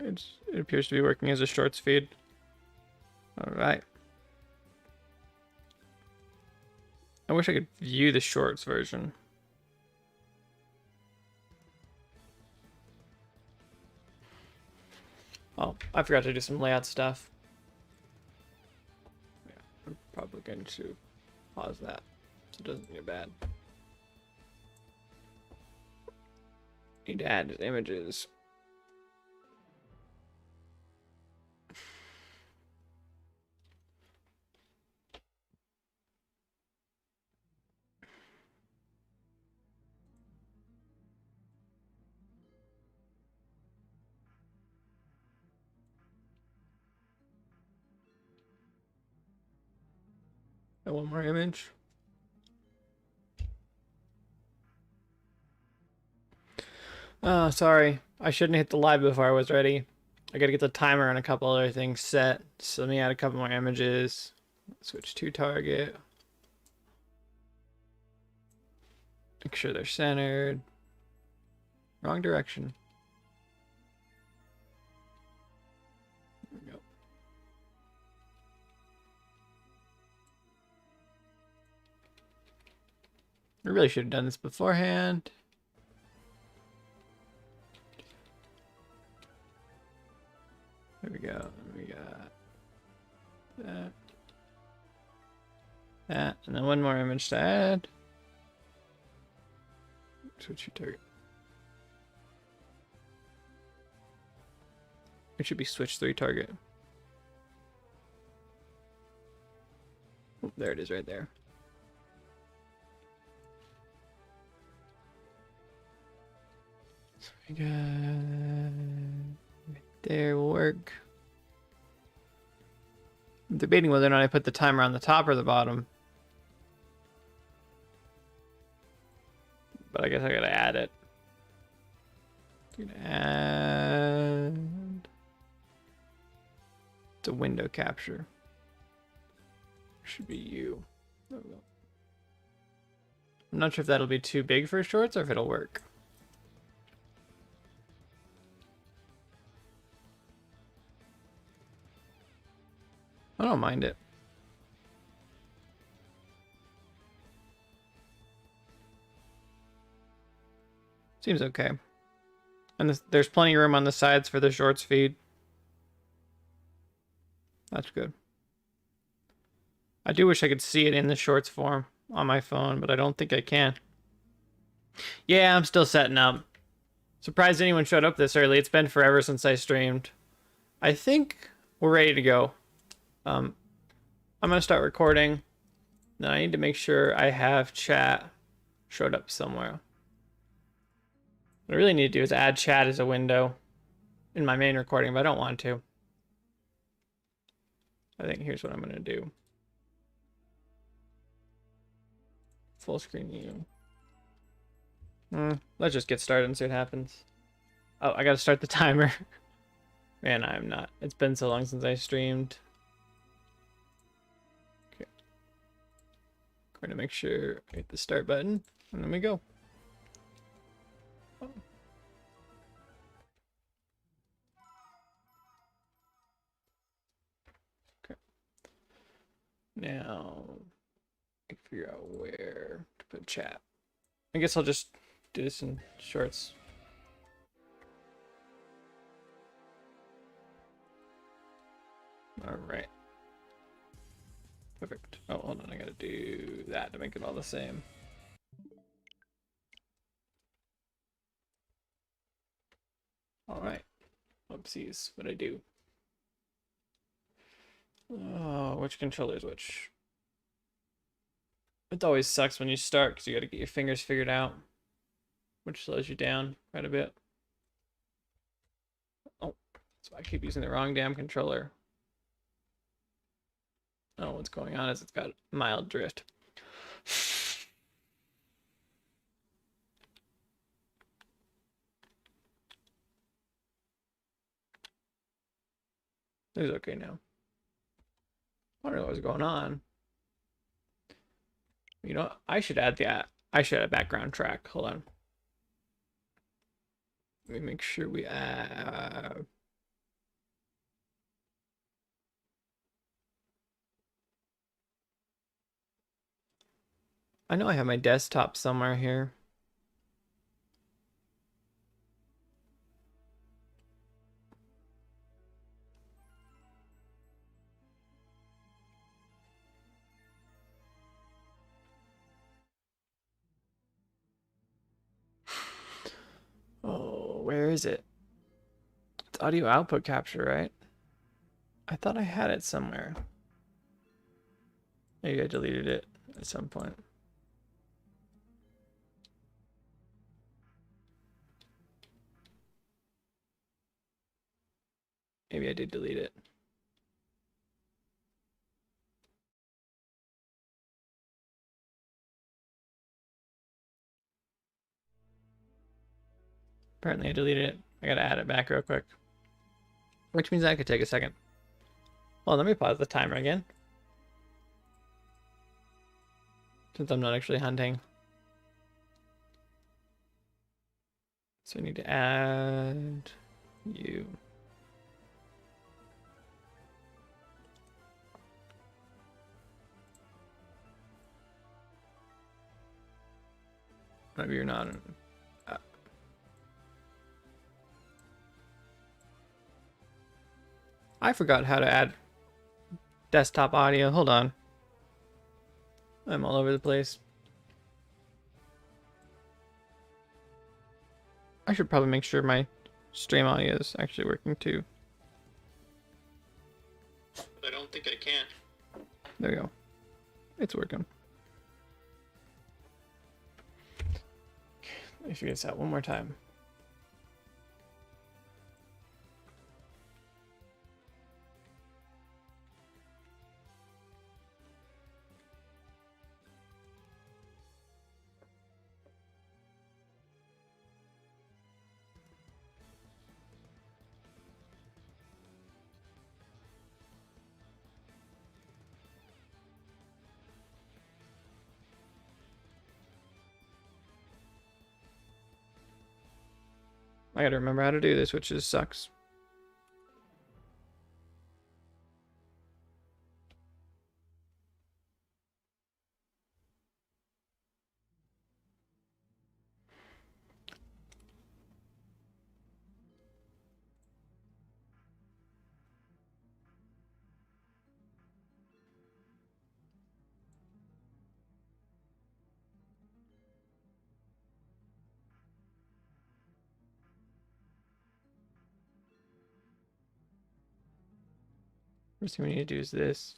it appears to be working as a shorts feed. All right. I wish I could view the shorts version. Oh, I forgot to do some layout stuff. Yeah, I'm probably going to pause that so it doesn't get bad. Need to add images. And one more image. Oh, sorry. I shouldn't hit the live before I was ready. I gotta get the timer and a couple other things set. So let me add a couple more images. Switch to target. Make sure they're centered. Wrong direction. There we go. I really should have done this beforehand. There we go. We got that. That. And then one more image to add. Switch your target. It should be switch 3 target. Oh, there it is right there. So we got right there will work. I'm debating whether or not I put the timer on the top or the bottom. But I guess I gotta add it. Add the window capture. Should be you. There we go. I'm not sure if that'll be too big for shorts or if it'll work. I don't mind it. Seems okay. And there's plenty of room on the sides for the shorts feed. That's good. I do wish I could see it in the shorts form on my phone, but I don't think I can. Yeah, I'm still setting up. Surprised anyone showed up this early. It's been forever since I streamed. I think we're ready to go. I'm gonna start recording. Then I need to make sure I have chat showed up somewhere. What I really need to do is add chat as a window in my main recording, but I don't want to. I think here's what I'm gonna do. Full screen you. Let's just get started and see what happens. Oh, I gotta start the timer. Man, I'm not. It's been so long since I streamed. Okay. Going to make sure I hit the start button, and then we go. Oh. Okay. Now, I can figure out where to put chat. I guess I'll just do this in shorts. All right. Perfect. Oh, hold on. I gotta do that to make it all the same. All right. Oopsies. What'd I do? Oh, which controller's which? It always sucks when you start because you gotta get your fingers figured out, which slows you down quite a bit. Oh, so I keep using the wrong damn controller. Oh, what's going on is it's got mild drift. It's okay now. I don't know what's going on. You know, I should add a background track. Hold on. Let me make sure we add. I know I have my desktop somewhere here. Oh, where is it? It's audio output capture, right? I thought I had it somewhere. Maybe I deleted it at some point. Maybe I did delete it. Apparently I deleted it. I gotta add it back real quick. Which means that could take a second. Well, let me pause the timer again. Since I'm not actually hunting. So I need to add you. Maybe you're not. I forgot how to add desktop audio. Hold on. I'm all over the place. I should probably make sure my stream audio is actually working too. But I don't think I can. There we go. It's working. Let me figure this out one more time. I gotta remember how to do this, which just sucks. First thing we need to do is this.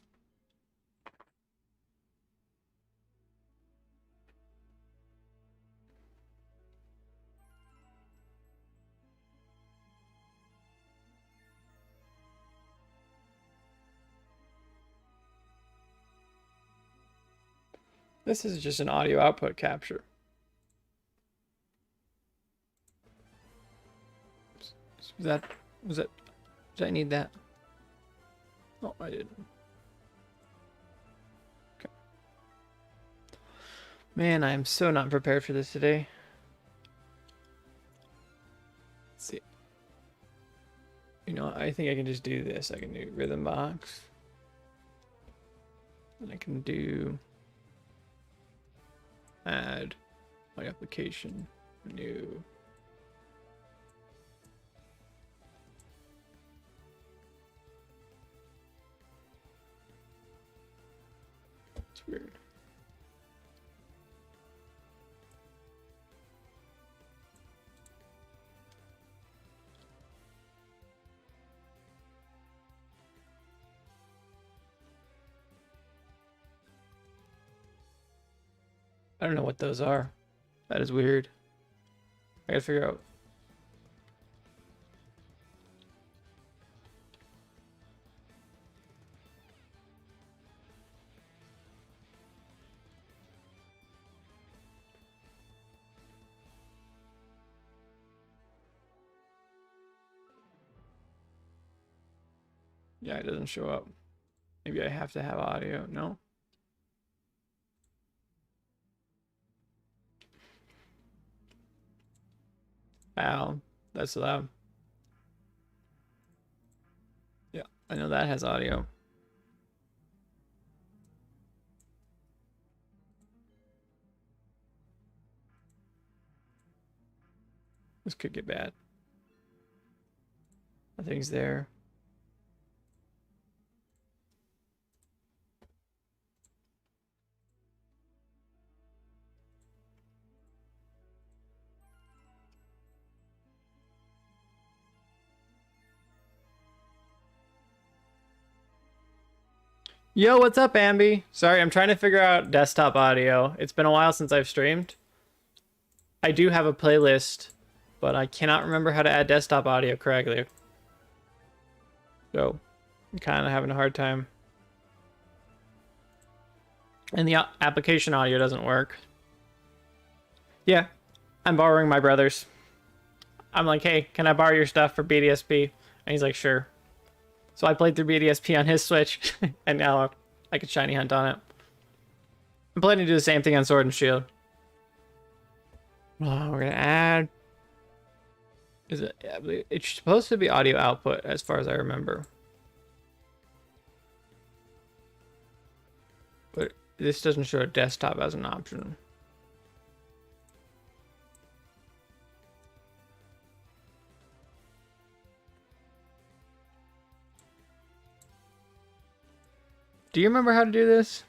This is just an audio output capture. Was that, did I need that? Oh, I didn't. Okay. Man, I am so not prepared for this today. Let's see. You know, I think I can just do this. I can do rhythm box. And I can do add my application, new. It's weird. I don't know what those are. That is weird. I gotta figure out. Yeah, it doesn't show up. Maybe I have to have audio. No? Wow, that's loud. Yeah, I know that has audio. This could get bad. Nothing's there. Yo, what's up, Ambi? Sorry, I'm trying to figure out desktop audio. It's been a while since I've streamed. I do have a playlist, but I cannot remember how to add desktop audio correctly. So, I'm kind of having a hard time. And the application audio doesn't work. Yeah, I'm borrowing my brother's. I'm like, hey, can I borrow your stuff for BDSP? And he's like, sure. So I played through BDSP on his Switch, and now I could shiny hunt on it. I'm planning to do the same thing on Sword and Shield. We're gonna add. Is it? It's supposed to be audio output, as far as I remember. But this doesn't show a desktop as an option. Do you remember how to do this?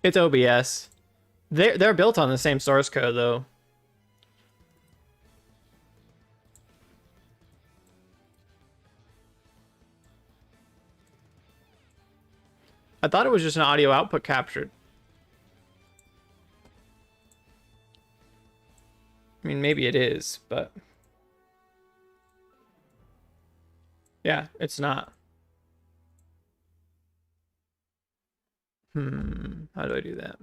It's OBS. They're built on the same source code though. I thought it was just an audio output captured. I mean, maybe it is, but yeah, it's not. How do I do that?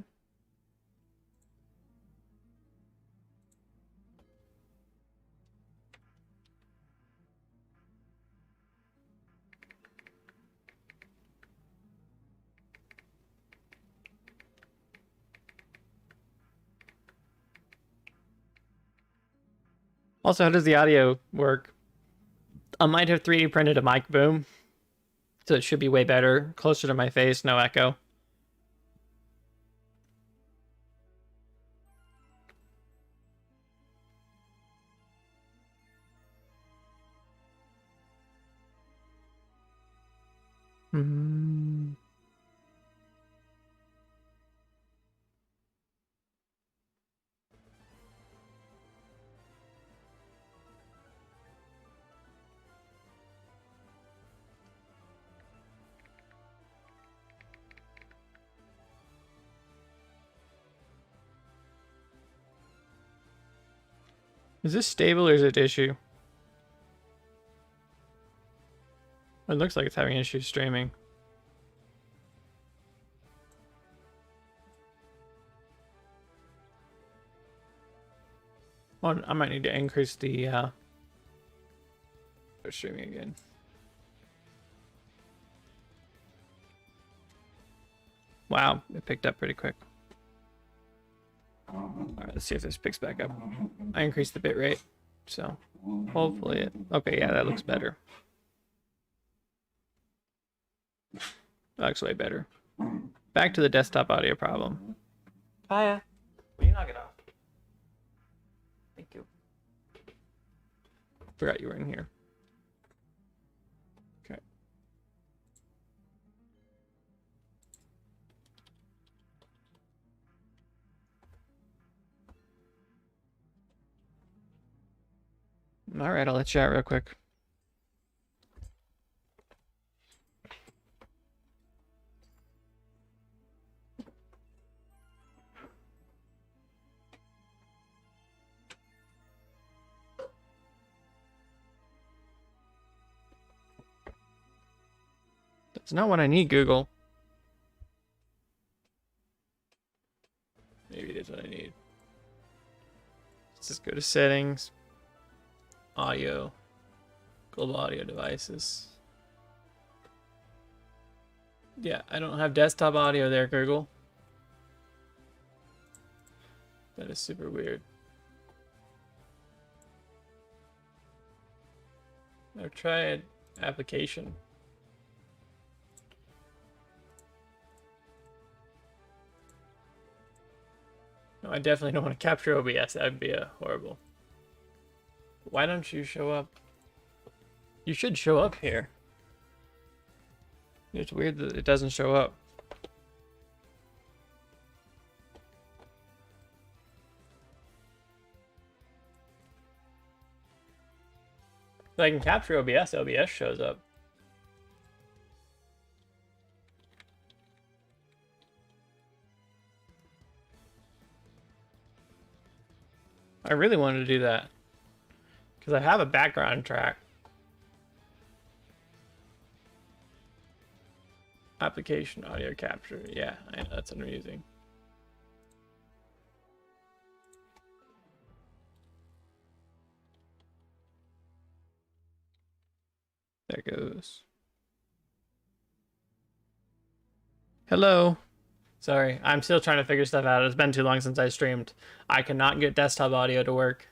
Also, how does the audio work? I might have 3D printed a mic boom, so it should be way better, closer to my face, no echo. Is this stable or is it issue? It looks like it's having issues streaming. Well, I might need to increase the streaming again. Wow, it picked up pretty quick. Alright, let's see if this picks back up. I increased the bitrate, so hopefully it... Okay, yeah, that looks better. That looks way better. Back to the desktop audio problem. Hiya. Will you knock it off? Thank you. Forgot you were in here. Okay. All right, I'll let you out real quick. That's not what I need, Google. Maybe it is what I need. Let's just go to settings. Audio. Global audio devices. Yeah, I don't have desktop audio there, Google. That is super weird. I've tried application. No, I definitely don't want to capture OBS. That would be a horrible. Why don't you show up? You should show up here. It's weird that it doesn't show up. If I can capture OBS, OBS shows up. I really wanted to do that because I have a background track. Application audio capture. Yeah, I know, that's what I'm using. There goes. Hello. Sorry, I'm still trying to figure stuff out. It's been too long since I streamed. I cannot get desktop audio to work.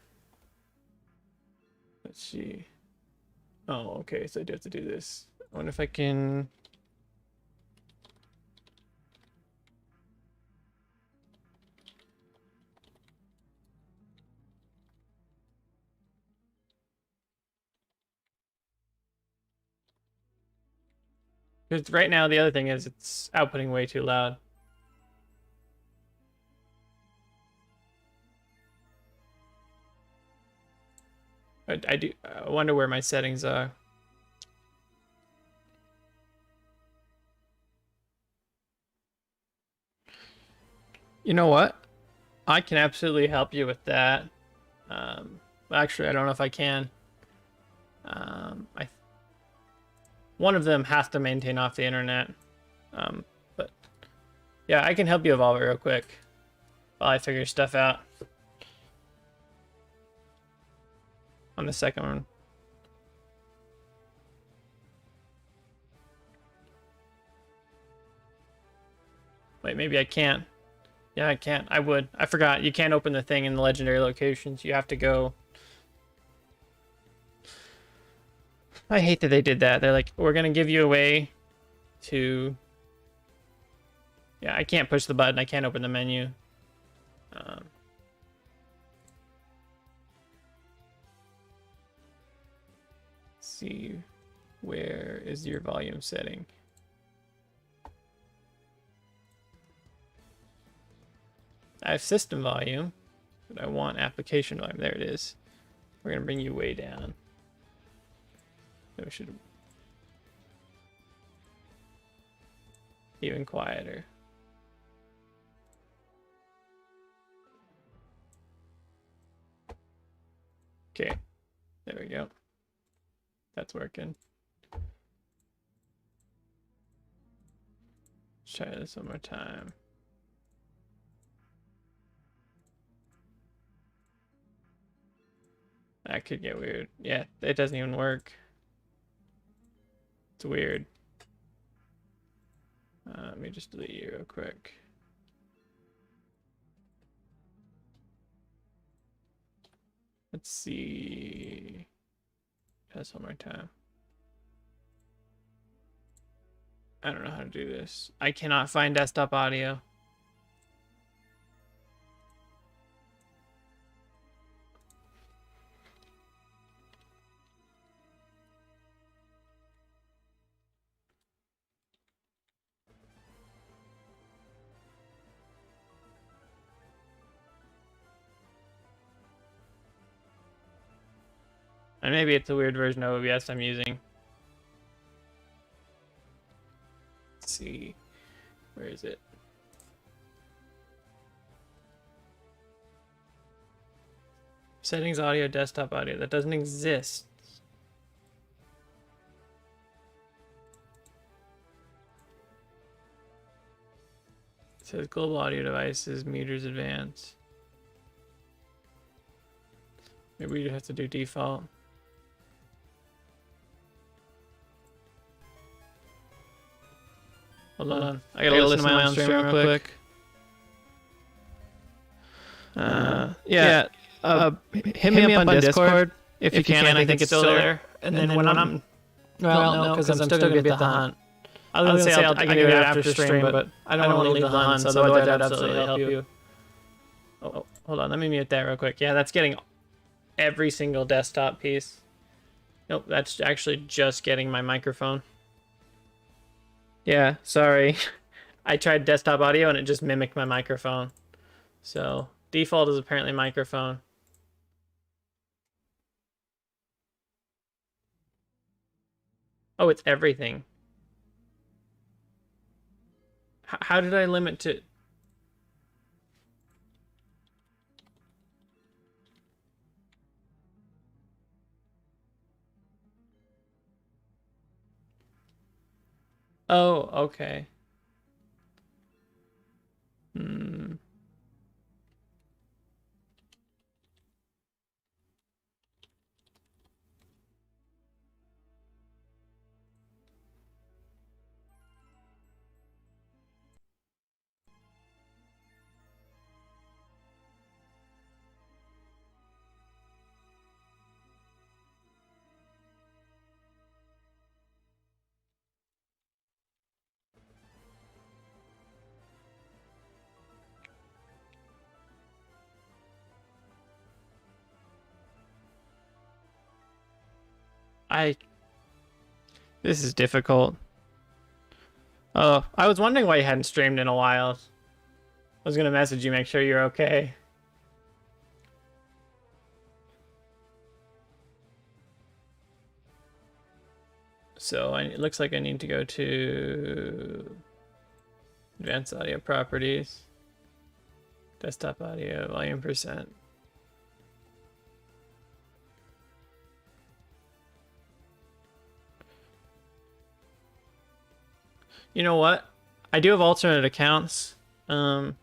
Let's see. Oh, okay, so I do have to do this. I wonder if I can... Because right now the other thing is it's outputting way too loud. I wonder where my settings are. You know what? I can absolutely help you with that. Actually, I don't know if I can. One of them has to maintain off the internet. But yeah, I can help you evolve it real quick while I figure stuff out. On the second one. Wait, maybe I can't. Yeah, I can't. I would. I forgot. You can't open the thing in the legendary locations. You have to go. I hate that they did that. They're like, we're going to give you a way to... Yeah, I can't push the button. I can't open the menu. See, where is your volume setting? I have system volume, but I want application volume. There it is. We're gonna bring you way down. We should even quieter. Okay, there we go. That's working. Let's try this one more time. That could get weird. Yeah, it doesn't even work. It's weird. Let me just delete you real quick. Let's see. That's one more time. I don't know how to do this. I cannot find desktop audio. And maybe it's a weird version of OBS I'm using. Let's see. Where is it? Settings, audio, desktop audio. That doesn't exist. It says global audio devices, meters advanced. Maybe we have to do default. Hold on. I gotta listen to my own stream real quick. Hit me up on Discord if you can. I think it's still there. And then when I'm... Well, no, because I'm still gonna be at the hunt. I was gonna say I can do it after stream, but I don't want to leave the hunt, so otherwise I'd absolutely help you. Oh, hold on. Let me mute that real quick. Yeah, that's getting every single desktop piece. Nope, that's actually just getting my microphone. Yeah, sorry. I tried desktop audio and it just mimicked my microphone. So default is apparently microphone. Oh, it's everything. How did I limit to... Oh, okay. Hmm. This is difficult. Oh, I was wondering why you hadn't streamed in a while. I was gonna message you, make sure you're okay. So it looks like I need to go to advanced audio properties, desktop audio, volume percent. You know what? I do have alternate accounts. I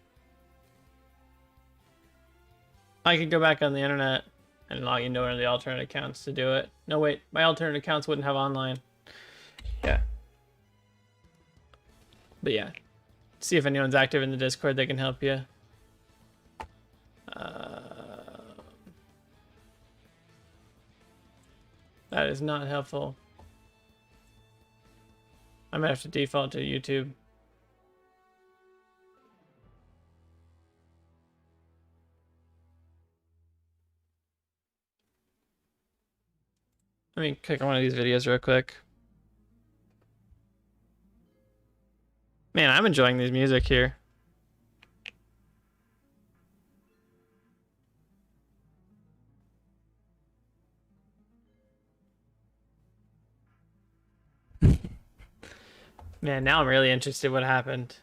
could go back on the internet and log into one of the alternate accounts to do it. No, wait, my alternate accounts wouldn't have online. Yeah. But yeah, see if anyone's active in the Discord, they can help you. That is not helpful. I might have to default to YouTube. Let me click on one of these videos real quick. Man, I'm enjoying this music here. Man, now I'm really interested what happened.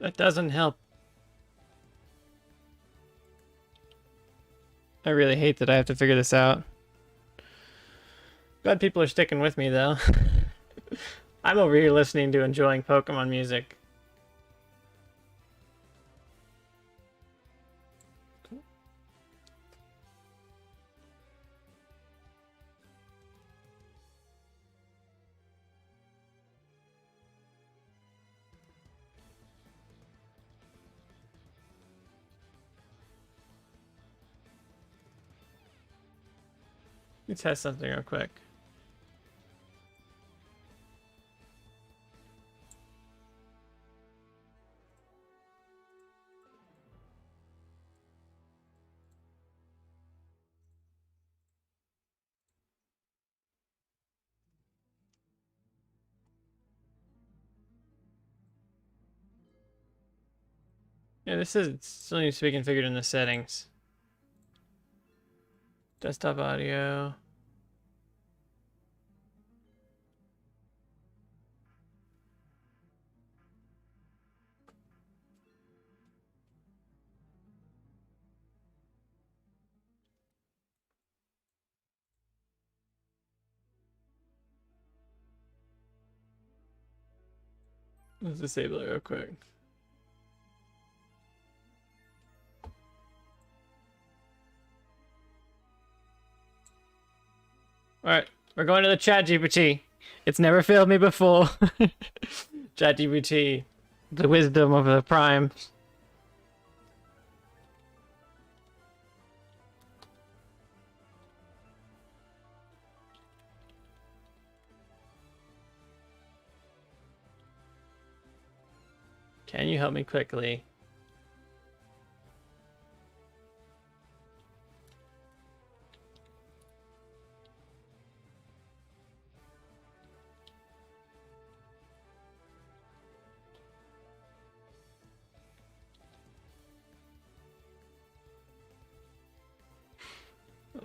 That doesn't help. I really hate that I have to figure this out. Glad people are sticking with me, though. I'm over here listening to enjoying Pokemon music. Let me test something real quick. Yeah, this is still needs to be configured in the settings. Desktop audio. Let's disable it real quick. Alright, we're going to the chat GPT. It's never failed me before. Chat GPT. The wisdom of the prime. Can you help me quickly?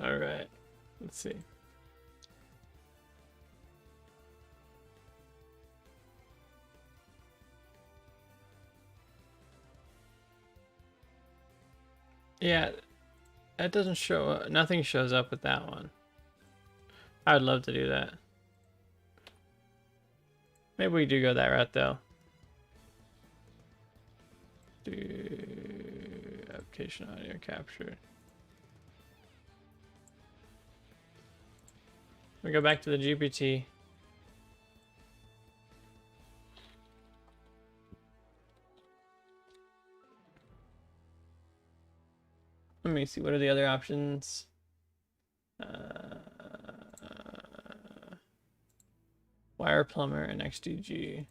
All right, let's see. Yeah, that doesn't show up. Nothing shows up with that one. I would love to do that. Maybe we do go that route though. Do application audio capture. We go back to the GPT. Let me see, what are the other options? Wire plumber and XDG.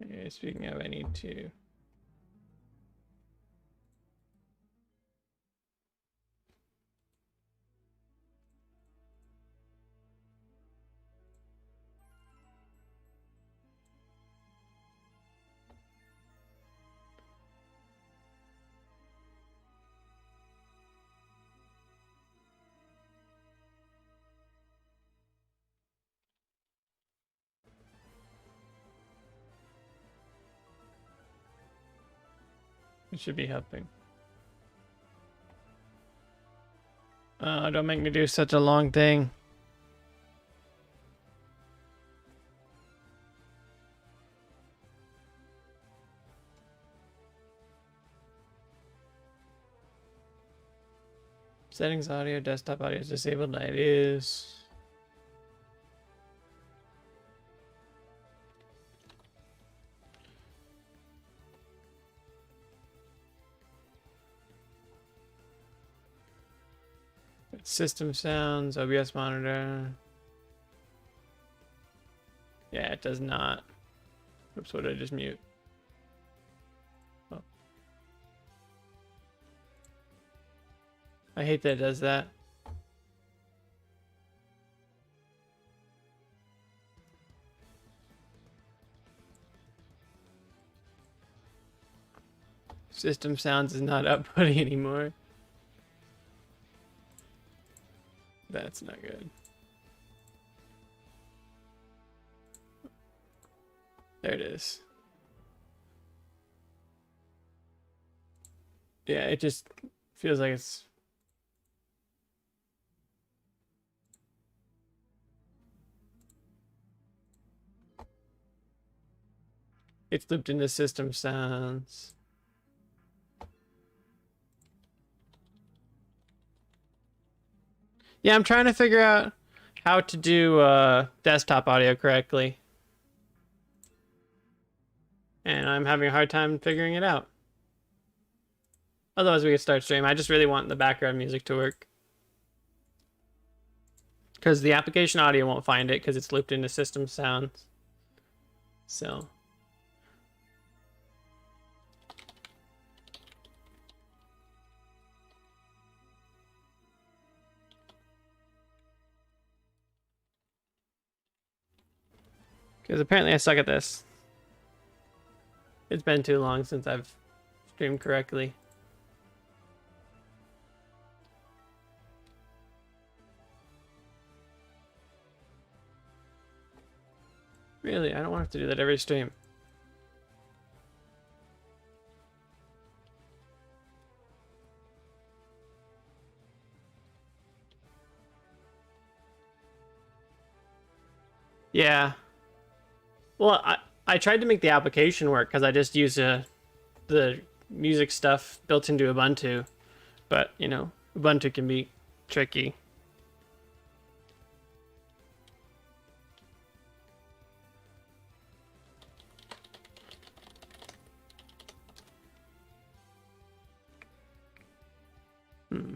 Okay, speaking of, I need to. It should be helping. Don't make me do such a long thing. Settings audio, desktop audio is disabled. It is. System sounds, OBS monitor. Yeah, it does not. Oops, what did I just mute? Oh. I hate that it does that. System sounds is not outputting anymore. That's not good. There it is. Yeah, it just feels like it's... It's looped into system sounds. Yeah, I'm trying to figure out how to do desktop audio correctly. And I'm having a hard time figuring it out. Otherwise we could start stream. I just really want the background music to work. Because the application audio won't find it because it's looped into system sounds. So... Because apparently I suck at this. It's been too long since I've streamed correctly. Really, I don't want to have to do that every stream. Yeah. Well, I tried to make the application work because I just use the music stuff built into Ubuntu, but you know, Ubuntu can be tricky. Hmm.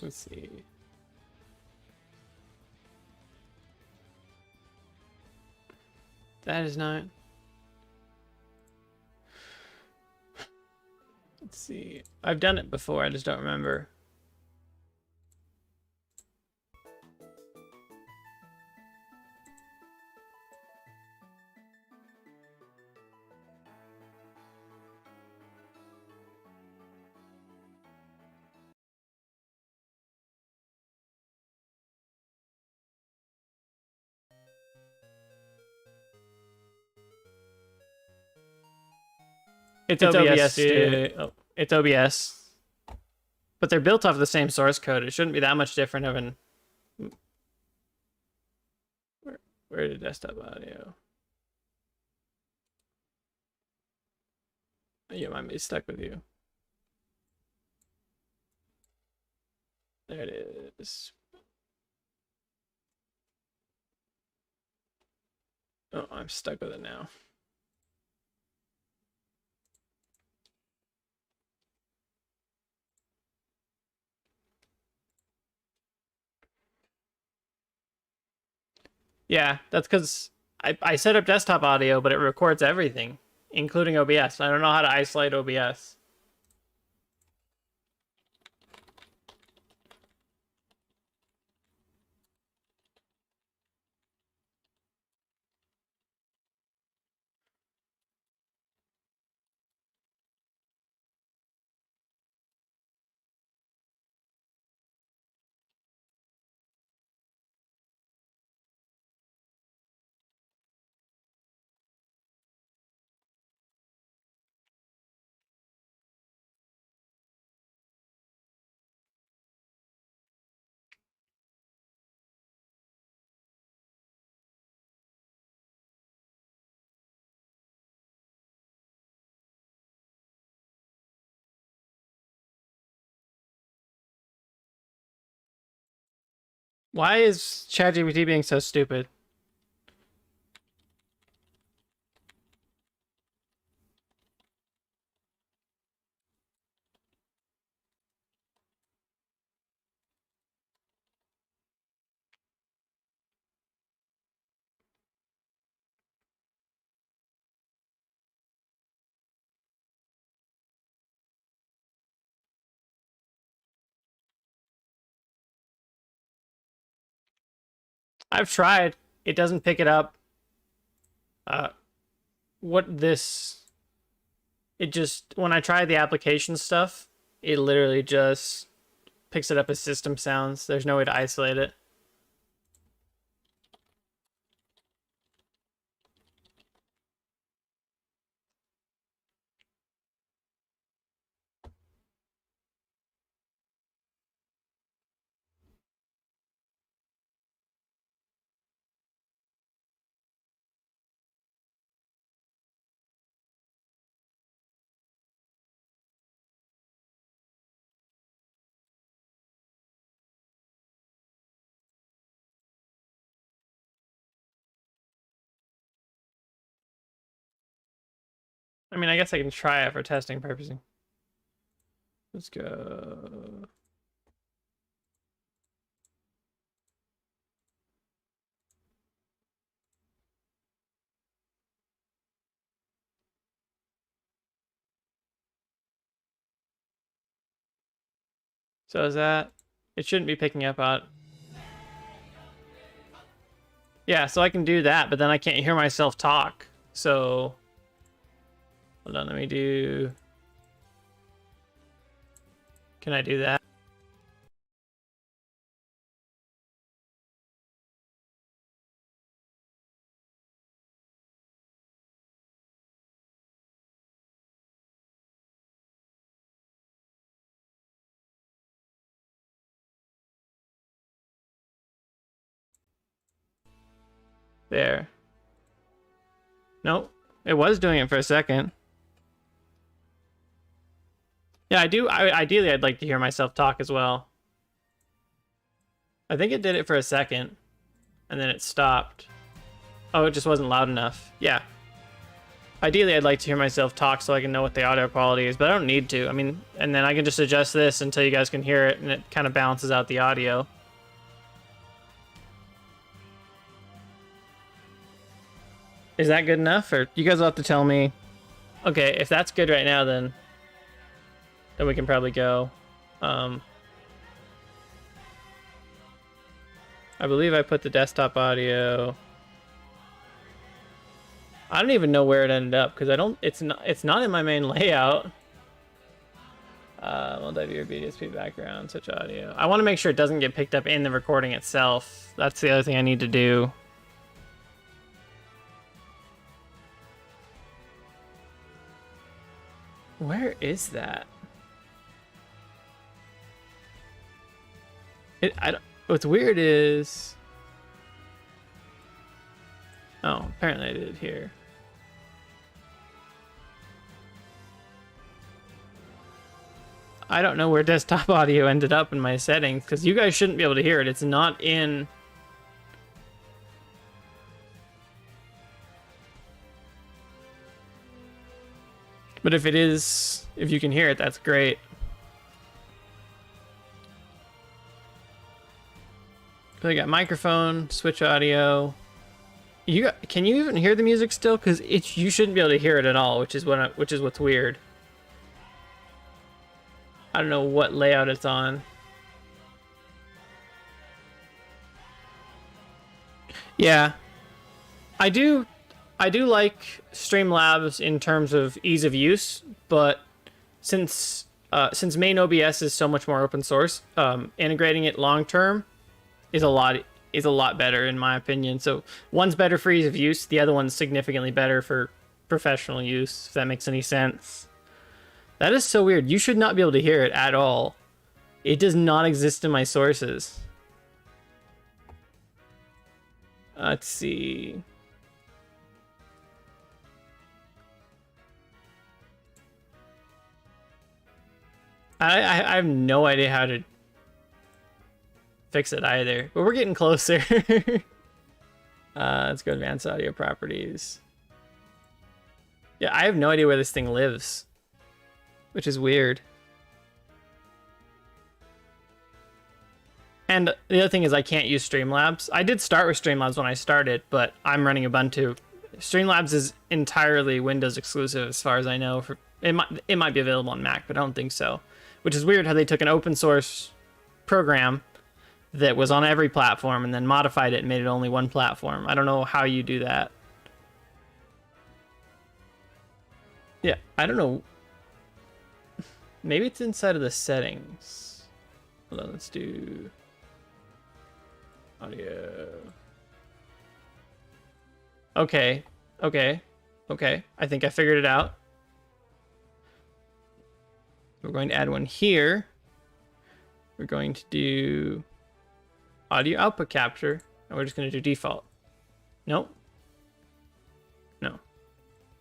Let's see. That is not. Let's see. I've done it before. I just don't remember. It's OBS, dude. Oh, it's OBS. But they're built off the same source code. It shouldn't be that much different of an. Where did desktop audio? You might be stuck with you. There it is. Oh, I'm stuck with it now. Yeah, that's because I set up desktop audio, but it records everything, including OBS. I don't know how to isolate OBS. Why is ChatGPT being so stupid? I've tried. It doesn't pick it up. Uh, what this? It just when I try the application stuff, it literally just picks it up as system sounds. There's no way to isolate it. I mean, I guess I can try it for testing purposes. Let's go. So is that? It shouldn't be picking up out. Yeah, so I can do that, but then I can't hear myself talk. So hold on, let me do. Can I do that? There. Nope. It was doing it for a second. Yeah, ideally, I'd like to hear myself talk as well. I think it did it for a second, and then it stopped. Oh, it just wasn't loud enough. Yeah. Ideally, I'd like to hear myself talk so I can know what the audio quality is, but I don't need to. I mean, and then I can just adjust this until you guys can hear it, and it kind of balances out the audio. Is that good enough? Or you guys will have to tell me. Okay, if that's good right now, then we can probably go. I believe I put the desktop audio. I don't even know where it ended up because it's not in my main layout. Multi-viewer BDSP background, such audio. I want to make sure it doesn't get picked up in the recording itself. That's the other thing I need to do. Where is that? What's weird is... Oh, apparently I did it here. I don't know where desktop audio ended up in my settings, because you guys shouldn't be able to hear it. It's not in... But if it is, if you can hear it, that's great. So I got microphone, switch audio. Can you even hear the music still? Because you shouldn't be able to hear it at all, which is what's weird. I don't know what layout it's on. Yeah, I do like Streamlabs in terms of ease of use, but since main OBS is so much more open source, integrating it long term is a lot better in my opinion. So one's better for ease of use, the other one's significantly better for professional use, if that makes any sense. That is so weird. You should not be able to hear it at all. It does not exist in my sources. Let's see. I have no idea how to fix it either, but we're getting closer. Let's go advanced audio properties. Yeah, I have no idea where this thing lives, which is weird. And the other thing is I can't use Streamlabs. I did start with Streamlabs when I started, but I'm running Ubuntu. Streamlabs is entirely Windows exclusive as far as I know. It might be available on Mac, but I don't think so. Which is weird how they took an open source program that was on every platform and then modified it and made it only one platform. I don't know how you do that. Yeah, I don't know. Maybe it's inside of the settings. Hold on, let's do audio. Okay. I think I figured it out. We're going to add one here. We're going to do audio output capture, and we're just going to do default. Nope. No.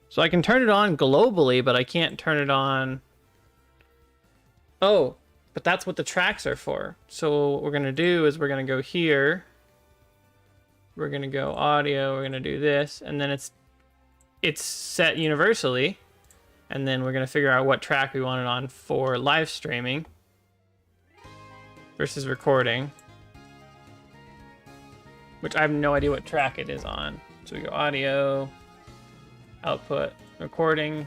So I can turn it on globally, but I can't turn it on. Oh, but that's what the tracks are for. So what we're going to do is we're going to go here. We're going to go audio. We're going to do this, and then it's set universally. And then we're going to figure out what track we want it on for live streaming versus recording, which I have no idea what track it is on. So we go audio, output, recording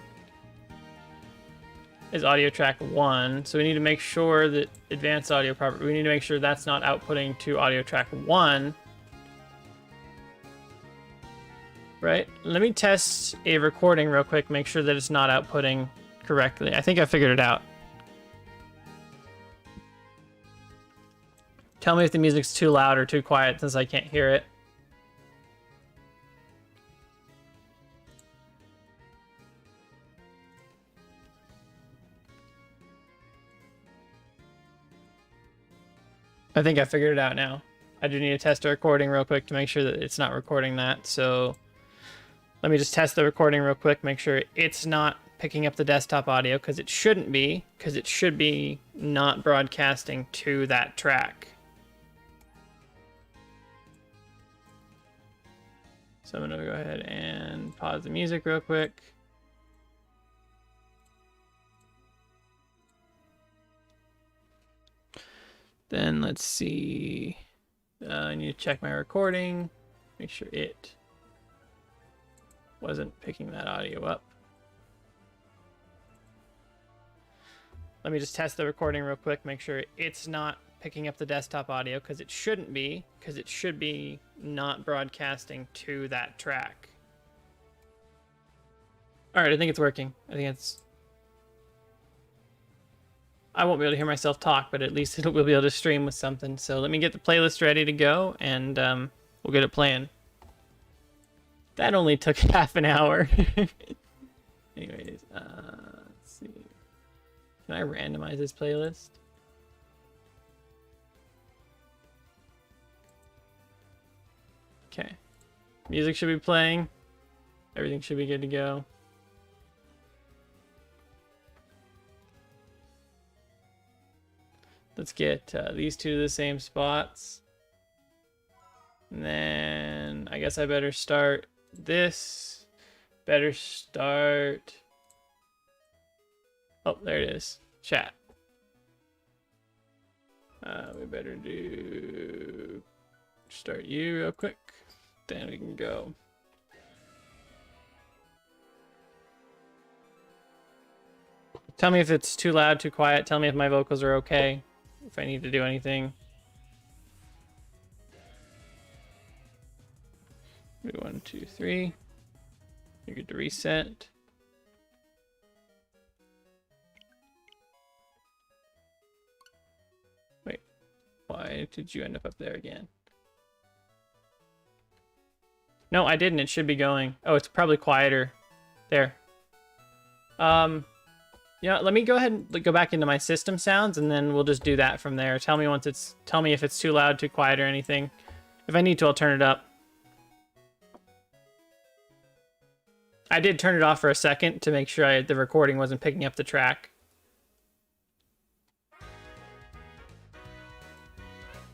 is audio track 1. So we need to make sure that advanced audio property, we need to make sure that's not outputting to audio track 1. Right? Let me test a recording real quick, make sure that it's not outputting correctly. I think I figured it out. Tell me if the music's too loud or too quiet since I can't hear it. I think I figured it out now. I do need to test the recording real quick to make sure that it's not recording that. So let me just test the recording real quick, make sure it's not picking up the desktop audio, because it shouldn't be, because it should be not broadcasting to that track. So I'm going to go ahead and pause the music real quick. Then let's see. I need to check my recording, make sure it wasn't picking that audio up. Let me just test the recording real quick, make sure it's not picking up the desktop audio, because it shouldn't be, because it should be not broadcasting to that track. All right, I think it's working. I won't be able to hear myself talk, but at least we'll be able to stream with something. So let me get the playlist ready to go, and we'll get it playing. That only took half an hour. Anyways, let's see. Can I randomize this playlist? Okay. Music should be playing. Everything should be good to go. Let's get these two to the same spots. And then I guess I better start this. Better start. Oh, there it is. Chat. We better do start you real quick. Then we can go. Tell me if it's too loud, too quiet. Tell me if my vocals are okay. If I need to do anything. Maybe 1, 2, 3. You're good to reset. Wait, why did you end up there again? No, I didn't. It should be going. Oh, it's probably quieter. There. Yeah, let me go ahead and go back into my system sounds, and then we'll just do that from there. Tell me if it's too loud, too quiet, or anything. If I need to, I'll turn it up. I did turn it off for a second to make sure the recording wasn't picking up the track.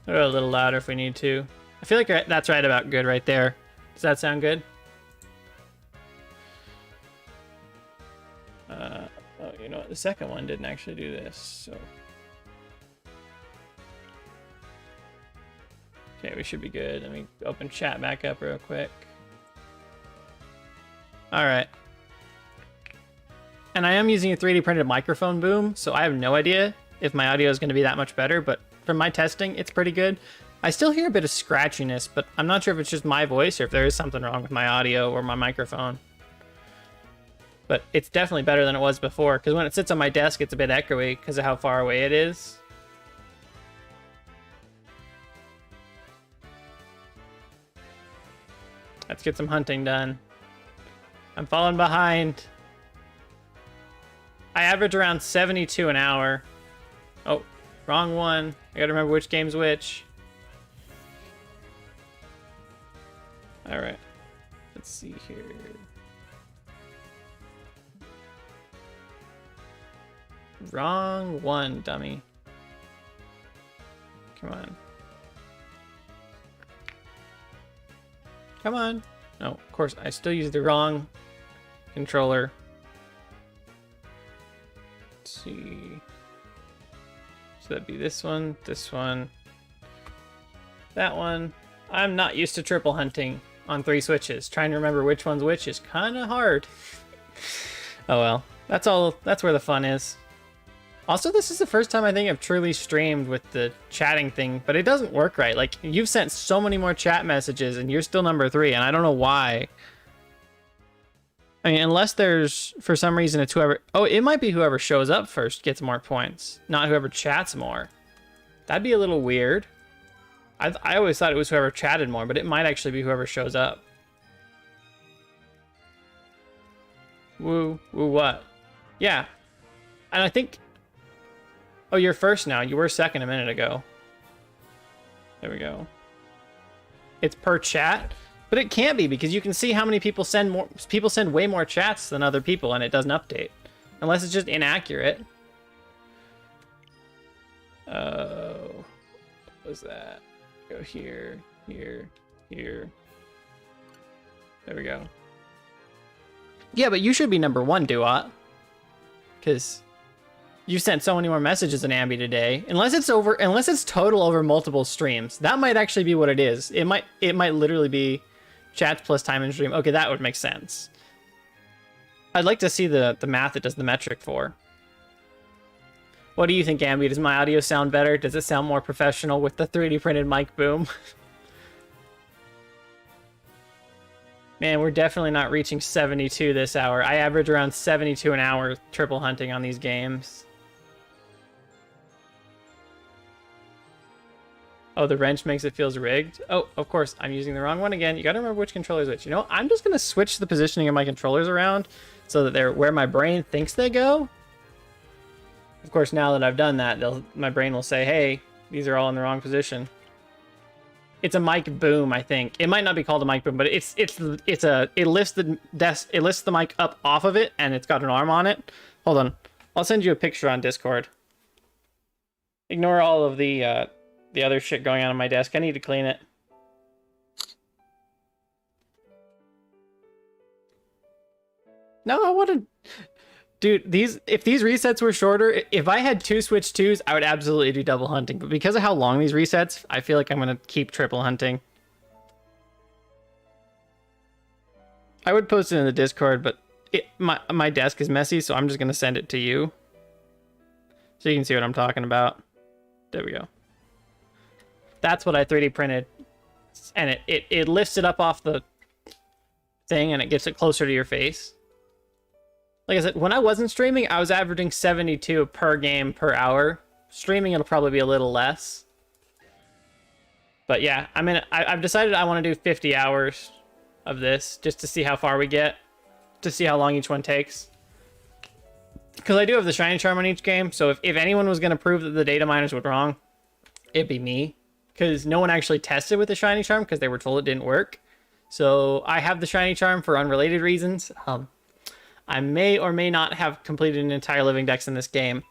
Or a little louder if we need to. I feel like that's right about good right there. Does that sound good? Oh, you know what? The second one didn't actually do this, so. Okay, we should be good. Let me open chat back up real quick. All right. And I am using a 3D printed microphone boom, so I have no idea if my audio is going to be that much better, but from my testing, it's pretty good. I still hear a bit of scratchiness, but I'm not sure if it's just my voice or if there is something wrong with my audio or my microphone. But it's definitely better than it was before, because when it sits on my desk, it's a bit echoey because of how far away it is. Let's get some hunting done. I'm falling behind. I average around 72 an hour. Oh, wrong one. I gotta remember which game's which. Alright. Let's see here. Wrong one, dummy. Come on. Come on. No, of course, I still use the wrong controller. Let's see. So that'd be this one, that one. I'm not used to triple hunting on 3 switches. Trying to remember which one's which is kind of hard. Oh well, that's where the fun is. Also, this is the first time I think I've truly streamed with the chatting thing, but it doesn't work right. Like, you've sent so many more chat messages and you're still number 3, and I don't know why. I mean, unless there's, for some reason, it's whoever... Oh, it might be whoever shows up first gets more points, not whoever chats more. That'd be a little weird. I always thought it was whoever chatted more, but it might actually be whoever shows up. Woo, what? Yeah. And I think... Oh, you're first now. You were second a minute ago. There we go. it's per chat, but it can't be because you can see how many people send more. People send way more chats than other people, and it doesn't update unless it's just inaccurate. Oh, what was that? Go here, here, here. There we go. Yeah, but you should be number 1, Duat, because you sent so many more messages than Ambi today. Unless it's total over multiple streams. That might actually be what it is. It might literally be chats plus time in stream. Okay, that would make sense. I'd like to see the math it does the metric for. What do you think, Ambi? Does my audio sound better? Does it sound more professional with the 3D printed mic boom? Man, we're definitely not reaching 72 this hour. I average around 72 an hour triple hunting on these games. Oh, the wrench makes it feels rigged. Oh, of course, I'm using the wrong one again. You gotta remember which controller's which. You know, I'm just gonna switch the positioning of my controllers around so that they're where my brain thinks they go. Of course, now that I've done that, my brain will say, hey, these are all in the wrong position. It's a mic boom, I think. It might not be called a mic boom, but it lifts the mic up off of it, and it's got an arm on it. Hold on, I'll send you a picture on Discord. Ignore all of the other shit going on my desk. I need to clean it. No, I wouldn't. Dude, if these resets were shorter, if I had 2 Switch 2s, I would absolutely do double hunting. But because of how long these resets, I feel like I'm going to keep triple hunting. I would post it in the Discord, but my desk is messy, so I'm just going to send it to you. So you can see what I'm talking about. There we go. That's what I 3D printed. And it lifts it up off the thing, and it gets it closer to your face. Like I said, when I wasn't streaming, I was averaging 72 per game per hour. Streaming, it'll probably be a little less. But yeah, I mean, I've decided I want to do 50 hours of this just to see how far we get, to see how long each one takes. Because I do have the shiny charm on each game, so if anyone was going to prove that the data miners were wrong, it'd be me. Because no one actually tested with the shiny charm because they were told it didn't work. So I have the shiny charm for unrelated reasons. I may or may not have completed an entire living dex in this game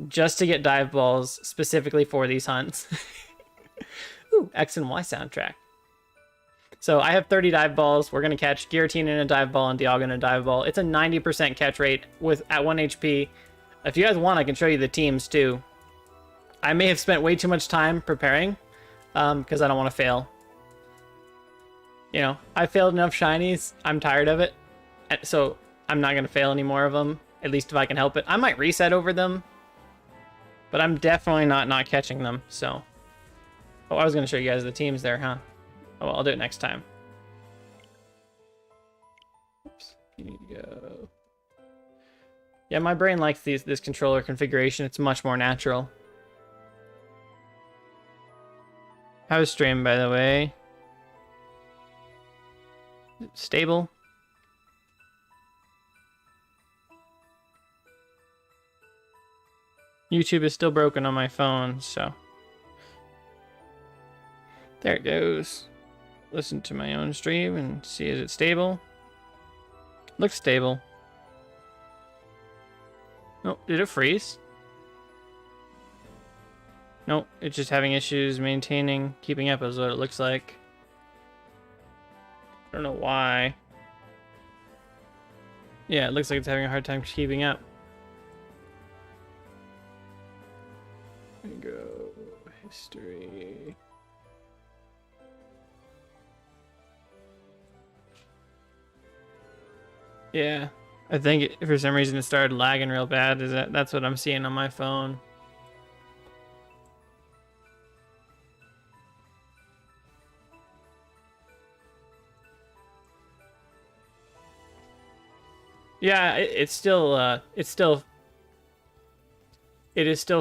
just to get dive balls specifically for these hunts. Ooh, X and Y soundtrack. So I have 30 dive balls. We're going to catch Guillotine in a dive ball and Dialga in a dive ball. It's a 90% catch rate at 1 HP. If you guys want, I can show you the teams too. I may have spent way too much time preparing because I don't want to fail. You know, I failed enough shinies. I'm tired of it. So I'm not going to fail any more of them, at least if I can help it. I might reset over them, but I'm definitely not catching them, so. Oh, I was going to show you guys the teams there, huh? Oh, well, I'll do it next time. Oops, you need to go. Yeah, my brain likes this controller configuration. It's much more natural. How's stream, by the way? Stable? YouTube is still broken on my phone, so. There it goes. Listen to my own stream and see, is it stable? Looks stable. Oh, did it freeze? Nope, it's just having issues keeping up is what it looks like. I don't know why. Yeah, it looks like it's having a hard time keeping up. There you go. History. Yeah, I think for some reason it started lagging real bad. That's what I'm seeing on my phone. Yeah, it is still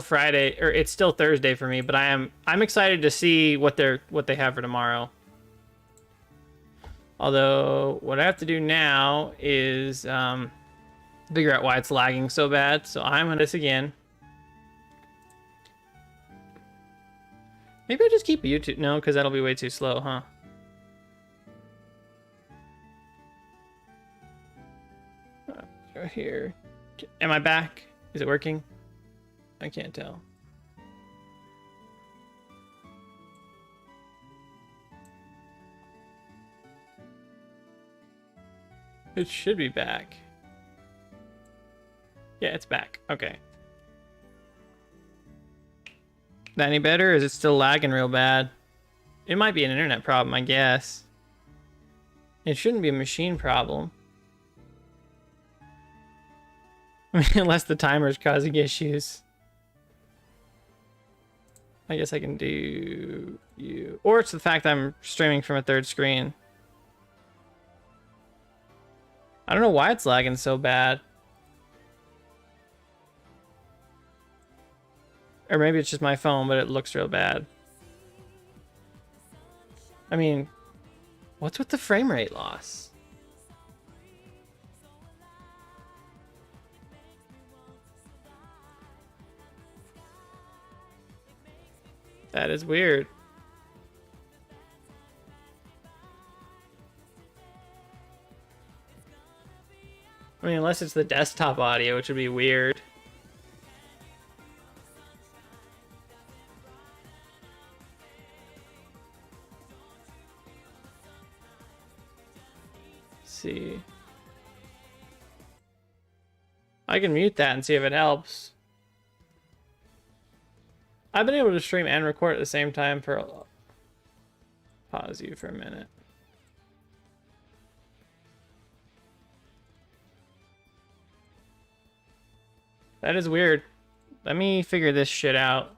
Friday, or it's still Thursday for me, but I'm excited to see what they have for tomorrow. Although what I have to do now is figure out why it's lagging so bad. So I'm gonna do this again. Maybe I just keep YouTube. No, because that'll be way too slow, huh? Right here. Am I back? Is it working? I can't tell. It should be back. Yeah, it's back. Okay. That any better, or is it still lagging real bad? It might be an internet problem, I guess. It shouldn't be a machine problem. I mean, unless the timer's causing issues. I guess I can do you. Or it's the fact I'm streaming from a third screen. I don't know why it's lagging so bad. Or maybe it's just my phone, but it looks real bad. I mean, what's with the frame rate loss? That is weird. I mean, unless it's the desktop audio, which would be weird. Let's see. I can mute that and see if it helps. I've been able to stream and record at the same time for a lot. Pause you for a minute. That is weird. Let me figure this shit out.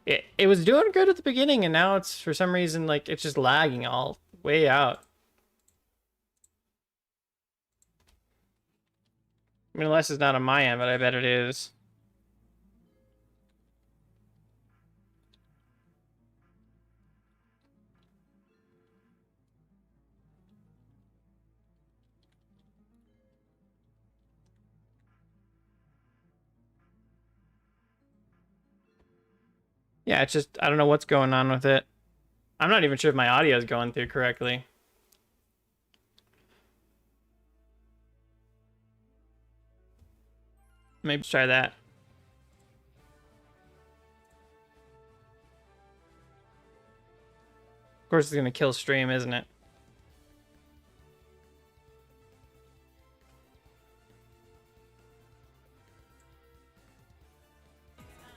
It was doing good at the beginning, and now it's, for some reason, like, it's just lagging all way out. I mean, unless it's not on my end, but I bet it is. Yeah, it's just, I don't know what's going on with it. I'm not even sure if my audio is going through correctly. Maybe try that. Of course, it's going to kill stream, isn't it?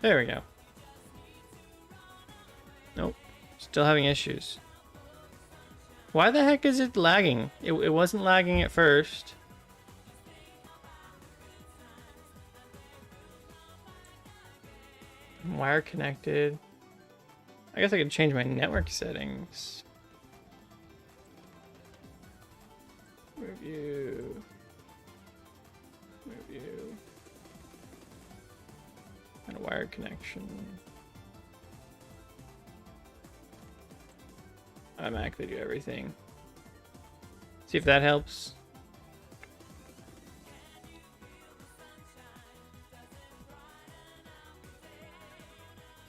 There we go. Nope. Still having issues. Why the heck is it lagging? It wasn't lagging at first. Wire connected. I guess I could change my network settings. Review. Review. And a wired connection. Automatically do everything. See if that helps.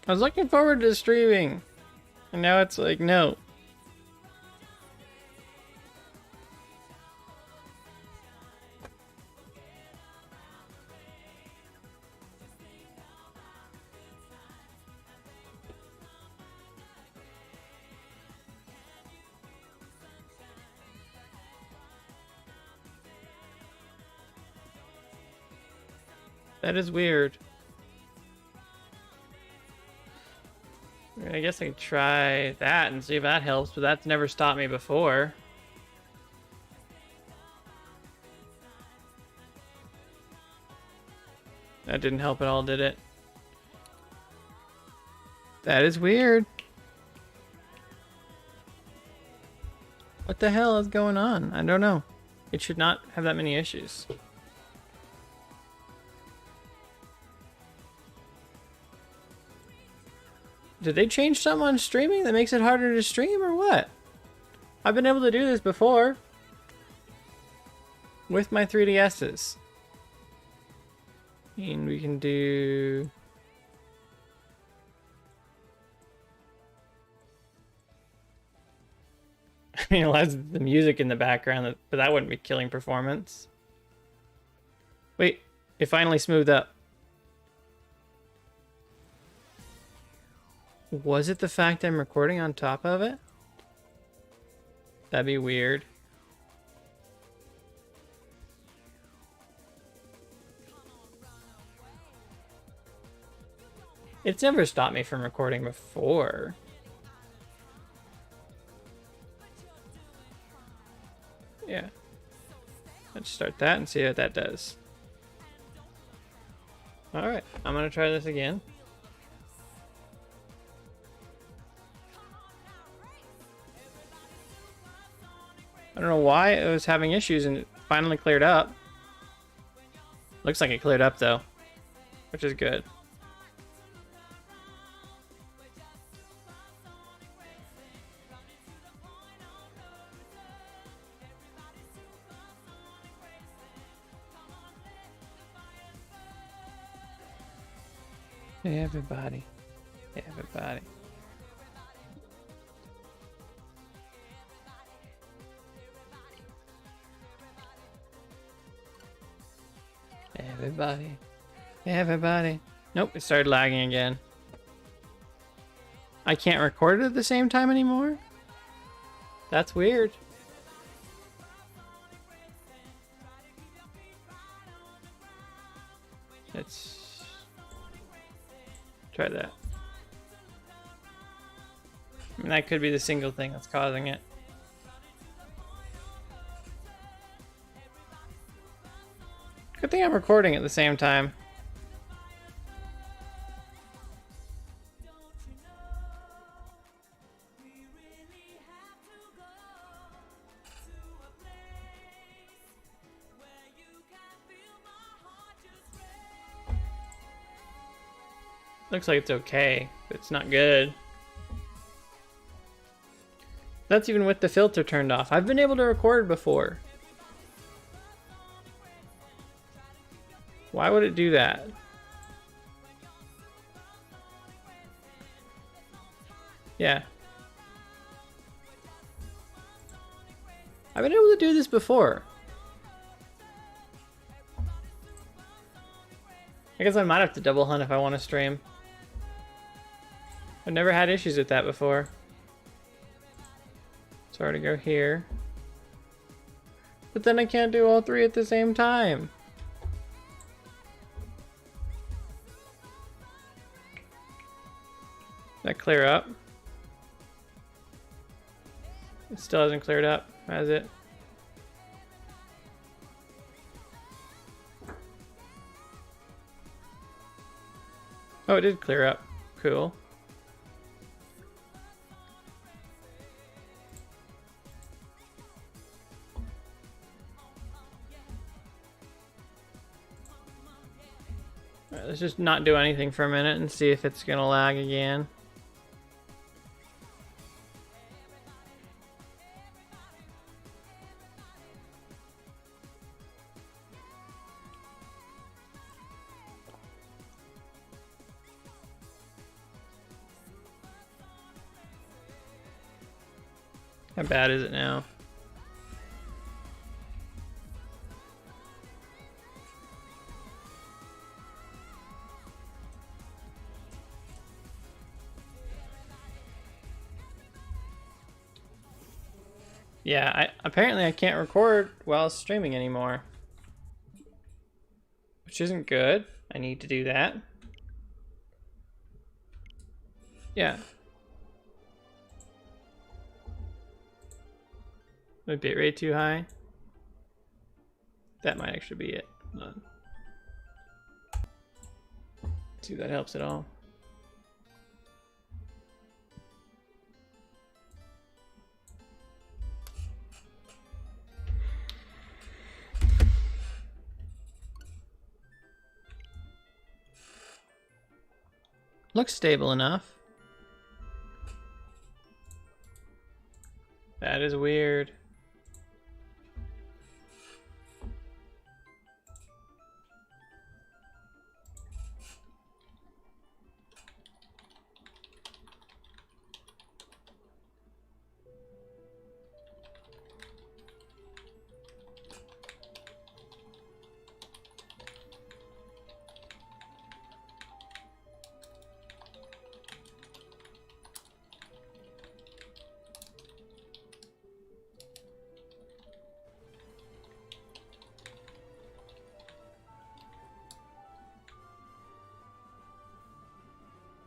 I was looking forward to streaming, and now it's like, no. That is weird. I guess I could try that and see if that helps, but that's never stopped me before. That didn't help at all, did it? That is weird. What the hell is going on? I don't know. It should not have that many issues. Did they change something on streaming that makes it harder to stream or what? I've been able to do this before with my 3DSs. And we can do... I mean, it has the music in the background, but that wouldn't be killing performance. Wait, it finally smoothed up. Was it the fact I'm recording on top of it? That'd be weird. It's never stopped me from recording before. Yeah. Let's start that and see what that does. Alright, I'm gonna try this again. I don't know why it was having issues and it finally cleared up. Looks like it cleared up though, which is good. Hey everybody. Hey everybody. Everybody. Everybody. Nope, it started lagging again. I can't record it at the same time anymore? That's weird. Let's try that. I mean, that could be the single thing that's causing it. Good thing I'm recording at the same time. Looks like it's okay, but it's not good. That's even with the filter turned off. I've been able to record before. Why would it do that? Yeah. I've been able to do this before. I guess I might have to double hunt if I want to stream. I've never had issues with that before. Sorry to go here. But then I can't do all three at the same time. That clear up? It still hasn't cleared up, has it? Oh, it did clear up. Cool. Alright, let's just not do anything for a minute and see if it's gonna lag again. How bad is it now? Yeah, apparently I can't record while streaming anymore. Which isn't good. I need to do that. Yeah. My bitrate too high? That might actually be it. Hold on. See if that helps at all. Looks stable enough. That is weird.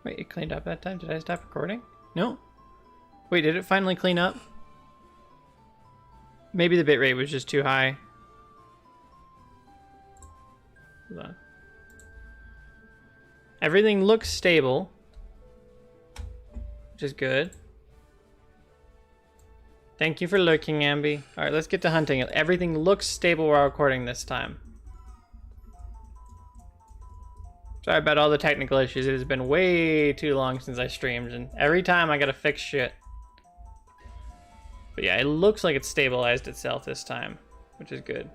Wait, it cleaned up that time? Did I stop recording? No. Wait, did it finally clean up? Maybe the bitrate was just too high. Hold on. Everything looks stable, which is good. Thank you for lurking, Ambi. All right, let's get to hunting. Everything looks stable while recording this time. Sorry about all the technical issues. It has been way too long since I streamed, and every time I gotta fix shit. But yeah, it looks like it's stabilized itself this time, which is good.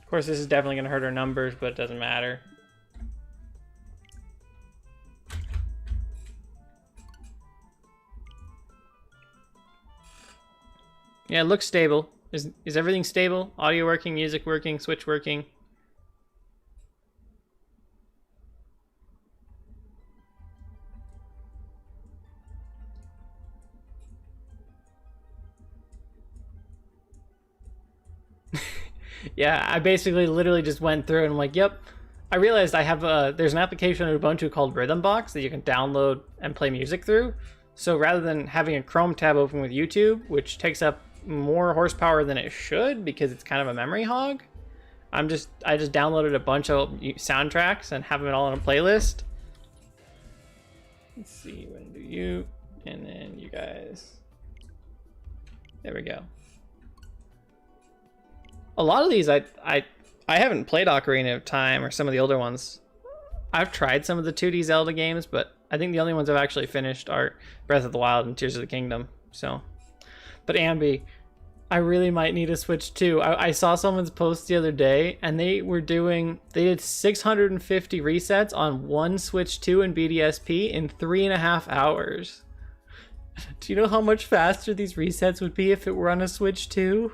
Of course, this is definitely gonna hurt our numbers, but it doesn't matter. Yeah, it looks stable. Is everything stable? Audio working, music working, Switch working? Yeah, I basically literally just went through and I'm like, yep. I realized I have there's an application on Ubuntu called Rhythm Box that you can download and play music through. So rather than having a Chrome tab open with YouTube, which takes up more horsepower than it should because it's kind of a memory hog, I just downloaded a bunch of soundtracks and have them all in a playlist. Let's see, we're gonna do you and then you guys. There we go. A lot of these I haven't played Ocarina of Time or some of the older ones. I've tried some of the 2D Zelda games, but I think the only ones I've actually finished are Breath of the Wild and Tears of the Kingdom. So, but Ambi, I really might need a Switch too. I saw someone's post the other day, and they did 650 resets on one Switch 2 and BDSP in 3.5 hours. Do you know how much faster these resets would be if it were on a Switch 2?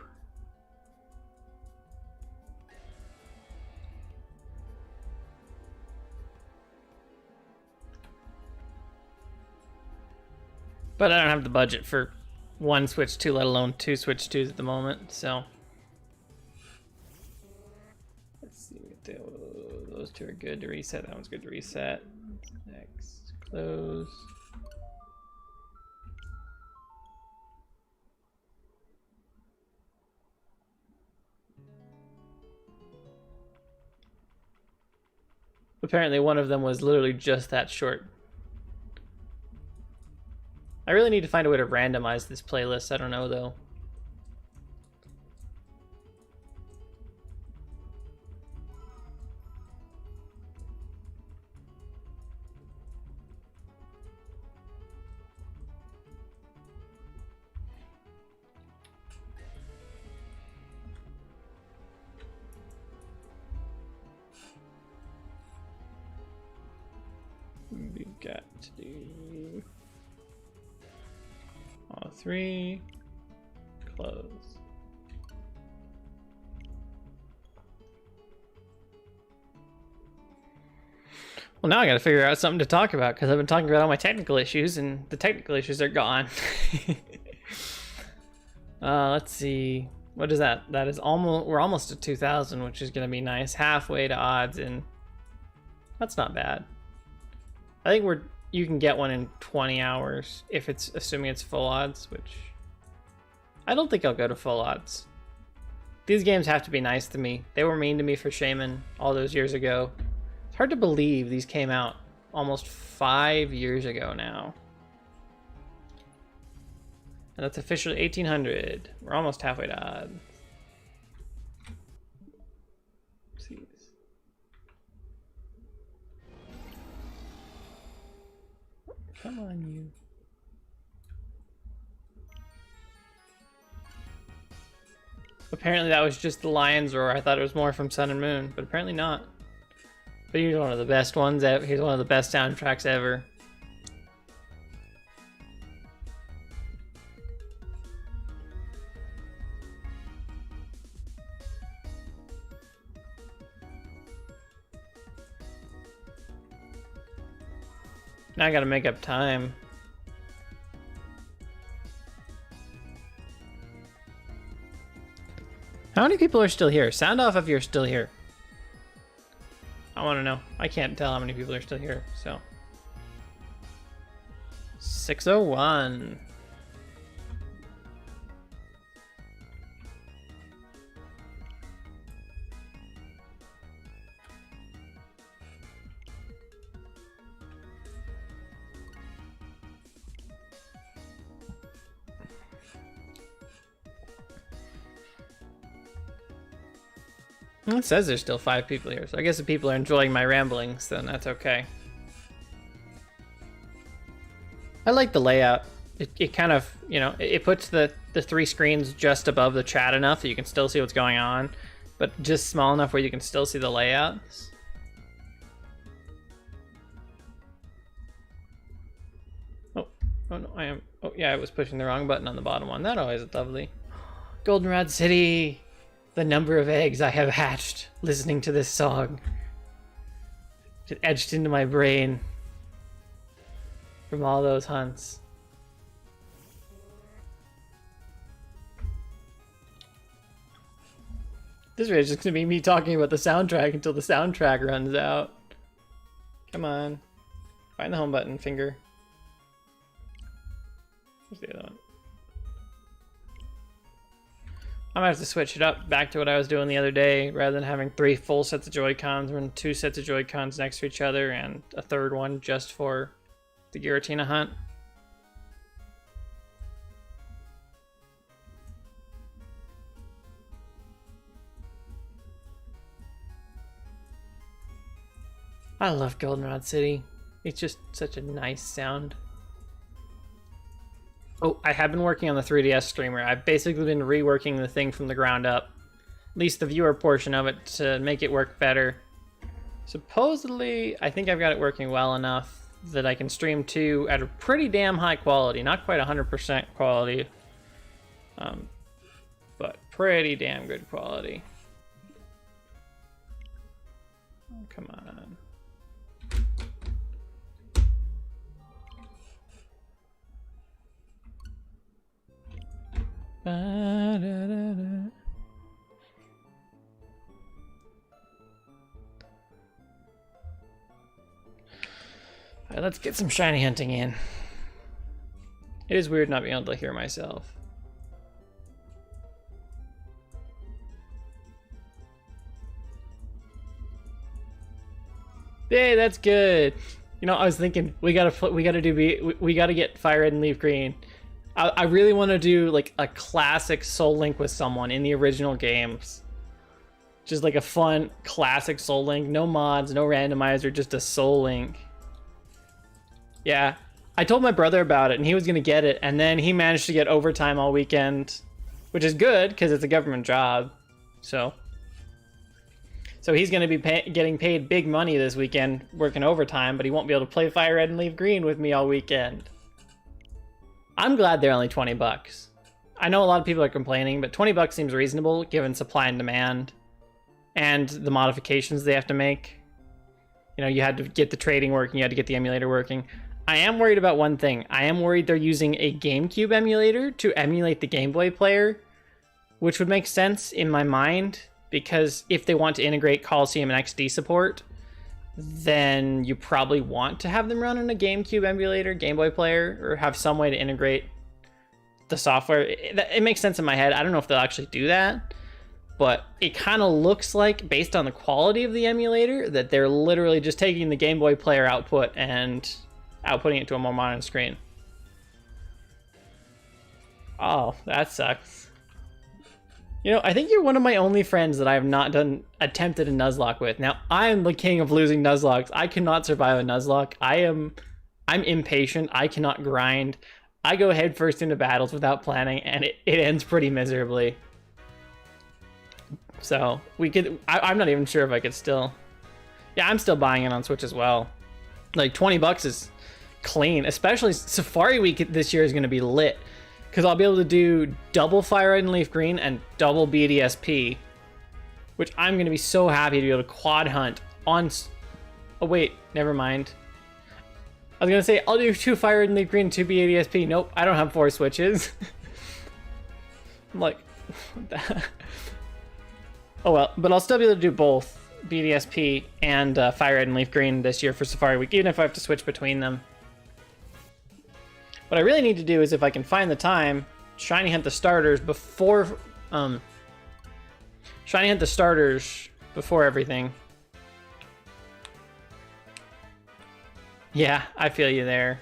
But I don't have the budget for one Switch 2, let alone two Switch 2s at the moment, so. Let's see, those two are good to reset. That one's good to reset. Next, close. Apparently one of them was literally just that short. I really need to find a way to randomize this playlist. I don't know, though. We've got to do all three, close. Well, now I gotta figure out something to talk about because I've been talking about all my technical issues and the technical issues are gone. Let's see. What is that? That is almost, we're almost at 2,000, which is gonna be nice. Halfway to odds, and that's not bad. I think you can get one in 20 hours if it's assuming it's full odds, which I don't think I'll go to full odds. These games have to be nice to me. They were mean to me for Shaman all those years ago. It's hard to believe these came out almost 5 years ago now. And that's officially 1,800. We're almost halfway to odds. Come on, you. Apparently that was just the lion's roar. I thought it was more from Sun and Moon, but apparently not. But he's one of the best ones. He's one of the best soundtracks ever. Now I gotta make up time. How many people are still here? Sound off if you're still here. I want to know. I can't tell how many people are still here, so. 601. It says there's still 5 people here, so I guess if people are enjoying my ramblings, then that's okay. I like the layout. It kind of, you know, it puts the 3 screens just above the chat enough that you can still see what's going on, but just small enough where you can still see the layouts. Oh no, I am. Oh yeah, I was pushing the wrong button on the bottom one. That always is lovely. Goldenrod City. The number of eggs I have hatched listening to this song. It etched into my brain from all those hunts. This is just gonna be me talking about the soundtrack until the soundtrack runs out. Come on. Find the home button, finger. Where's the other one? I'm gonna have to switch it up back to what I was doing the other day. Rather than having 3 full sets of Joy-Cons, run 2 sets of Joy-Cons next to each other and a third one just for the Giratina hunt. I love Goldenrod City. It's just such a nice sound. Oh, I have been working on the 3DS streamer. I've basically been reworking the thing from the ground up. At least the viewer portion of it to make it work better. Supposedly, I think I've got it working well enough that I can stream 2 at a pretty damn high quality. Not quite 100% quality. But pretty damn good quality. Oh, come on. Alright, let's get some shiny hunting in. It is weird not being able to hear myself. Hey, that's good. You know, I was thinking we gotta get Fire Red and Leaf Green. I really want to do like a classic Soul Link with someone in the original games. Just like a fun classic Soul Link, no mods, no randomizer, just a Soul Link. Yeah, I told my brother about it and he was gonna get it, and then he managed to get overtime all weekend, which is good because it's a government job. So he's gonna be getting paid big money this weekend working overtime, but he won't be able to play Fire Red and Leaf Green with me all weekend. I'm glad they're only 20 bucks. I know a lot of people are complaining, but 20 bucks seems reasonable given supply and demand and the modifications they have to make. You know, you had to get the trading working, you had to get the emulator working. I am worried about one thing. I am worried they're using a GameCube emulator to emulate the Game Boy player, which would make sense in my mind, because if they want to integrate Coliseum and XD support, then you probably want to have them run on a GameCube emulator, Game Boy player, or have some way to integrate the software. It makes sense in my head. I don't know if they'll actually do that, but it kind of looks like, based on the quality of the emulator, that they're literally just taking the Game Boy player output and outputting it to a more modern screen. Oh, that sucks. You know, I think you're one of my only friends that I have not attempted a Nuzlocke with. Now, I am the king of losing Nuzlocks. I cannot survive a Nuzlocke. I'm impatient. I cannot grind. I go headfirst into battles without planning, and it ends pretty miserably. So, I'm not even sure if I could still... Yeah, I'm still buying it on Switch as well. Like, 20 bucks is clean. Especially Safari Week this year is going to be lit. Because I'll be able to do double Fire Red and Leaf Green and double BDSP, which I'm going to be so happy to be able to quad hunt on... Oh, wait, never mind. I was going to say, I'll do 2 Fire Red and Leaf Green and 2 BDSP. Nope, I don't have 4 switches. I'm like, what the... Oh well, but I'll still be able to do both. BDSP and Fire Red and Leaf Green this year for Safari Week, even if I have to switch between them. What I really need to do is, if I can find the time, shiny hunt the starters before everything. Yeah, I feel you there.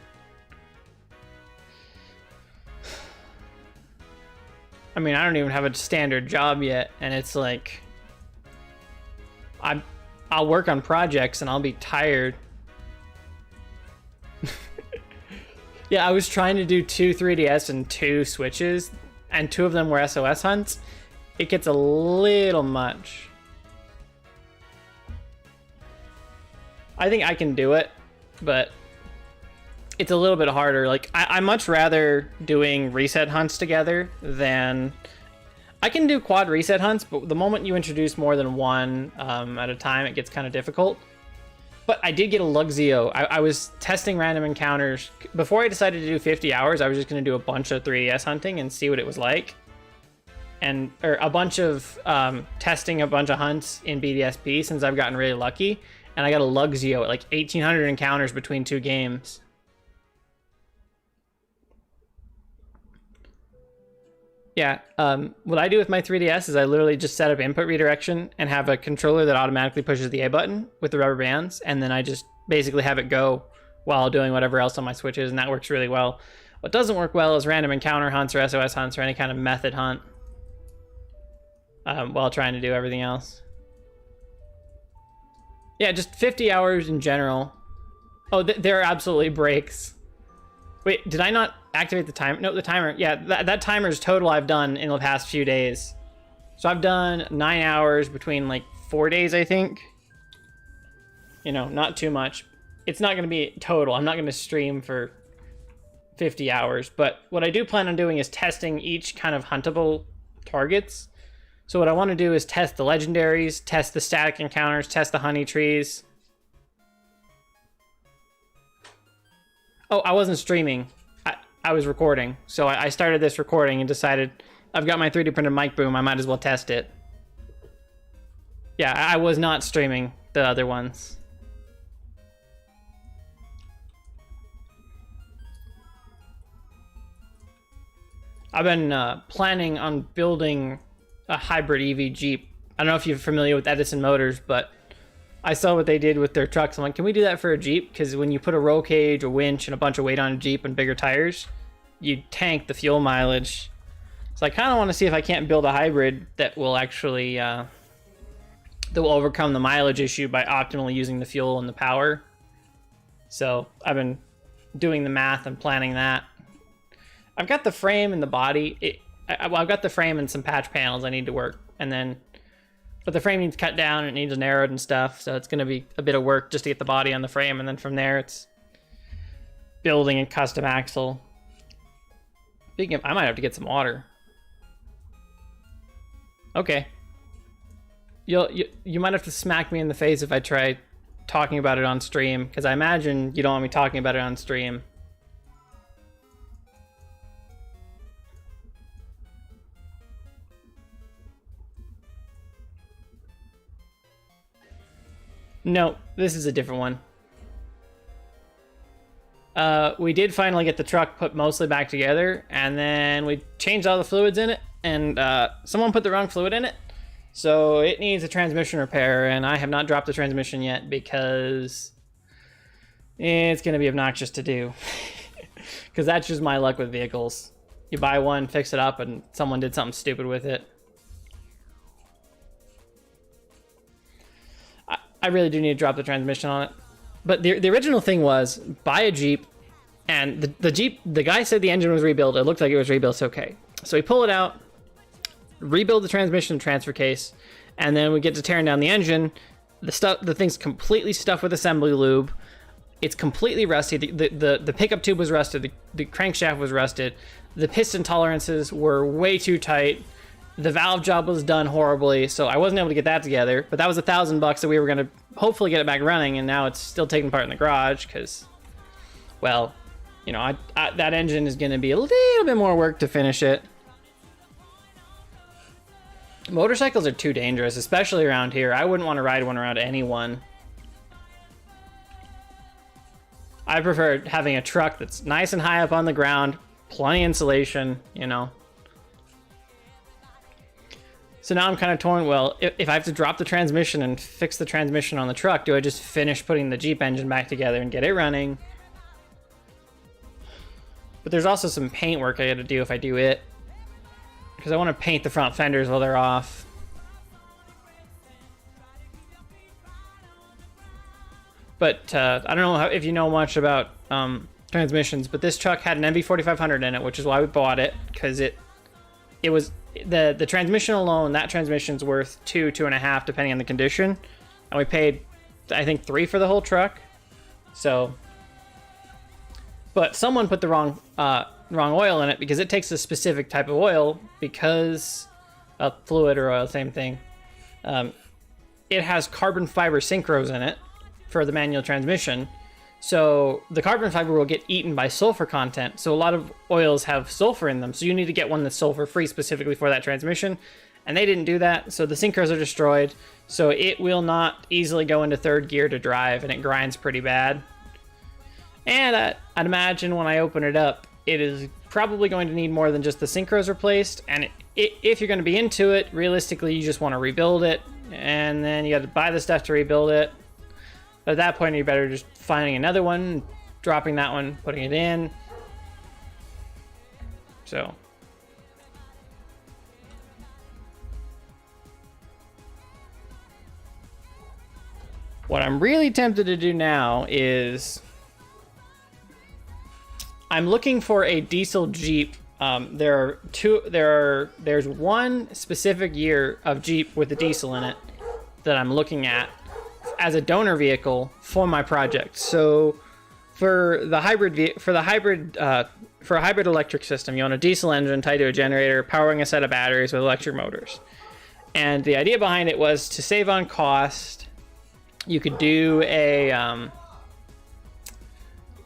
I mean, I don't even have a standard job yet, and it's like I'll work on projects and I'll be tired. Yeah, I was trying to do 2 3DS and 2 Switches, and 2 of them were SOS hunts. It gets a little much. I think I can do it, but it's a little bit harder. Like, I much rather doing reset hunts together than... I can do quad reset hunts, but the moment you introduce more than one at a time, it gets kind of difficult. But I did get a Luxio. I was testing random encounters. Before I decided to do 50 hours, I was just going to do a bunch of 3DS hunting and see what it was like. Or a bunch of testing a bunch of hunts in BDSP since I've gotten really lucky. And I got a Luxio at like 1,800 encounters between 2 games. Yeah, what I do with my 3DS is I literally just set up input redirection and have a controller that automatically pushes the A button with the rubber bands, and then I just basically have it go while doing whatever else on my switches, and that works really well. What doesn't work well is random encounter hunts or SOS hunts or any kind of method hunt while trying to do everything else. Yeah, just 50 hours in general. Oh, there are absolutely breaks. Wait, did I not activate the timer? No, the timer. Yeah, that timer is total I've done in the past few days. So I've done 9 hours between like 4 days, I think. You know, not too much. It's not going to be total. I'm not going to stream for 50 hours. But what I do plan on doing is testing each kind of huntable targets. So what I want to do is test the legendaries, test the static encounters, test the honey trees. Oh, I wasn't streaming. I was recording. So I started this recording and decided I've got my 3D printed mic boom. I might as well test it. Yeah, I was not streaming the other ones. I've been planning on building a hybrid EV Jeep. I don't know if you're familiar with Edison Motors, but I saw what they did with their trucks. I'm like, can we do that for a Jeep? Because when you put a roll cage, a winch, and a bunch of weight on a Jeep and bigger tires, you tank the fuel mileage. So I kind of want to see if I can't build a hybrid that will actually that will overcome the mileage issue by optimally using the fuel and the power. So I've been doing the math and planning that. I've got the frame and the body. Well, I've got the frame and some patch panels I need to work, and then, but the frame needs cut down and it needs narrowed and stuff, so it's going to be a bit of work just to get the body on the frame, and then from there it's building a custom axle. Speaking of, I might have to get some water. Okay. You might have to smack me in the face if I try talking about it on stream, because I imagine you don't want me talking about it on stream. No, this is a different one. We did finally get the truck put mostly back together, and then we changed all the fluids in it, and someone put the wrong fluid in it, so it needs a transmission repair, and I have not dropped the transmission yet because it's going to be obnoxious to do. Because that's just my luck with vehicles. You buy one, fix it up, and someone did something stupid with it. I really do need to drop the transmission on it. But the original thing was buy a Jeep, and the Jeep, the guy said the engine was rebuilt. It looked like it was rebuilt, so okay. So we pull it out, rebuild the transmission and transfer case, and then we get to tearing down the engine. The thing's completely stuffed with assembly lube. It's completely rusty. The pickup tube was rusted. The crankshaft was rusted. The piston tolerances were way too tight. The valve job was done horribly, so I wasn't able to get that together. But that was $1,000 that we were going to hopefully get it back running, and now it's still taking part in the garage because, well, you know, that engine is going to be a little bit more work to finish it. Motorcycles are too dangerous, especially around here. I wouldn't want to ride one around anyone. I prefer having a truck that's nice and high up on the ground, plenty insulation, you know. So now I'm kind of torn. Well, if I have to drop the transmission and fix the transmission on the truck, do I just finish putting the Jeep engine back together and get it running? But there's also some paint work I got to do if I do it. Because I want to paint the front fenders while they're off. But I don't know if you know much about transmissions, but this truck had an MV4500 in it, which is why we bought it, because it was the transmission alone. That transmission's worth $2, $2.5, depending on the condition, and we paid, I think, $3 for the whole truck. So, but someone put the wrong oil in it because it takes a specific type of oil because fluid or oil, same thing. It has carbon fiber synchros in it for the manual transmission. So the carbon fiber will get eaten by sulfur content. So a lot of oils have sulfur in them. So you need to get one that's sulfur free specifically for that transmission. And they didn't do that. So the synchros are destroyed. So it will not easily go into third gear to drive, and it grinds pretty bad. And I'd imagine when I open it up, it is probably going to need more than just the synchros replaced. And if you're going to be into it, realistically, you just want to rebuild it. And then you got to buy the stuff to rebuild it. But at that point, you're better just finding another one, dropping that one, putting it in. So. What I'm really tempted to do now is I'm looking for a diesel Jeep. There's one specific year of Jeep with a diesel in it that I'm looking at as a donor vehicle for my project. So for a hybrid electric system, you want a diesel engine tied to a generator powering a set of batteries with electric motors. And the idea behind it was to save on cost. You could do an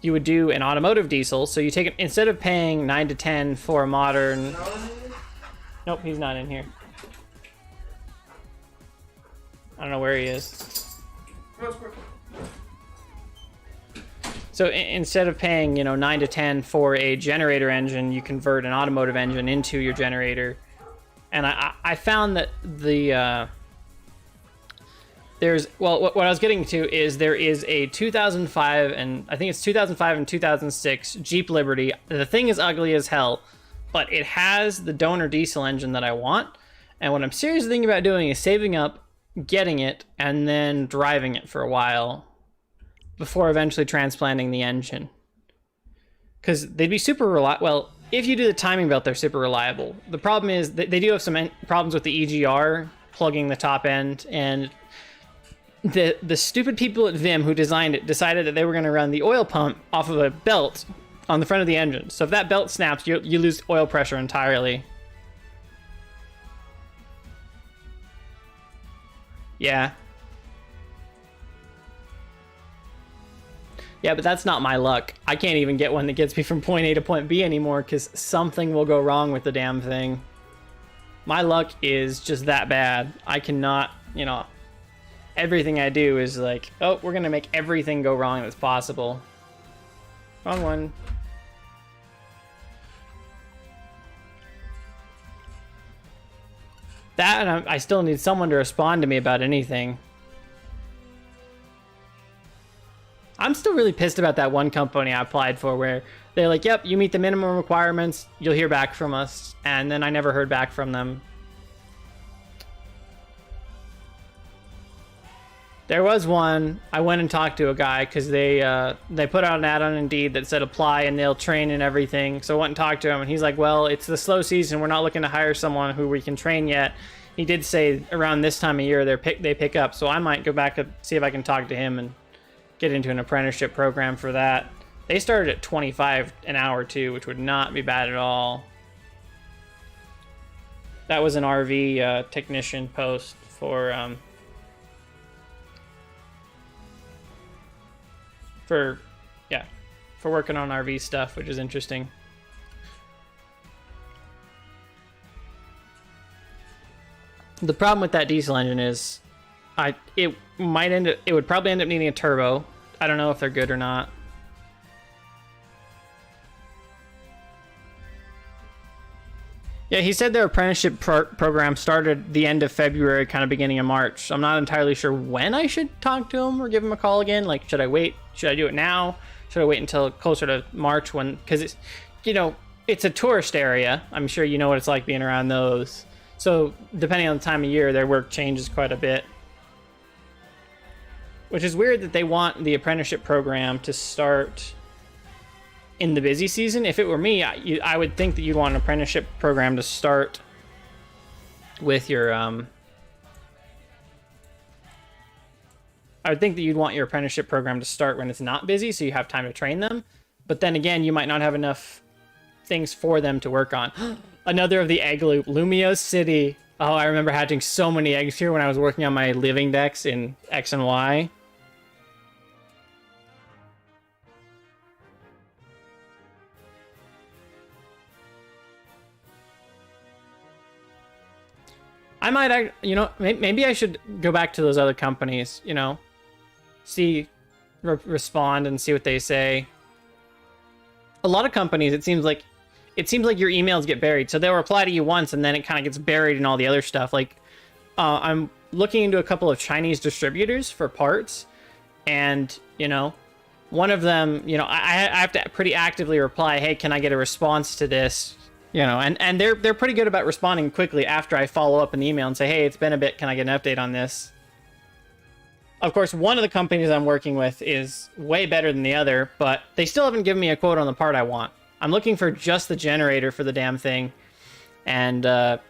automotive diesel. So you take it, instead of paying 9 to 10 for a modern. Nope, he's not in here. I don't know where he is. So instead of paying, 9 to 10 for a generator engine, you convert an automotive engine into your generator. And I found that what I was getting to is there is a 2005 and I think it's 2005 and 2006 Jeep Liberty. The thing is ugly as hell, but it has the donor diesel engine that I want. And what I'm seriously thinking about doing is saving up, getting it, and then driving it for a while before eventually transplanting the engine. Because they'd be super reliable. Well, if you do the timing belt, they're super reliable. The problem is that they do have some problems with the EGR plugging the top end, and the stupid people at Vim who designed it decided that they were going to run the oil pump off of a belt on the front of the engine. So if that belt snaps, you lose oil pressure entirely. Yeah. Yeah, but that's not my luck. I can't even get one that gets me from point A to point B anymore because something will go wrong with the damn thing. My luck is just that bad. I cannot, everything I do is like, oh, we're going to make everything go wrong that's possible. Wrong one. That, and I still need someone to respond to me about anything. I'm still really pissed about that one company I applied for where they're like, yep, you meet the minimum requirements, you'll hear back from us. And then I never heard back from them. There was one, I went and talked to a guy because they put out an ad on Indeed that said apply and they'll train and everything. So I went and talked to him and he's like, well, it's the slow season. We're not looking to hire someone who we can train yet. He did say around this time of year they pick up. So I might go back and see if I can talk to him and get into an apprenticeship program for that. They started at $25 an hour too, which would not be bad at all. That was an RV technician post for working on RV stuff, which is interesting. The problem with that diesel engine is, it would probably end up needing a turbo. I don't know if they're good or not. Yeah, he said their apprenticeship program started the end of February, kind of beginning of March. So I'm not entirely sure when I should talk to him or give him a call again. Like, should I wait? Should I do it now? Should I wait until closer to March when, because it's, you know, it's a tourist area. I'm sure you know what it's like being around those. So depending on the time of year, their work changes quite a bit. Which is weird that they want the apprenticeship program to start in the busy season. If it were me, I would think that you'd want an apprenticeship program to start with your I would think that you'd want your apprenticeship program to start when it's not busy, so you have time to train them. But then again, you might not have enough things for them to work on. Another of the egg loop, Lumio City. Oh, I remember hatching so many eggs here when I was working on my living decks in X and Y. I might, you know, maybe I should go back to those other companies, you know, respond and see what they say. A lot of companies, it seems like your emails get buried. So they'll reply to you once and then it kind of gets buried in all the other stuff. Like, I'm looking into a couple of Chinese distributors for parts, and, you know, one of them, you know, I have to pretty actively reply, hey, can I get a response to this? You know, and they're pretty good about responding quickly after I follow up in the email and say, hey, it's been a bit, can I get an update on this? Of course, one of the companies I'm working with is way better than the other, but they still haven't given me a quote on the part I want. I'm looking for just the generator for the damn thing, and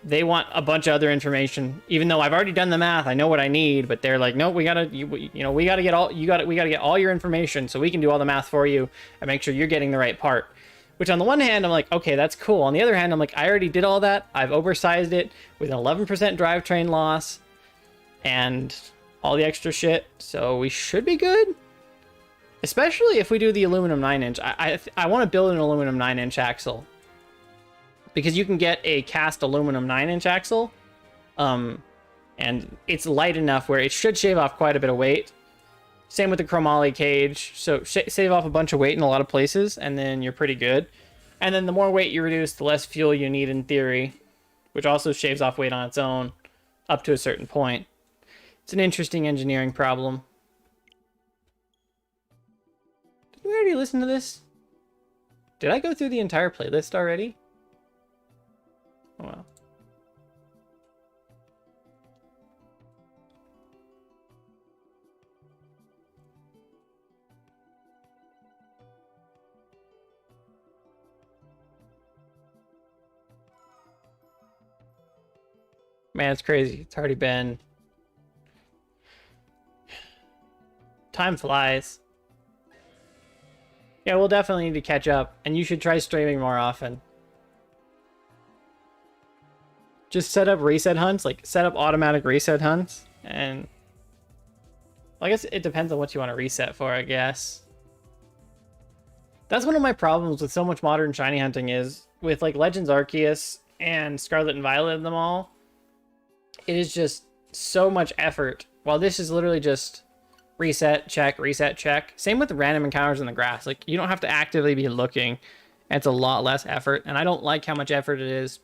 they want a bunch of other information. Even though I've already done the math, I know what I need, but they're like, no, we gotta get all your information so we can do all the math for you and make sure you're getting the right part. Which on the one hand, I'm like, okay, that's cool. On the other hand, I'm like, I already did all that. I've oversized it with an 11% drivetrain loss and all the extra shit. So we should be good. Especially if we do the aluminum 9-inch. I want to build an aluminum 9-inch axle. Because you can get a cast aluminum 9-inch axle. And it's light enough where it should shave off quite a bit of weight. Same with the chromoly cage. So save off a bunch of weight in a lot of places, and then you're pretty good. And then the more weight you reduce, the less fuel you need in theory, which also shaves off weight on its own up to a certain point. It's an interesting engineering problem. Did we already listen to this? Did I go through the entire playlist already? Oh, well. Man, it's crazy. It's already been... Time flies. Yeah, we'll definitely need to catch up, and you should try streaming more often. Just set up reset hunts, like set up automatic reset hunts, and... Well, I guess it depends on what you want to reset for, I guess. That's one of my problems with so much modern shiny hunting is, with like Legends Arceus and Scarlet and Violet and them all, it is just so much effort. While this is literally just reset, check, reset, check. Same with the random encounters in the grass. Like, you don't have to actively be looking. And it's a lot less effort. And I don't like how much effort it is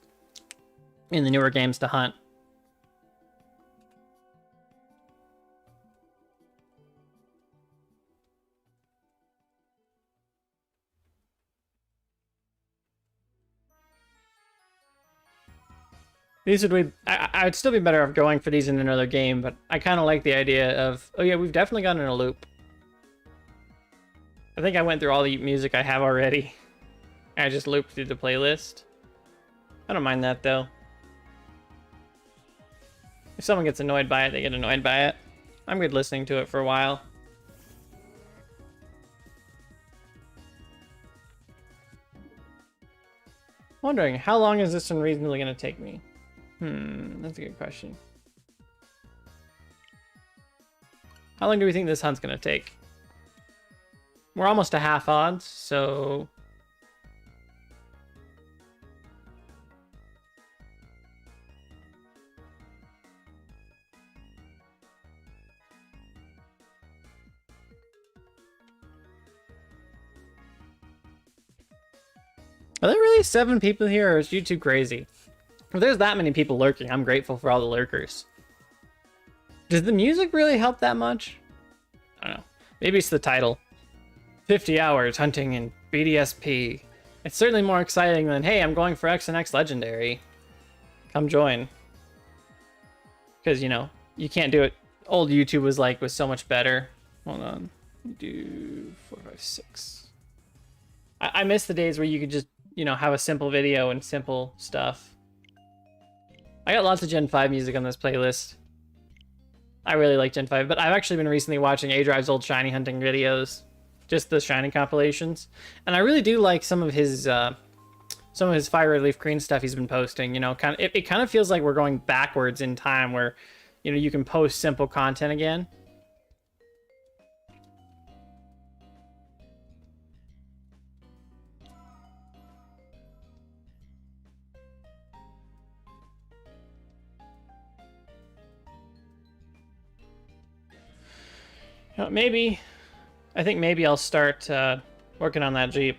in the newer games to hunt. These would be... I'd still be better off going for these in another game, but I kind of like the idea of... Oh yeah, we've definitely gotten in a loop. I think I went through all the music I have already. I just looped through the playlist. I don't mind that, though. If someone gets annoyed by it, they get annoyed by it. I'm good listening to it for a while. Wondering, how long is this one reasonably going to take me? That's a good question. How long do we think this hunt's going to take? We're almost to half odds, so... Are there really 7 people here, or is YouTube crazy? If there's that many people lurking, I'm grateful for all the lurkers. Does the music really help that much? I don't know. Maybe it's the title. 50 hours hunting in BDSP. It's certainly more exciting than, hey, I'm going for X and X Legendary. Come join. Because, you know, you can't do it. Old YouTube was so much better. Hold on. Do 4, 5, 6. I miss the days where you could just, you know, have a simple video and simple stuff. I got lots of Gen 5 music on this playlist. I really like Gen 5, but I've actually been recently watching A-Drive's old shiny hunting videos. Just the shiny compilations. And I really do like some of his Fire Relief Green stuff he's been posting. You know, it kind of feels like we're going backwards in time where, you know, you can post simple content again. You know, I think maybe I'll start working on that Jeep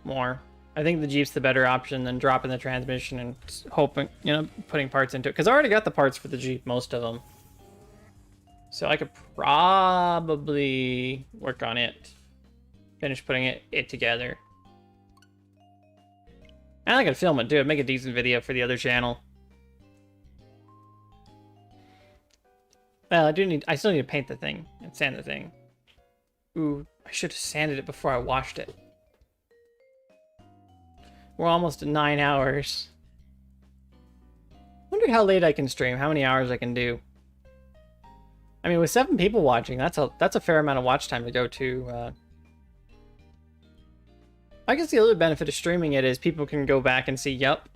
more. I think the Jeep's the better option than dropping the transmission and hoping, you know, putting parts into it. Because I already got the parts for the Jeep, most of them. So I could probably work on it. Finish putting it together. And I could film it, make a decent video for the other channel. Well, I still need to paint the thing and sand the thing. Ooh, I should have sanded it before I washed it. We're almost at 9 hours. Wonder how late I can stream, how many hours I can do. I mean, with 7 people watching, that's a fair amount of watch time to go to. I guess the other benefit of streaming it is people can go back and see, yup,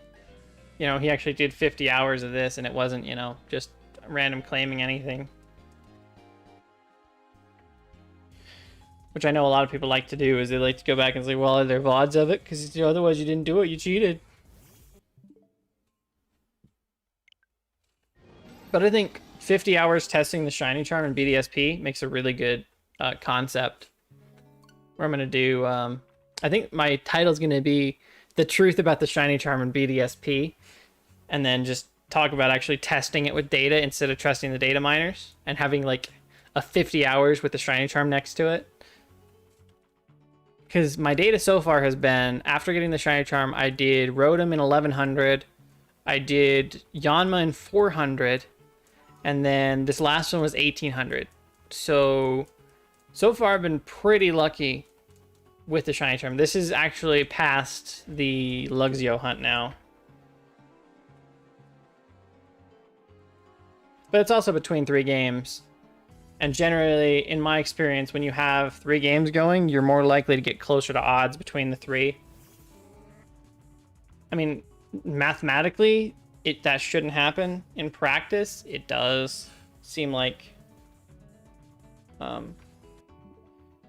you know, he actually did 50 hours of this and it wasn't, you know, just random claiming anything. Which I know a lot of people like to do, is they like to go back and say, well, are there VODs of it? Because otherwise you didn't do it, you cheated. But I think 50 hours testing the Shiny Charm in BDSP makes a really good concept. Where I'm going to do, I think my title's going to be The Truth About the Shiny Charm in BDSP. And then just talk about actually testing it with data instead of trusting the data miners. And having like a 50 hours with the Shiny Charm next to it. Because my data so far has been, after getting the Shiny Charm, I did Rotom in 1100. I did Yanma in 400. And then this last one was 1800. So far I've been pretty lucky with the Shiny Charm. This is actually past the Luxio hunt now. But it's also between 3 games. And generally, in my experience, when you have 3 games going, you're more likely to get closer to odds between the 3. I mean, mathematically, that shouldn't happen. In practice, it does seem like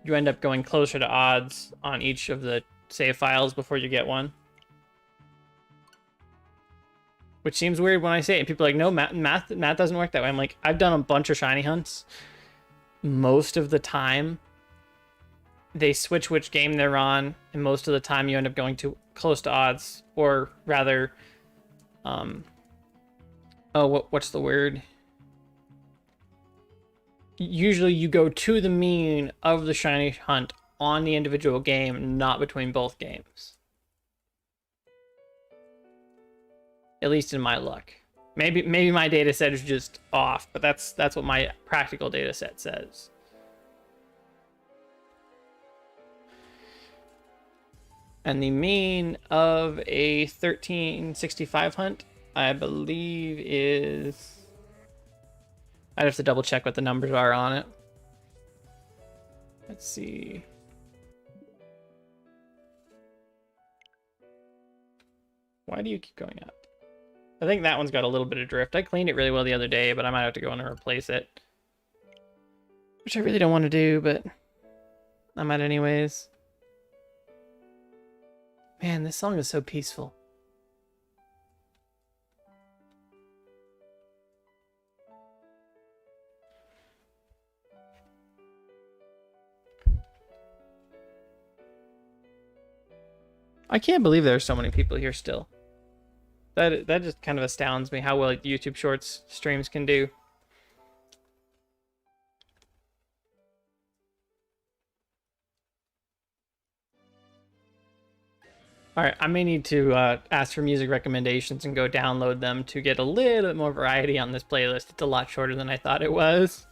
you end up going closer to odds on each of the save files before you get one. Which seems weird when I say it. And people are like, no, math doesn't work that way. I'm like, I've done a bunch of shiny hunts. Most of the time, they switch which game they're on, and most of the time you end up going too close to odds, or rather, what's the word? Usually you go to the mean of the shiny hunt on the individual game, not between both games. At least in my luck. Maybe my data set is just off, but that's what my practical data set says. And the mean of a 1365 hunt, I believe is... I'd have to double check what the numbers are on it. Let's see. Why do you keep going up? I think that one's got a little bit of drift. I cleaned it really well the other day, but I might have to go in and replace it. Which I really don't want to do, but I might anyways. Man, this song is so peaceful. I can't believe there's so many people here still. That just kind of astounds me how well YouTube Shorts streams can do. Alright, I may need to ask for music recommendations and go download them to get a little bit more variety on this playlist. It's a lot shorter than I thought it was.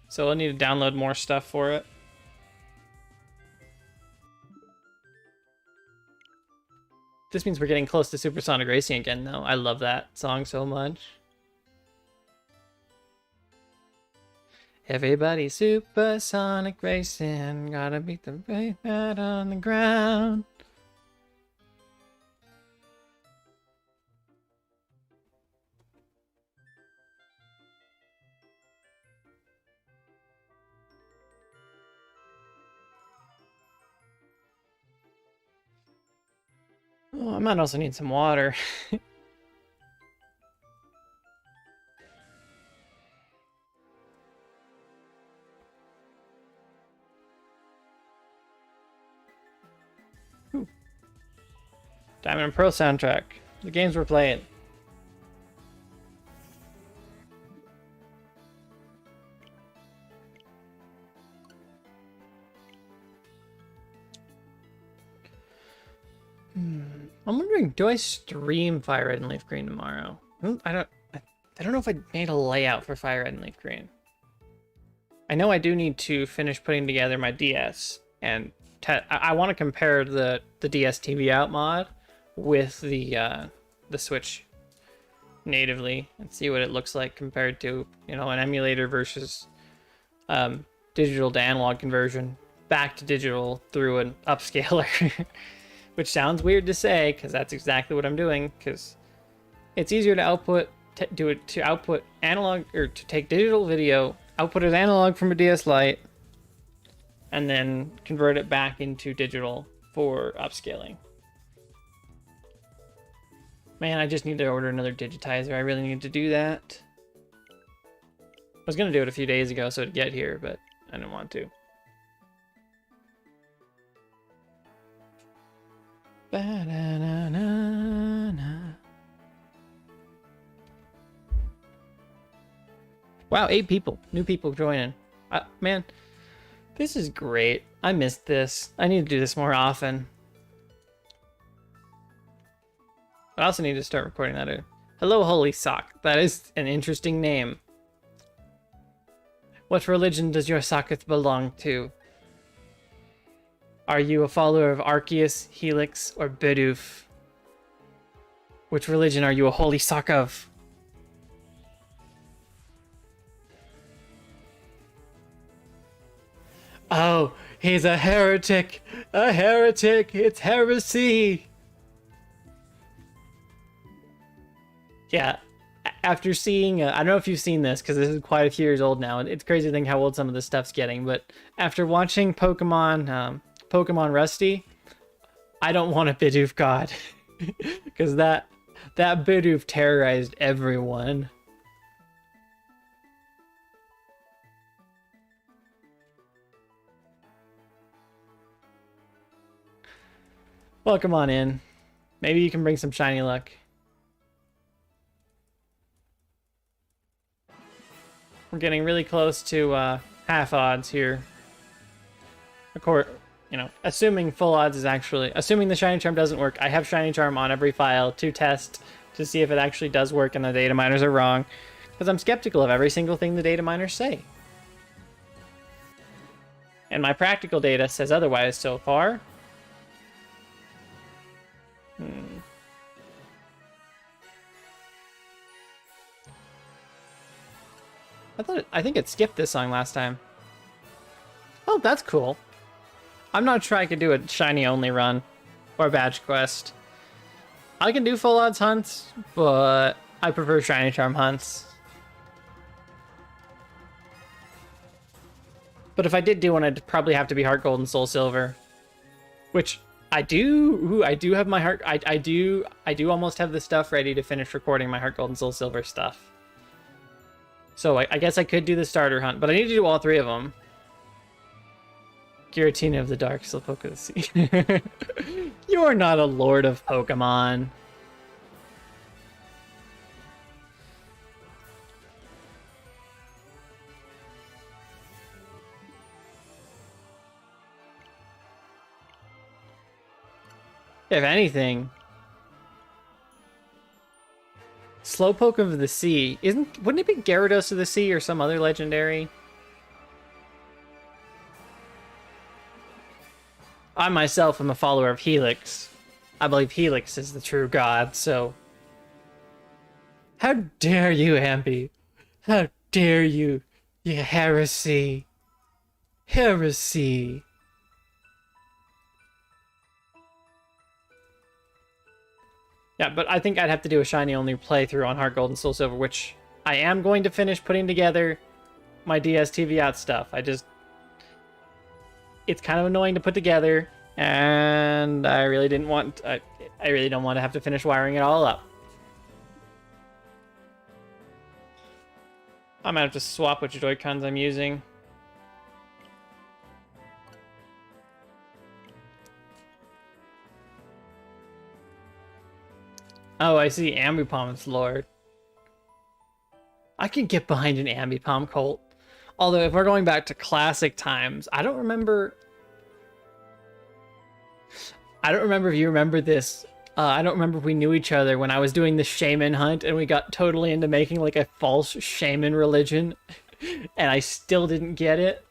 So I'll need to download more stuff for it. This means we're getting close to Supersonic Racing again, though. I love that song so much. Everybody supersonic racing, gotta beat the brake pad on the ground. Oh, I might also need some water. Diamond Pro soundtrack. The games we're playing. I'm wondering, do I stream Fire Red and Leaf Green tomorrow? I don't know if I made a layout for Fire Red and Leaf Green. I know I do need to finish putting together my DS, and I want to compare the DS TV out mod with the Switch natively and see what it looks like compared to, you know, an emulator versus digital to analog conversion back to digital through an upscaler. Which sounds weird to say, because that's exactly what I'm doing, because it's easier to output analog, or to take digital video, output it analog from a DS Lite, and then convert it back into digital for upscaling. Man, I just need to order another digitizer. I really need to do that. I was going to do it a few days ago so it'd get here, but I didn't want to. Wow, 8 people. New people joining. Man, this is great. I missed this. I need to do this more often. I also need to start recording that. Hello, Holy Sock. That is an interesting name. What religion does your socket belong to? Are you a follower of Arceus, Helix, or Bidoof? Which religion are you a holy sock of? Oh, he's a heretic! A heretic! It's heresy! Yeah, after seeing, I don't know if you've seen this, because this is quite a few years old now, and it's crazy to think how old some of this stuff's getting, but after watching Pokemon Rusty, I don't want a Bidoof god. Because that Bidoof terrorized everyone. Welcome on in. Maybe you can bring some shiny luck. We're getting really close to half odds here. Of course, you know, assuming full odds is actually... Assuming the Shiny Charm doesn't work, I have Shiny Charm on every file to test to see if it actually does work and the data miners are wrong. Because I'm skeptical of every single thing the data miners say. And my practical data says otherwise so far. I think it skipped this song last time. Oh, that's cool. I'm not sure I could do a shiny only run or badge quest. I can do full odds hunts, but I prefer shiny charm hunts. But if I did do one, I'd probably have to be Heart Gold and Soul Silver, which I do. Ooh, I do have my heart. I do almost have the stuff ready to finish recording my Heart Gold and Soul Silver stuff. So I guess I could do the starter hunt, but I need to do all 3 of them. Giratina of the Dark, Slowpoke of the Sea. You're not a lord of Pokemon. If anything, Slowpoke of the Sea wouldn't it be Gyarados of the Sea or some other legendary? I myself am a follower of Helix. I believe Helix is the true god, so how dare you, Ambi? How dare you? You heresy. Heresy. Yeah, but I think I'd have to do a shiny only playthrough on Heart Gold and Soul Silver, which I am going to finish putting together my DS TV out stuff. It's kind of annoying to put together, and I really don't want to have to finish wiring it all up. I might have to swap which Joy-Cons I'm using. Oh, I see. Ambipom's Lord. I can get behind an Ambipom cult. Although, if we're going back to classic times, I don't remember if you remember this. I don't remember if we knew each other when I was doing the shaman hunt and we got totally into making like a false shaman religion and I still didn't get it.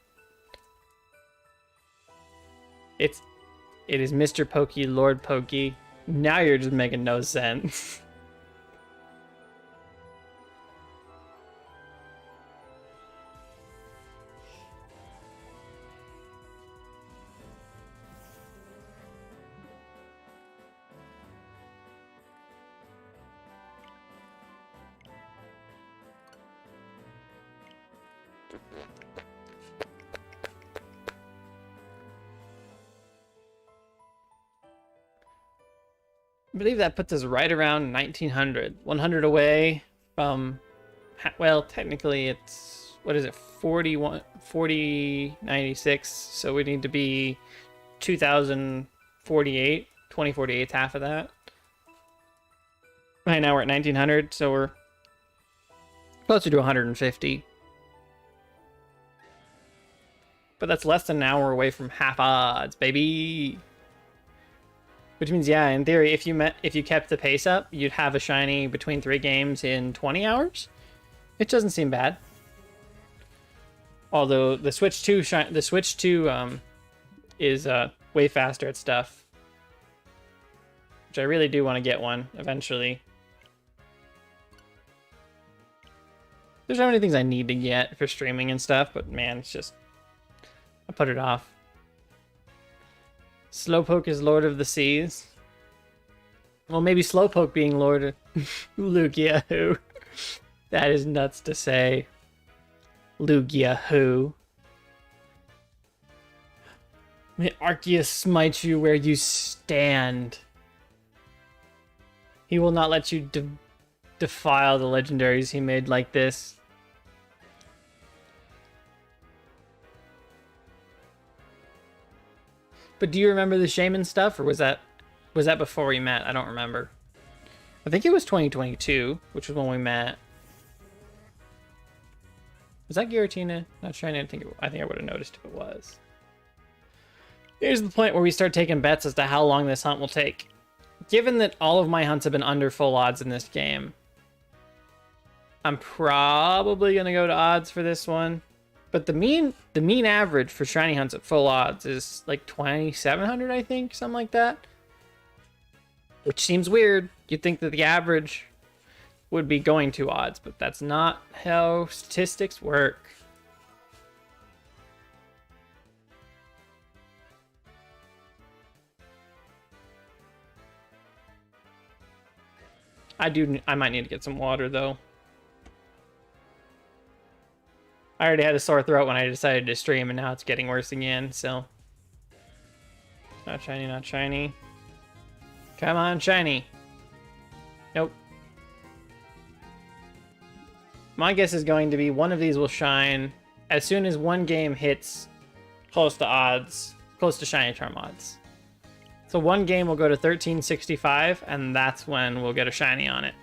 It is Mr. Pokey, Lord Pokey. Now you're just making no sense. I believe that puts us right around 1900. 100 away from, well, technically it's, what is it, 4096, so we need to be 2048. 2048 is half of that. Right now we're at 1900, so we're closer to 150. But that's less than an hour away from half odds, baby. Which means, yeah, in theory, if you kept the pace up, you'd have a shiny between 3 games in 20 hours. It doesn't seem bad. Although the Switch 2 is way faster at stuff, which I really do want to get one eventually. There's so many things I need to get for streaming and stuff, but man, it's just I put it off. Slowpoke is Lord of the Seas. Well, maybe Slowpoke being Lord of Lugia who? That is nuts to say. Lugia who? May Arceus smite you where you stand. He will not let you defile the legendaries he made like this. But do you remember the shaman stuff, or was that before we met? I don't remember. I think it was 2022, which was when we met. Was that Giratina? Not shiny. I think I would have noticed if it was. Here's the point where we start taking bets as to how long this hunt will take. Given that all of my hunts have been under full odds in this game, I'm probably gonna go to odds for this one. But the mean average for shiny hunts at full odds is like 2,700, I think, something like that. Which seems weird. You'd think that the average would be going to odds, but that's not how statistics work. I might need to get some water though. I already had a sore throat when I decided to stream, and now it's getting worse again, so. Not shiny, not shiny. Come on, shiny. Nope. My guess is going to be one of these will shine as soon as one game hits close to odds, close to shiny charm odds. So one game will go to 1365, and that's when we'll get a shiny on it.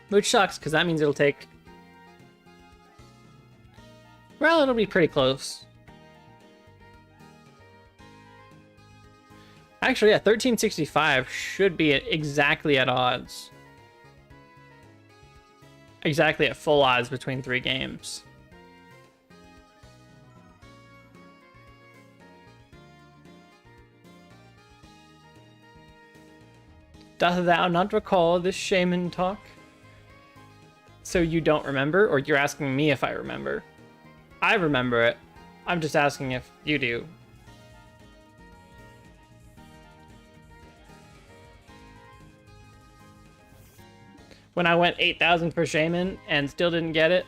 Which sucks, because that means it'll take... Well, it'll be pretty close. Actually, yeah, 1365 should be exactly at odds. Exactly at full odds between 3 games. Doth thou not recall this shaman talk? So you don't remember, or you're asking me if I remember? I remember it. I'm just asking if you do. When I went 8,000 for shaman and still didn't get it,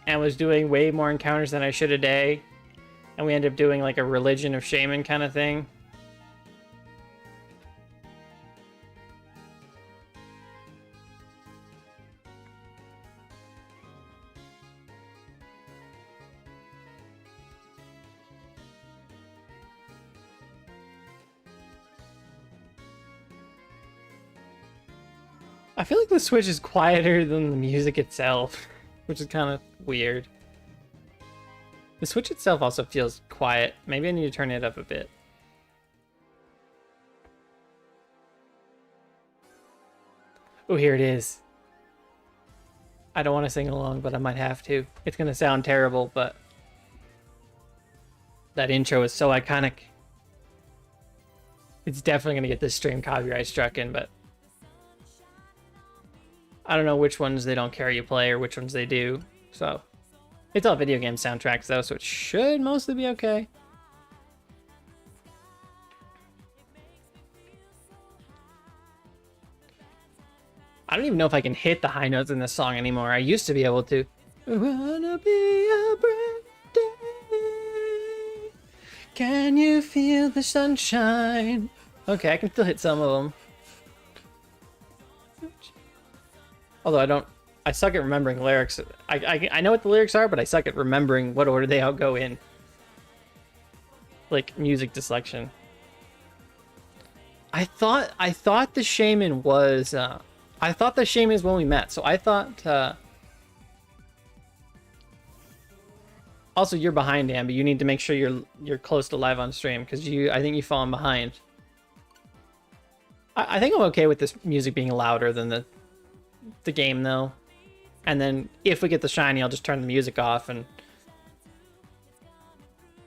and was doing way more encounters than I should a day, and we ended up doing like a religion of shaman kind of thing. I feel like the Switch is quieter than the music itself, which is kind of weird. The Switch itself also feels quiet. Maybe I need to turn it up a bit. Oh, here it is. I don't want to sing along, but I might have to. It's going to sound terrible, but that intro is so iconic. It's definitely going to get this stream copyright struck in, but I don't know which ones they don't care you play or which ones they do. So it's all video game soundtracks though, so it should mostly be okay. I don't even know if I can hit the high notes in this song anymore. I used to be able to. Wanna be a bright day. Can you feel the sunshine? Okay, I can still hit some of them. Although I suck at remembering lyrics. I know what the lyrics are, but I suck at remembering what order they all go in. Like music dyslexia. I thought the shaman was I thought the shaman is when we met, so I thought also you're behind, Ambi. You need to make sure you're close to live on stream, because I think you've fallen behind. I think I'm okay with this music being louder than the game though. And then if we get the shiny, I'll just turn the music off. And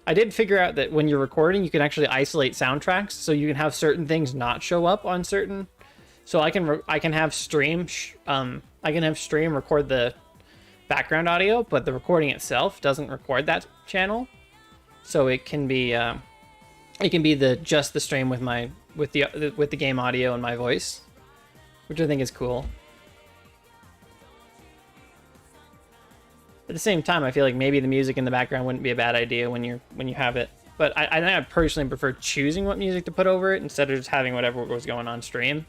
I did figure out that when you're recording, you can actually isolate soundtracks, so you can have certain things not show up on certain. So I can have stream record the background audio, but the recording itself doesn't record that channel. So it can be just the stream with the game audio and my voice, which I think is cool. At the same time, I feel like maybe the music in the background wouldn't be a bad idea when you have it. But I think I personally prefer choosing what music to put over it instead of just having whatever was going on stream.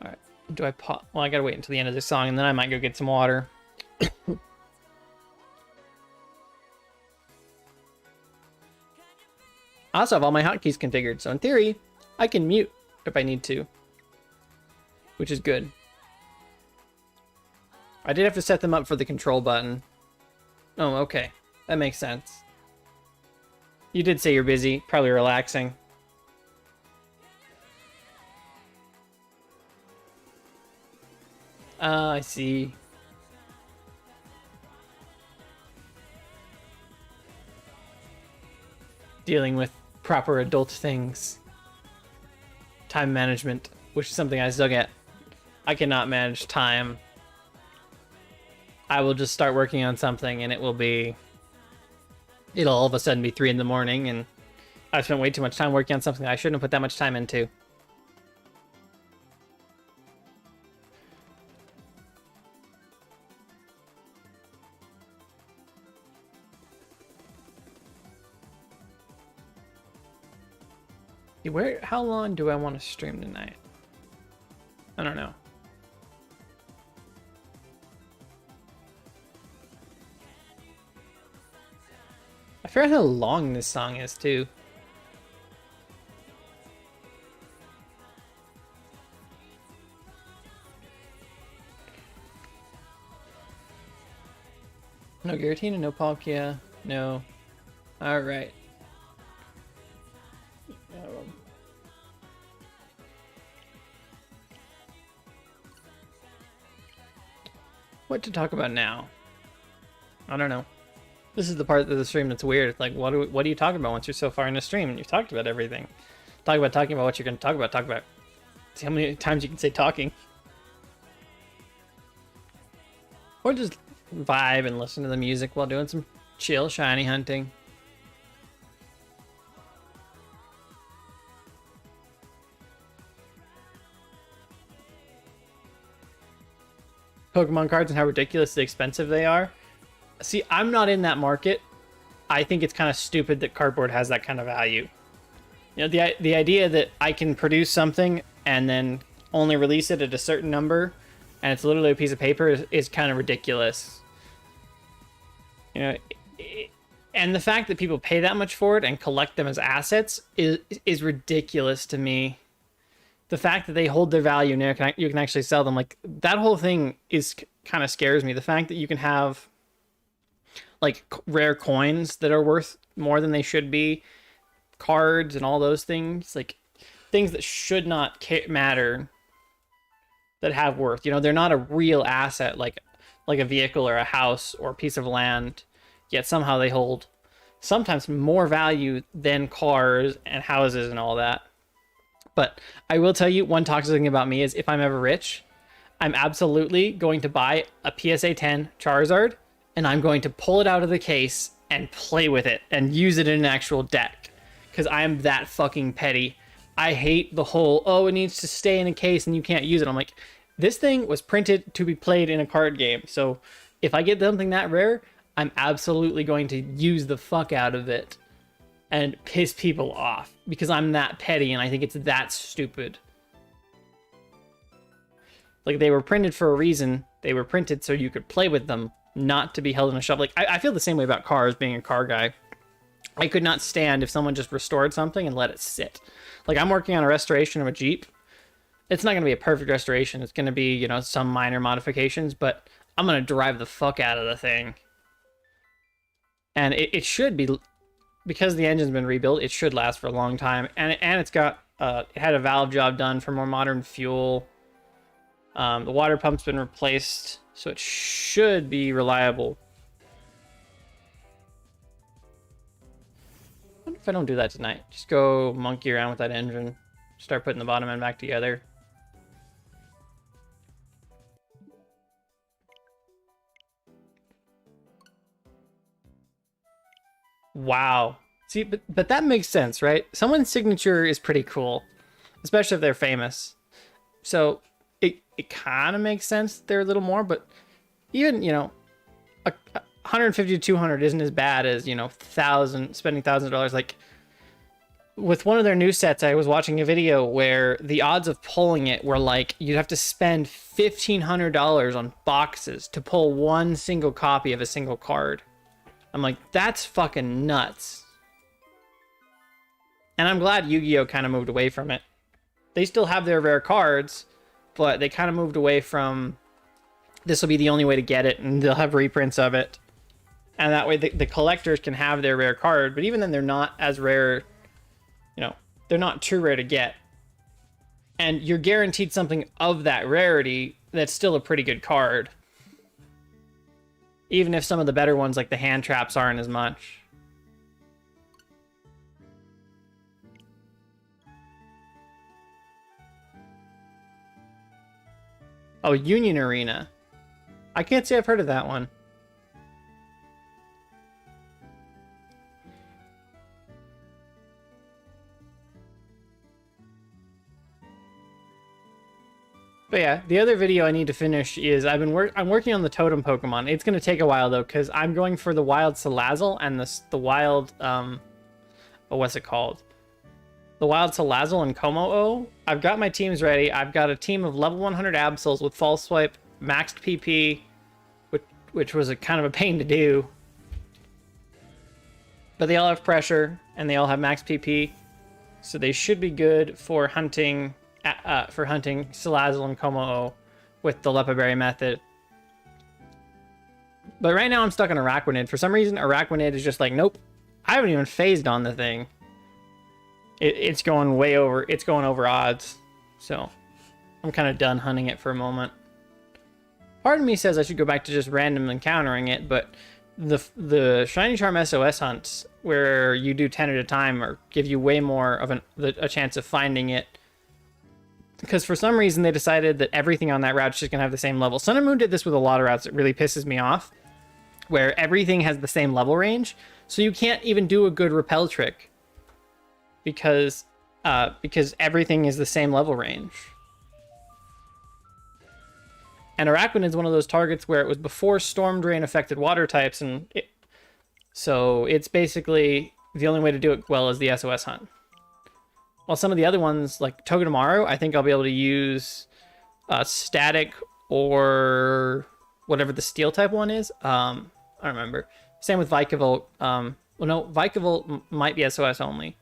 All right, do I pause? Well, I gotta wait until the end of this song, and then I might go get some water. I also have all my hotkeys configured, so in theory, I can mute if I need to, which is good. I did have to set them up for the control button. Oh, okay. That makes sense. You did say you're busy, probably relaxing. I see. Dealing with proper adult things. Time management, which is something I still get. I cannot manage time. I will just start working on something and it'll all of a sudden be 3 in the morning, and I've spent way too much time working on something I shouldn't have put that much time into. How long do I want to stream tonight? I don't know. I forgot how long this song is too. No Giratina, no Palkia, no. Alright. What to talk about now? I don't know. This is the part of the stream that's weird. It's like, what are you talking about once you're so far in the stream and you've talked about everything? Talking about what you're going to talk about. Talk about. See how many times you can say talking. Or just vibe and listen to the music while doing some chill shiny hunting. Pokemon cards and how ridiculously expensive they are. See, I'm not in that market. I think it's kind of stupid that cardboard has that kind of value. You know, the idea that I can produce something and then only release it at a certain number, and it's literally a piece of paper, is kind of ridiculous. You know, and the fact that people pay that much for it and collect them as assets is ridiculous to me. The fact that they hold their value and you can actually sell them, like, that whole thing is kind of scares me. The fact that you can have like rare coins that are worth more than they should be, cards and all those things, like things that should not matter, that have worth. You know, they're not a real asset like a vehicle or a house or a piece of land, yet somehow they hold sometimes more value than cars and houses and all that. But I will tell you, one toxic thing about me is if I'm ever rich, I'm absolutely going to buy a PSA 10 Charizard, and I'm going to pull it out of the case and play with it and use it in an actual deck, because I'm that fucking petty. I hate the whole, oh, it needs to stay in a case and you can't use it. I'm like, this thing was printed to be played in a card game. So if I get something that rare, I'm absolutely going to use the fuck out of it and piss people off, because I'm that petty and I think it's that stupid. Like, they were printed for a reason. They were printed so you could play with them, not to be held in a shop. Like, I feel the same way about cars, being a car guy. I could not stand if someone just restored something and let it sit. Like, I'm working on a restoration of a Jeep. It's not going to be a perfect restoration. It's going to be, you know, some minor modifications, but I'm going to drive the fuck out of the thing. And it should be, because the engine's been rebuilt, it should last for a long time. And it's got, it had a valve job done for more modern fuel. The water pump's been replaced, so it should be reliable. What if I don't do that tonight? Just go monkey around with that engine. Start putting the bottom end back together. Wow. See, but that makes sense, right? Someone's signature is pretty cool, especially if they're famous. So it kind of makes sense they're a little more, but even, you know, 150 to 200 isn't as bad as, you know, spending thousands of dollars. Like, with one of their new sets, I was watching a video where the odds of pulling it were like, you'd have to spend $1,500 on boxes to pull one single copy of a single card. I'm like, that's fucking nuts. And I'm glad Yu-Gi-Oh! Kind of moved away from it. They still have their rare cards, but they kind of moved away from, this will be the only way to get it, and they'll have reprints of it. And that way the collectors can have their rare card, but even then they're not as rare, you know, they're not too rare to get. And you're guaranteed something of that rarity that's still a pretty good card. Even if some of the better ones, like the hand traps, aren't as much. Oh, Union Arena. I can't say I've heard of that one. But yeah, the other video I need to finish is I'm working on the totem Pokemon. It's going to take a while though, because I'm going for the wild Salazzle and the wild, what's it called? the wild Salazzle and Como-O. I've got my teams ready. I've got a team of level 100 Absols with False Swipe, maxed PP, which was a kind of a pain to do. But they all have pressure, and they all have max PP, so they should be good for hunting Salazzle and Como-O with the Lepaberry method. But right now I'm stuck on Araquanid. For some reason, Araquanid is just like, nope, I haven't even phased on the thing. It's going way over. It's going over odds, so I'm kind of done hunting it for a moment. Part of me says I should go back to just random encountering it, but the Shiny Charm SOS hunts, where you do 10 at a time, or give you way more of a chance of finding it. Because for some reason they decided that everything on that route's just gonna have the same level. Sun and Moon did this with a lot of routes. It really pisses me off, where everything has the same level range, so you can't even do a good repel trick because everything is the same level range. And Araquanid is one of those targets where it was before Storm Drain affected water types, and so it's basically the only way to do it well is the SOS hunt. While some of the other ones, like Togedemaru, I think I'll be able to use Static or whatever the Steel type one is. I don't remember. Same with Vikavolt. Well, no, Vikavolt might be SOS only.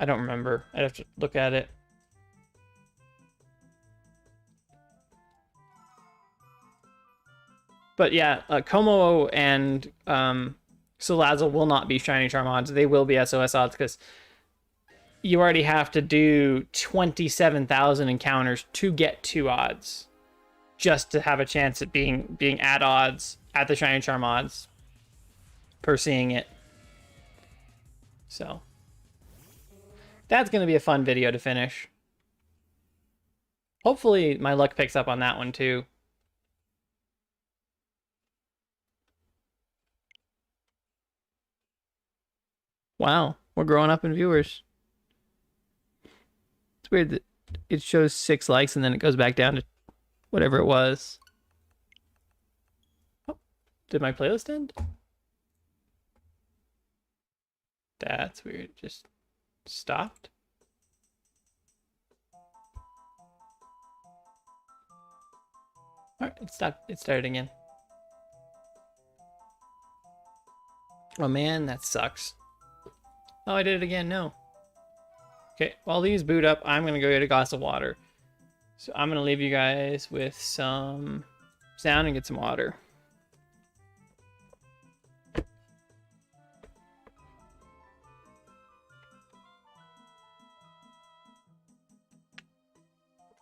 I don't remember. I'd have to look at it. But yeah, Como and Salazzle will not be Shiny Charm odds. They will be SOS odds because you already have to do 27,000 encounters to get 2 odds, just to have a chance at being at odds, at the Shiny Charm odds, per seeing it. So that's going to be a fun video to finish. Hopefully my luck picks up on that one too. Wow, we're growing up in viewers. It's weird that it shows 6 likes and then it goes back down to whatever it was. Oh, did my playlist end? That's weird. It just stopped. Alright, it stopped. It started again. Oh man, that sucks. Oh, I did it again. No. Okay, while these boot up, I'm going to go get a glass of water. So I'm going to leave you guys with some sound and get some water.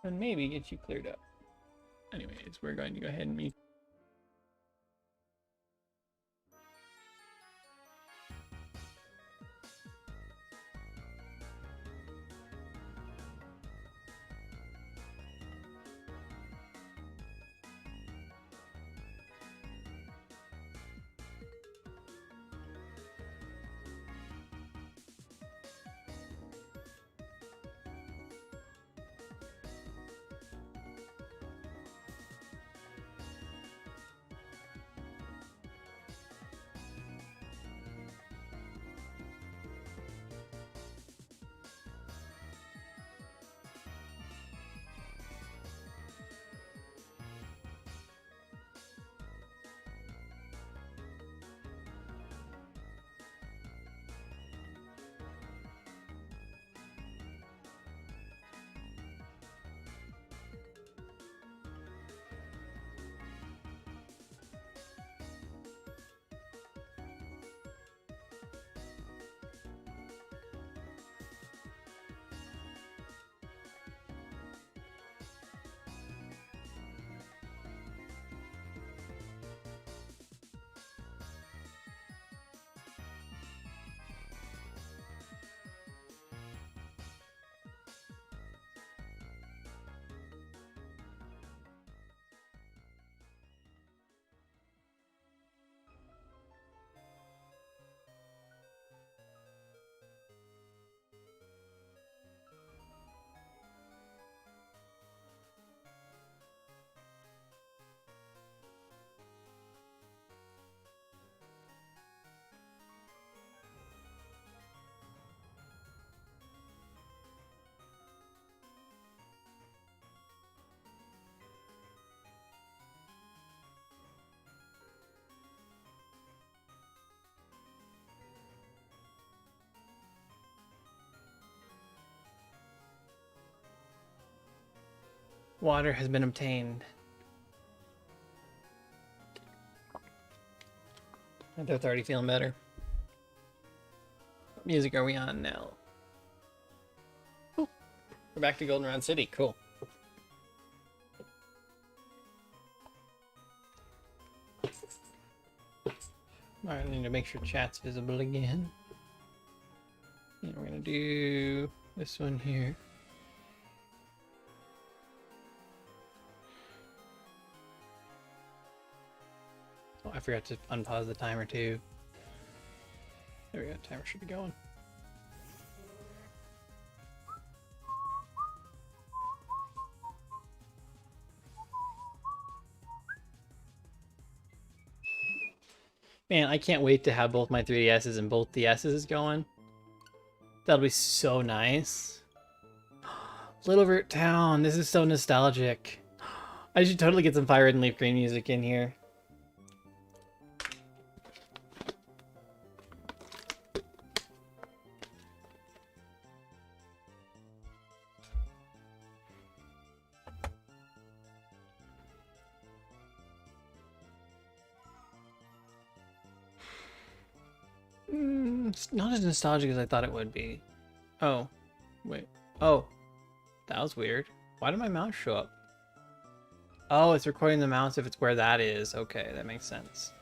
And maybe get you cleared up. Anyways, we're going to go ahead and mute. Water has been obtained. They're already feeling better. What music are we on now? Ooh, we're back to Goldenrod City. Cool. Alright, I need to make sure chat's visible again. And we're gonna do this one here. Oh, I forgot to unpause the timer too. There we go, timer should be going. Man, I can't wait to have both my 3DSs and both DSs going. That'll be so nice. Little Root Town, this is so nostalgic. I should totally get some Fire Red and Leaf Green music in here. It's not as nostalgic as I thought it would be. Oh, wait. Oh, that was weird. Why did my mouse show up? Oh, it's recording the mouse if it's where that is. Okay, that makes sense.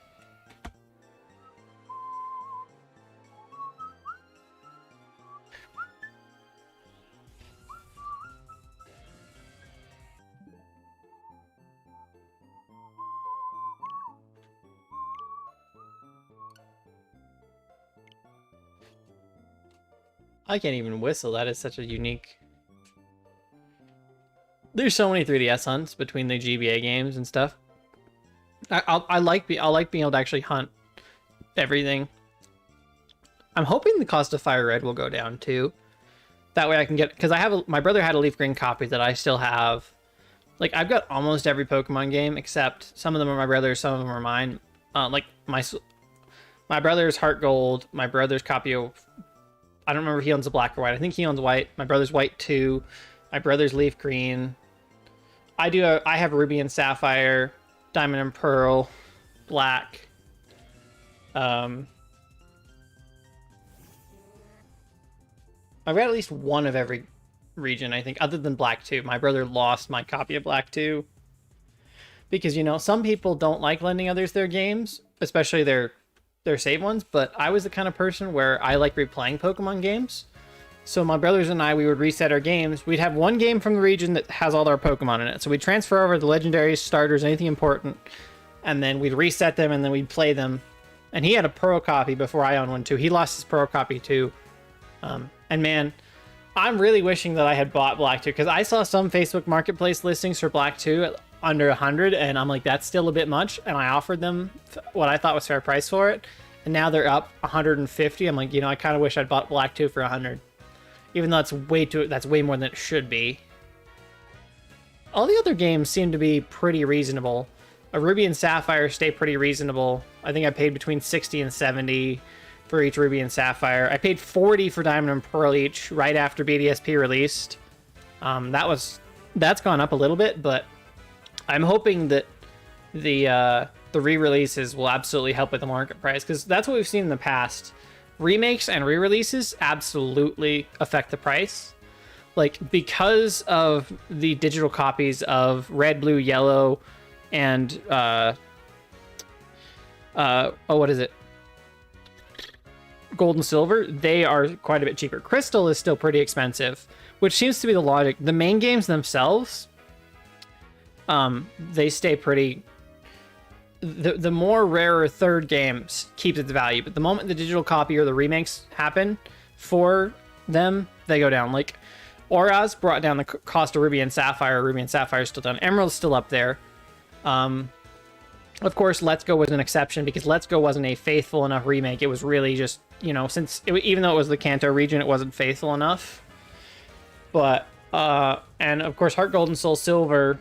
I can't even whistle. That is such a unique... There's so many 3DS hunts between the GBA games and stuff. I like being able to actually hunt everything. I'm hoping the cost of Fire Red will go down too. That way I can get, because my brother had a Leaf Green copy that I still have. Like, I've got almost every Pokemon game except some of them are my brother's, some of them are mine. Like my brother's Heart Gold, my brother's copy of, I don't remember if he owns the black or white. I think he owns white. My brother's white too. My brother's Leaf Green. I have Ruby and Sapphire, Diamond and Pearl, Black. I've got at least one of every region, I think, other than Black 2. My brother lost my copy of Black 2. Because, you know, some people don't like lending others their games, especially their save ones, but I was the kind of person where I like replaying Pokemon games. So my brothers and I, we would reset our games. We'd have one game from the region that has all our Pokemon in it. So we'd transfer over the legendaries, starters, anything important, and then we'd reset them, and then we'd play them. And he had a Pearl copy before I owned one too. He lost his Pearl copy too. And man, I'm really wishing that I had bought Black 2, because I saw some Facebook Marketplace listings for Black 2 at under 100, and I'm like, that's still a bit much. And I offered them what I thought was fair price for it, and now they're up 150. I'm like, you know, I kind of wish I'd bought Black 2 for 100. Even though that's way more than it should be. All the other games seem to be pretty reasonable. A Ruby and Sapphire stay pretty reasonable. I think I paid between 60 and 70 for each Ruby and Sapphire. I paid 40 for Diamond and Pearl each right after BDSP released. That's gone up a little bit, but I'm hoping that the re-releases will absolutely help with the market price, because that's what we've seen in the past. Remakes and re-releases absolutely affect the price. Like, because of the digital copies of Red, Blue, Yellow, and what is it? Gold and Silver, they are quite a bit cheaper. Crystal is still pretty expensive, which seems to be the logic. The main games themselves, they stay pretty... The more rarer third games keeps its value, but the moment the digital copy or the remakes happen for them, they go down. Like, Auras brought down the cost of Ruby and Sapphire. Ruby and Sapphire is still down. Emerald's still up there. Of course, Let's Go was an exception, because Let's Go wasn't a faithful enough remake. It was really just, you know, even though it was the Kanto region, it wasn't faithful enough. But, and of course, Heart Gold and Soul Silver,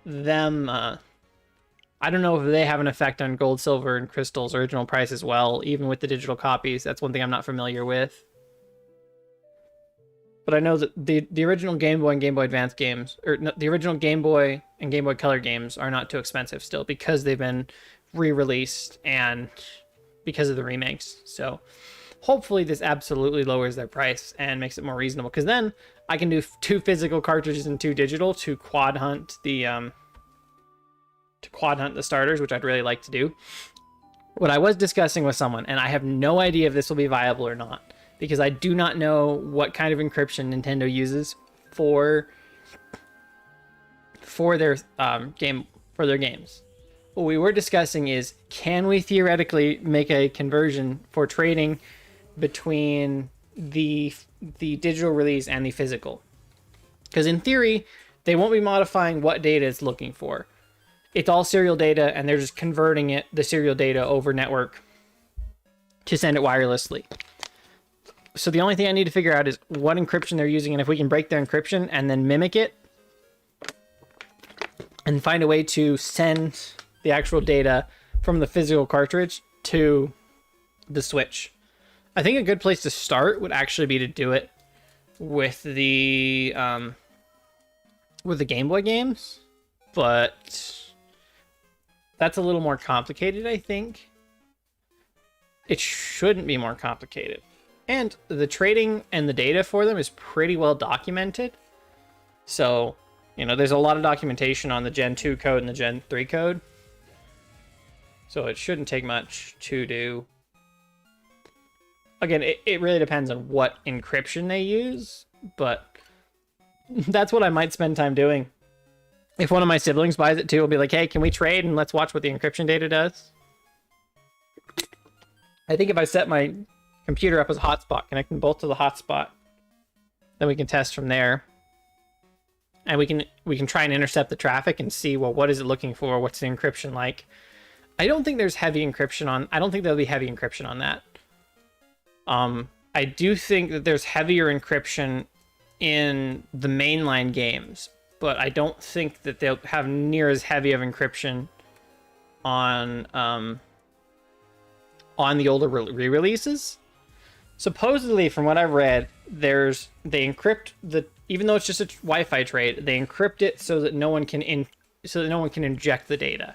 them, I don't know if they have an effect on Gold, Silver, and Crystal's original price as well, even with the digital copies. That's one thing I'm not familiar with. but I know that the original Game Boy and Game Boy Advance games, or no, the original Game Boy and Game Boy Color games are not too expensive still because they've been re-released and because of the remakes. So hopefully this absolutely lowers their price and makes it more reasonable, because then I can do 2 physical cartridges and 2 digital to quad hunt the starters, which I'd really like to do. What I was discussing with someone, and I have no idea if this will be viable or not, because I do not know what kind of encryption Nintendo uses for their games. What we were discussing is, can we theoretically make a conversion for trading between the digital release and the physical? Because in theory, they won't be modifying what data it's looking for. It's all serial data, and they're just converting the serial data over network to send it wirelessly. So the only thing I need to figure out is what encryption they're using, and if we can break their encryption and then mimic it and find a way to send the actual data from the physical cartridge to the Switch. I think a good place to start would actually be to do it with the Game Boy games, but that's a little more complicated, I think. It shouldn't be more complicated. And the trading and the data for them is pretty well documented. So, there's a lot of documentation on the Gen 2 code and the Gen 3 code. So it shouldn't take much to do. Again, it really depends on what encryption they use, but that's what I might spend time doing. If one of my siblings buys it too, I'll be like, hey, can we trade and let's watch what the encryption data does? I think if I set my computer up as a hotspot, connect them both to the hotspot, then we can test from there. And we can try and intercept the traffic and see, well, what is it looking for? What's the encryption like? I don't think there's heavy encryption on... I don't think there'll be heavy encryption on that. I do think that there's heavier encryption in the mainline games, but I don't think that they'll have near as heavy of encryption on the older re-releases. Supposedly, from what I've read, they encrypt even though it's just a Wi-Fi trade, they encrypt it so that no one can inject the data.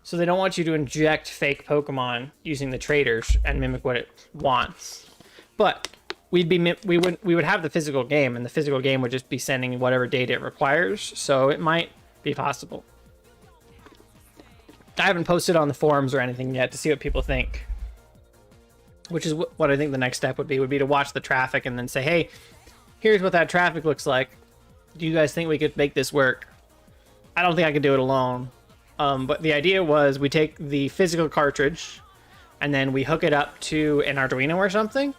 So they don't want you to inject fake Pokemon using the traders and mimic what it wants. But we would have the physical game, and the physical game would just be sending whatever data it requires. So it might be possible. I haven't posted on the forums or anything yet to see what people think. Which is what I think the next step would be to watch the traffic and then say, hey, here's what that traffic looks like. Do you guys think we could make this work? I don't think I could do it alone. But the idea was we take the physical cartridge and then we hook it up to an Arduino or something,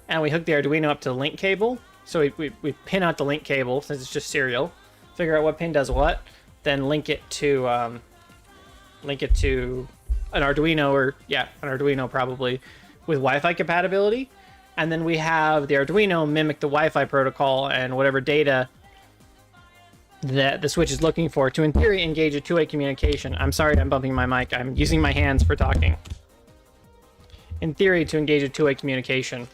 and we hook the Arduino up to the link cable. So we pin out the link cable since it's just serial, figure out what pin does what, then link it to an Arduino, an Arduino probably with Wi-Fi compatibility, and then we have the Arduino mimic the Wi-Fi protocol and whatever data that the Switch is looking for to, in theory, engage a two-way communication. I'm sorry I'm bumping my mic. I'm using my hands for talking. In theory, to engage a two-way communication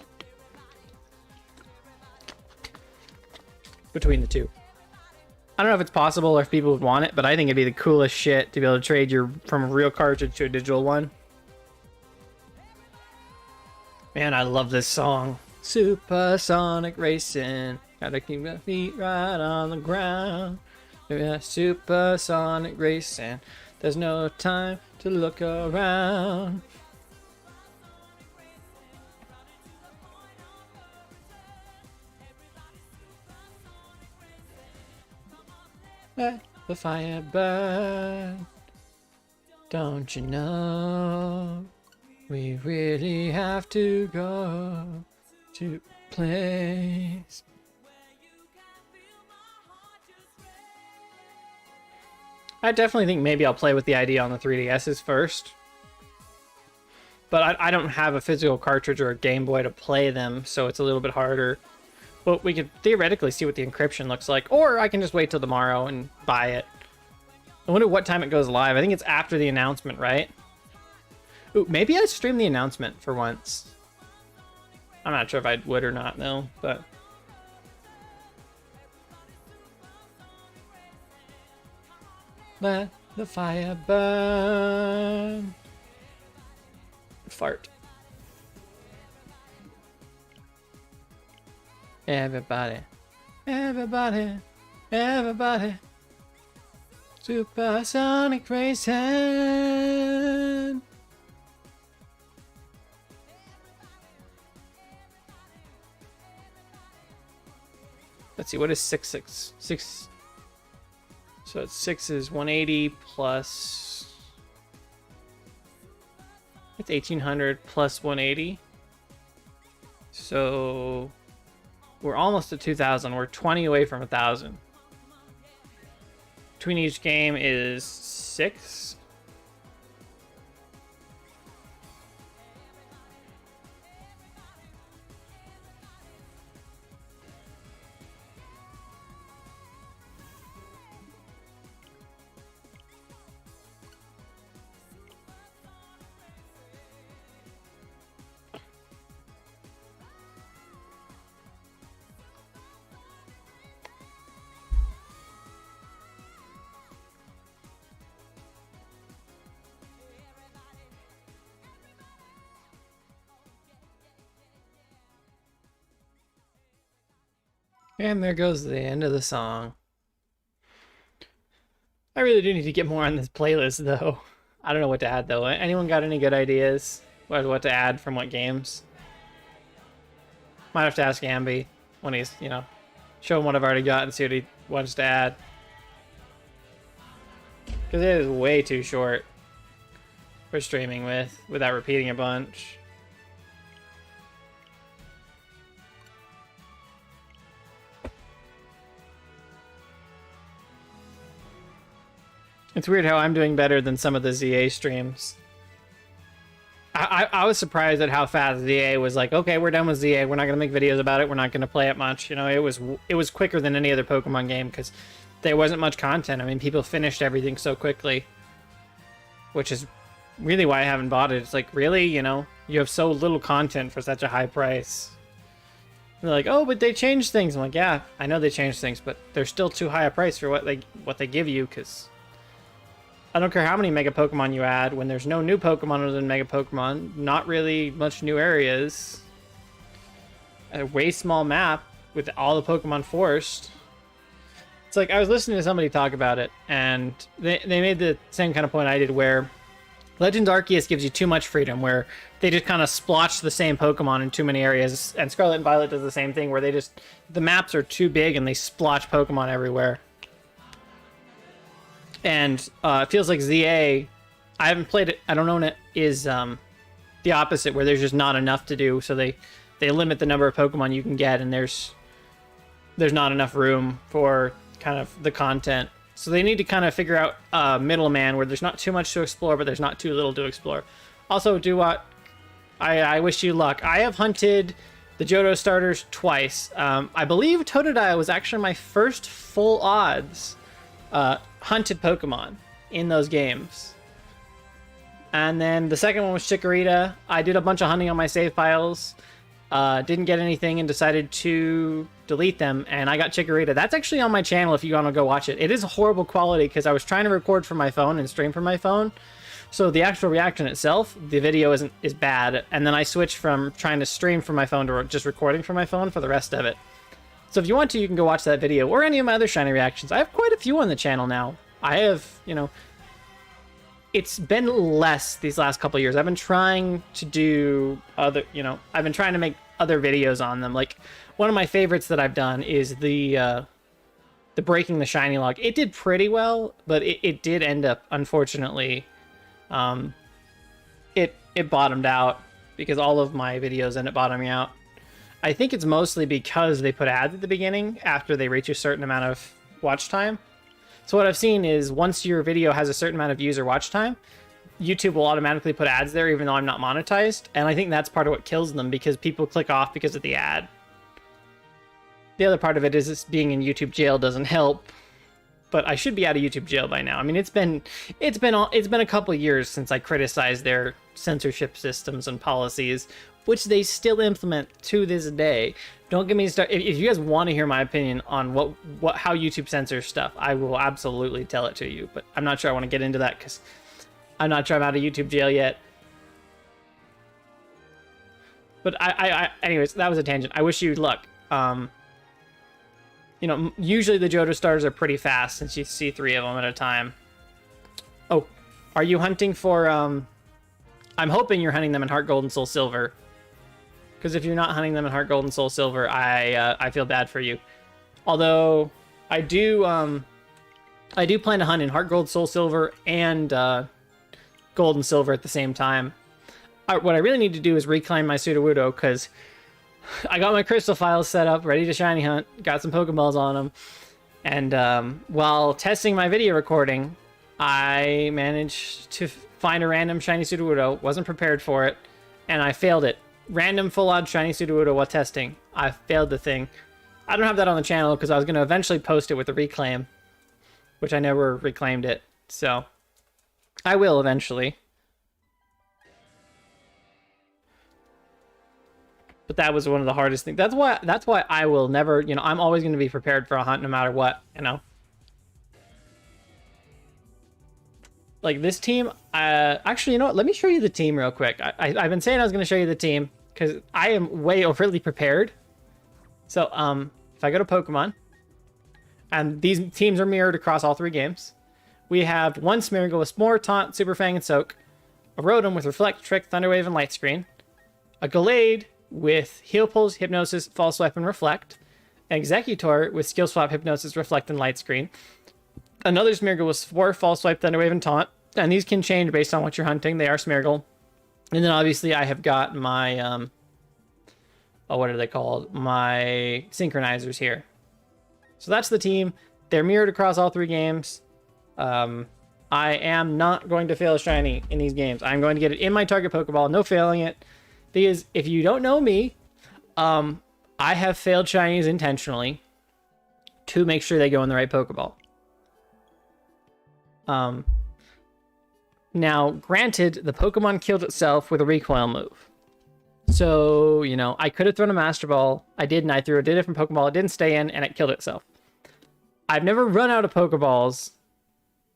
between the two. I don't know if it's possible or if people would want it, but I think it'd be the coolest shit to be able to trade from a real cartridge to a digital one. Man, I love this song. Supersonic racing. Gotta keep my feet right on the ground. Yeah, supersonic racing. There's no time to look around. Let the fire burn. Don't you know? We really have to go to a place. I definitely think maybe I'll play with the idea on the 3DSs first. But I don't have a physical cartridge or a Game Boy to play them, so it's a little bit harder. But we could theoretically see what the encryption looks like, or I can just wait till tomorrow and buy it. I wonder what time it goes live. I think it's after the announcement, right? Ooh, maybe I stream the announcement for once. I'm not sure if I would or not, though, but Let the fire burn. Fart. Everybody, everybody, everybody. Supersonic racing. Let's see, what is 6. So it's 6 is 180 plus. It's 1800 plus 180. So we're almost at 2000. We're 20 away from 1000. Between each game is 6. And there goes the end of the song. I really do need to get more on this playlist, though. I don't know what to add, though. Anyone got any good ideas? What to add from what games? Might have to ask Ambi when he's, show him what I've already got and see what he wants to add. Because it is way too short for streaming without repeating a bunch. It's weird how I'm doing better than some of the ZA streams. I was surprised at how fast ZA was like, okay, we're done with ZA. We're not going to make videos about it. We're not going to play it much. It was quicker than any other Pokemon game because there wasn't much content. I mean, people finished everything so quickly, which is really why I haven't bought it. It's like, really, you have so little content for such a high price. And they're like, oh, but they changed things. I'm like, yeah, I know they changed things, but they're still too high a price for what they give you because I don't care how many Mega Pokemon you add, when there's no new Pokemon other than Mega Pokemon, not really much new areas, a way small map with all the Pokemon forced. It's like, I was listening to somebody talk about it, and they made the same kind of point I did, where Legends Arceus gives you too much freedom, where they just kind of splotch the same Pokemon in too many areas, and Scarlet and Violet does the same thing, where the maps are too big and they splotch Pokemon everywhere. And it feels like ZA, I haven't played it, I don't know, it is the opposite, where there's just not enough to do, so they limit the number of Pokemon you can get, and there's not enough room for kind of the content. So they need to kind of figure out a middleman where there's not too much to explore, but there's not too little to explore. Also, I wish you luck. I have hunted the Johto starters twice. I believe Totodile was actually my first full odds hunted Pokemon in those games. And then the second one was Chikorita. I did a bunch of hunting on my save files, didn't get anything and decided to delete them, and I got Chikorita. That's actually on my channel if you want to go watch it. It is horrible quality because I was trying to record from my phone and stream from my phone, so the actual reaction itself, the video is bad, and then I switched from trying to stream from my phone to just recording from my phone for the rest of it. So if you want to, you can go watch that video, or any of my other shiny reactions. I have quite a few on the channel now. I have, it's been less these last couple of years. I've been trying to do other, I've been trying to make other videos on them. Like, one of my favorites that I've done is the breaking the shiny log. It did pretty well, but it did end up, unfortunately, it bottomed out because all of my videos end up bottoming out. I think it's mostly because they put ads at the beginning after they reach a certain amount of watch time. So what I've seen is once your video has a certain amount of views or watch time, YouTube will automatically put ads there even though I'm not monetized. And I think that's part of what kills them, because people click off because of the ad. The other part of it is this being in YouTube jail doesn't help, but I should be out of YouTube jail by now. I mean, it's been a couple of years since I criticized their censorship systems and policies, which they still implement to this day. Don't get me started. If you guys want to hear my opinion on how YouTube censors stuff, I will absolutely tell it to you. But I'm not sure I want to get into that because I'm not sure I'm out of YouTube jail yet. But anyways, that was a tangent. I wish you luck. You know, usually the Johto stars are pretty fast since you see 3 of them at a time. Oh, are you hunting for, I'm hoping you're hunting them in Heart Gold and Soul Silver. Because if you're not hunting them in Heart Gold and Soul Silver, I feel bad for you. Although, I do plan to hunt in Heart Gold, Soul Silver, and Gold and Silver at the same time. What I really need to do is reclaim my Sudowoodo, because I got my crystal files set up, ready to shiny hunt, got some Pokeballs on them, and while testing my video recording, I managed to find a random shiny Sudowoodo, wasn't prepared for it, and I failed it. Random full-on shiny Sudowoodo while testing. I failed the thing. I don't have that on the channel because I was going to eventually post it with the reclaim, which I never reclaimed it, so I will eventually. But that was one of the hardest things. That's why I will never, you know, I'm always going to be prepared for a hunt no matter what, you know. Like this team, actually, you know what? Let me show you the team real quick. I've been saying I was going to show you the team because I am way overly prepared. So, if I go to Pokemon, and these teams are mirrored across all 3 games, we have one Smeargle with Spore, Taunt, Super Fang, and Soak, a Rotom with Reflect, Trick, Thunder Wave, and Light Screen, a Gallade with Heal Pulse, Hypnosis, False Swipe, and Reflect, an Executor with Skill Swap, Hypnosis, Reflect, and Light Screen, another Smeargle with Spore, False Swipe, Thunder Wave, and Taunt, and these can change based on what you're hunting. They are Smeargle. And then obviously I have got my, what are they called? My synchronizers here. So that's the team. They're mirrored across all 3 games. I am not going to fail a shiny in these games. I'm going to get it in my target Pokeball, no failing it. Because if you don't know me, I have failed shinies intentionally to make sure they go in the right Pokeball. Now, granted, the Pokemon killed itself with a recoil move. So, you know, I could have thrown a Master Ball. I did, and I threw a different Pokeball. It didn't stay in, and it killed itself. I've never run out of Pokeballs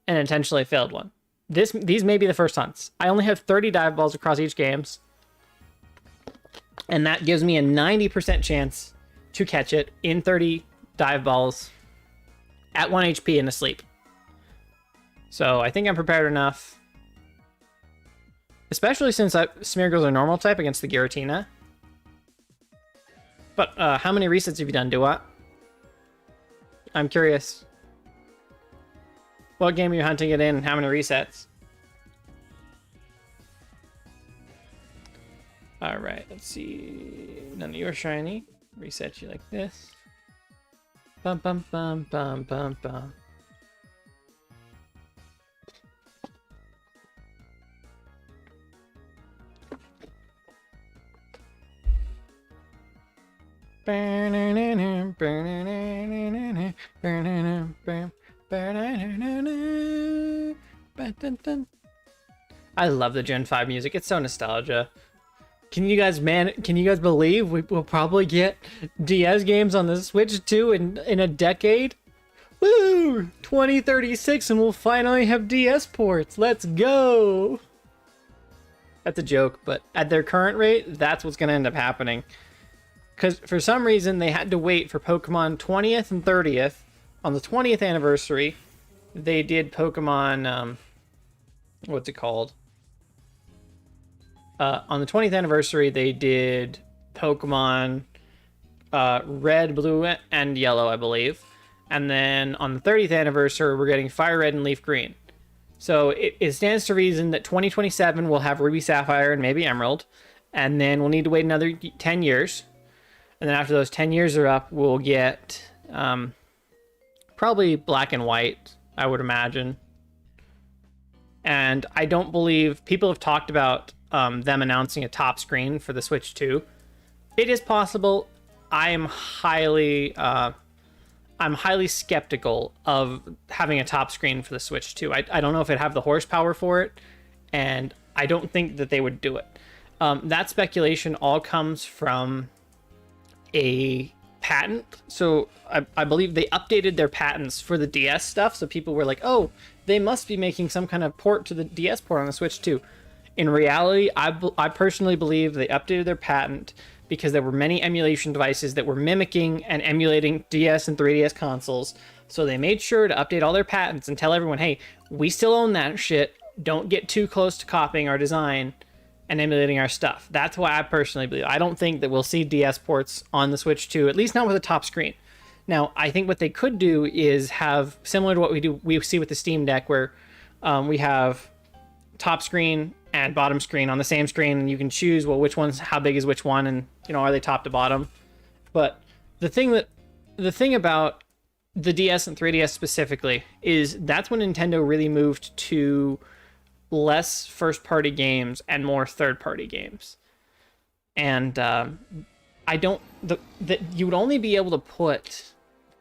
and intentionally failed one. These may be the first hunts. I only have 30 dive balls across each games, and that gives me a 90% chance to catch it in 30 dive balls at 1 HP and asleep. So I think I'm prepared enough. Especially since Smeargles are normal type against the Giratina. But how many resets have you done, Duat? I'm curious. What game are you hunting it in and how many resets? Alright, let's see. None of your shiny. Reset you like this. Bum bum bum bum bum bum. I love the Gen 5 music. It's so nostalgia. Can you guys believe we'll probably get DS games on the Switch too in a decade? Woo! 2036 and we'll finally have DS ports. Let's go! That's a joke, but at their current rate, that's what's going to end up happening. Because for some reason, they had to wait for Pokemon 20th and 30th. On the 20th anniversary, they did Pokemon, what's it called? On the 20th anniversary, they did Pokemon Red, Blue, and Yellow, I believe. And then on the 30th anniversary, we're getting Fire Red and Leaf Green. So it stands to reason that 2027 we'll have Ruby, Sapphire, and maybe Emerald. And then we'll need to wait another 10 years. And then after those 10 years are up, we'll get probably Black and White, I would imagine. And I don't believe... People have talked about them announcing a top screen for the Switch 2. It is possible. I'm highly skeptical of having a top screen for the Switch 2. I don't know if it have the horsepower for it, and I don't think that they would do it. That speculation all comes from a patent. So I believe they updated their patents for the DS stuff. So people were like, oh, they must be making some kind of port to the DS port on the Switch too. In reality, I personally believe they updated their patent because there were many emulation devices that were mimicking and emulating DS and 3DS consoles. So they made sure to update all their patents and tell everyone, hey, we still own that shit. Don't get too close to copying our design and emulating our stuff. That's why I personally believe. I don't think that we'll see DS ports on the Switch 2, at least not with a top screen. Now, I think what they could do is have, similar to what we see with the Steam Deck, where we have top screen and bottom screen on the same screen, and you can choose, well, which one's, how big is which one, and, you know, are they top to bottom? But the thing about the DS and 3DS specifically is that's when Nintendo really moved to less first-party games and more third-party games. And I don't that you would only be able to put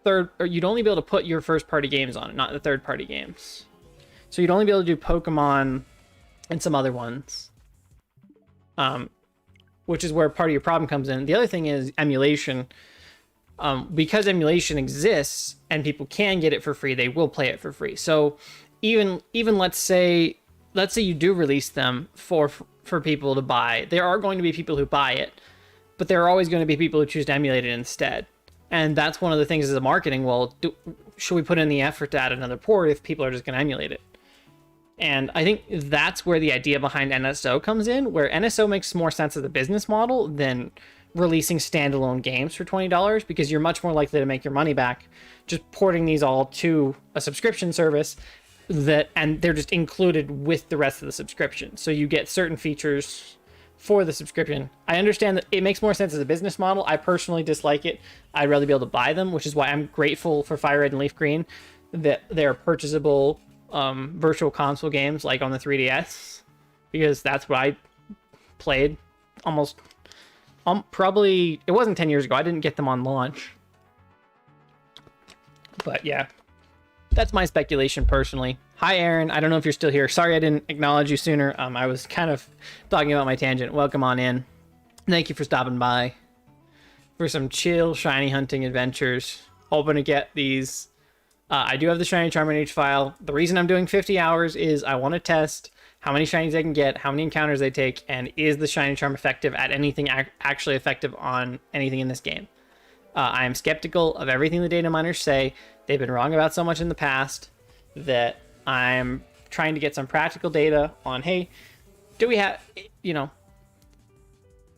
you'd only be able to put your first-party games on it, not the third-party games. So you'd only be able to do Pokemon and some other ones, which is where part of your problem comes in. The other thing is emulation. Because emulation exists and people can get it for free, they will play it for free. So even let's say you do release them for people to buy, there are going to be people who buy it, but there are always going to be people who choose to emulate it instead. And that's one of the things as a marketing, well, should we put in the effort to add another port if people are just going to emulate it? And I think that's where the idea behind NSO comes in, where NSO makes more sense as a business model than releasing standalone games for $20, because you're much more likely to make your money back just porting these all to a subscription service and they're just included with the rest of the subscription. So you get certain features for the subscription. I understand that it makes more sense as a business model. I personally dislike it. I'd rather be able to buy them, which is why I'm grateful for Fire Red and Leaf Green, that they're purchasable virtual console games like on the 3DS, because that's what I played almost probably, it wasn't 10 years ago. I didn't get them on launch. But yeah, that's my speculation personally. Hi, Aaron. I don't know if you're still here. Sorry I didn't acknowledge you sooner. I was kind of talking about my tangent. Welcome on in. Thank you for stopping by for some chill shiny hunting adventures. Hoping to get these. I do have the shiny charm in each file. The reason I'm doing 50 hours is I want to test how many shinies I can get, how many encounters they take, and is the shiny charm effective at anything actually effective on anything in this game. I am skeptical of everything the data miners say. They've been wrong about so much in the past that I'm trying to get some practical data on, hey, do we have, you know,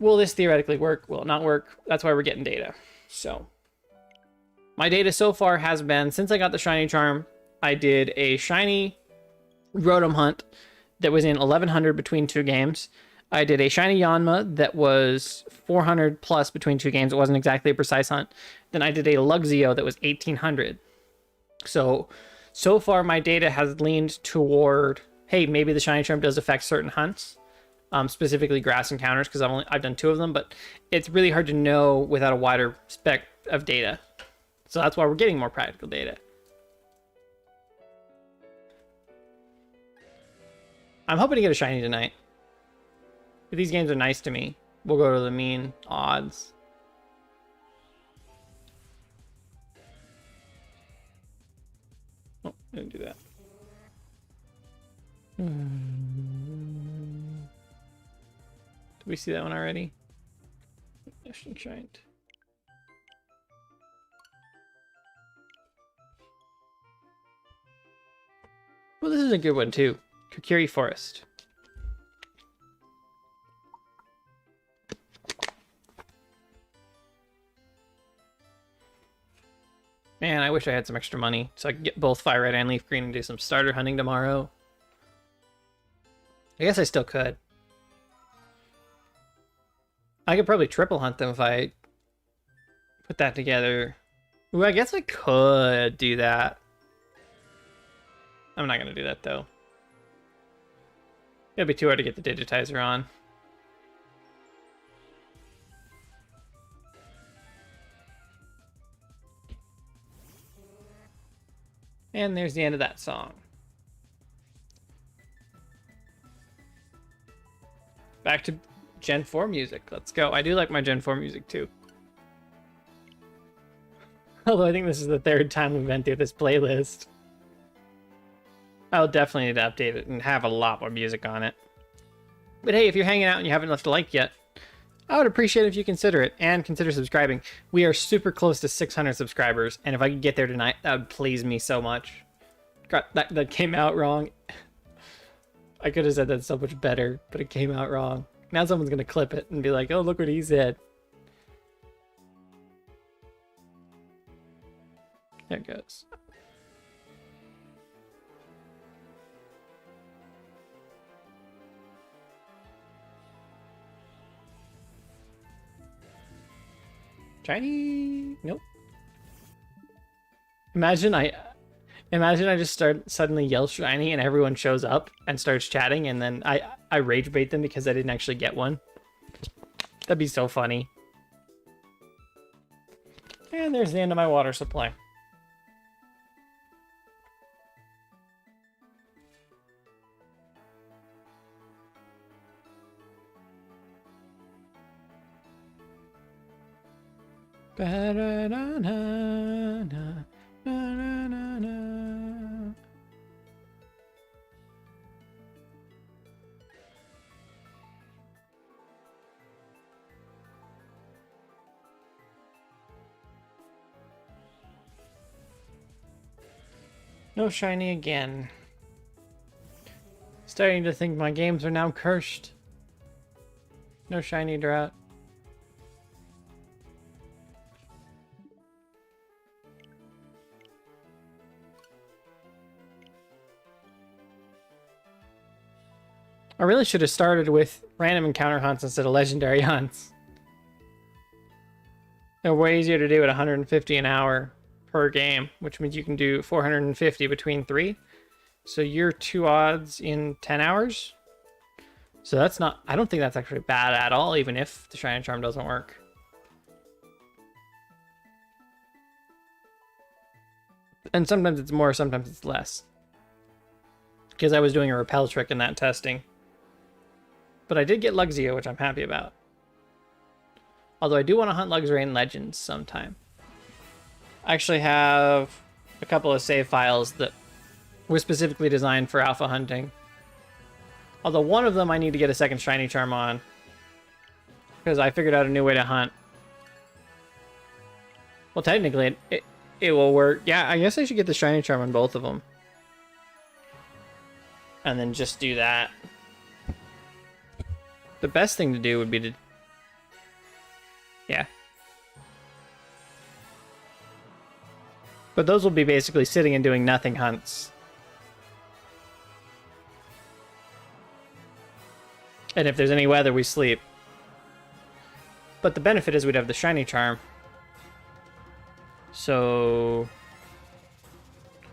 will this theoretically work? Will it not work? That's why we're getting data. So my data so far has been, since I got the shiny charm, I did a shiny Rotom hunt that was in 1100 between two games. I did a shiny Yanma that was 400 plus between two games. It wasn't exactly a precise hunt. Then I did a Luxio that was 1800. So far my data has leaned toward, hey, maybe the shiny charm does affect certain hunts, specifically grass encounters, because I've done 2 of them, but it's really hard to know without a wider spec of data. So that's why we're getting more practical data. I'm hoping to get a shiny tonight. If these games are nice to me, we'll go to the mean odds. Oh, I didn't do that. Did we see that one already? Giant. Well, this is a good one too. Kokiri Forest. Man, I wish I had some extra money so I could get both Fire Red and Leaf Green and do some starter hunting tomorrow. I guess I still could. I could probably triple hunt them if I put that together. Ooh, I guess I could do that. I'm not going to do that, though. It'll be too hard to get the digitizer on. And there's the end of that song. Back to Gen 4 music. Let's go. I do like my Gen 4 music too. Although I think this is the third time we've been through this playlist. I'll definitely need to update it and have a lot more music on it. But hey, if you're hanging out and you haven't left a like yet, I would appreciate it if you consider it and consider subscribing. We are super close to 600 subscribers, and if I could get there tonight, that would please me so much. God, that came out wrong. I could have said that so much better, but it came out wrong. Now someone's going to clip it and be like, oh, look what he said. There it goes. Shiny? Nope. Imagine I just suddenly yell shiny and everyone shows up and starts chatting, and then I rage bait them because I didn't actually get one. That'd be so funny. And there's the end of my water supply. No shiny again. Starting to think my games are now cursed. No shiny drought. I really should have started with random encounter hunts instead of legendary hunts. They're way easier to do at 150 an hour per game, which means you can do 450 between 3. So you're 2 odds in 10 hours. So that's not, I don't think that's actually bad at all, even if the Shiny Charm doesn't work. And sometimes it's more, sometimes it's less. Because I was doing a repel trick in that testing. But I did get Luxio, which I'm happy about. Although I do want to hunt Luxray in Legends sometime. I actually have a couple of save files that were specifically designed for alpha hunting. Although one of them I need to get a second Shiny Charm on. Because I figured out a new way to hunt. Well, technically, it will work. Yeah, I guess I should get the Shiny Charm on both of them. And then just do that. The best thing to do would be to... Yeah. But those will be basically sitting and doing nothing hunts. And if there's any weather, we sleep. But the benefit is we'd have the Shiny Charm. So...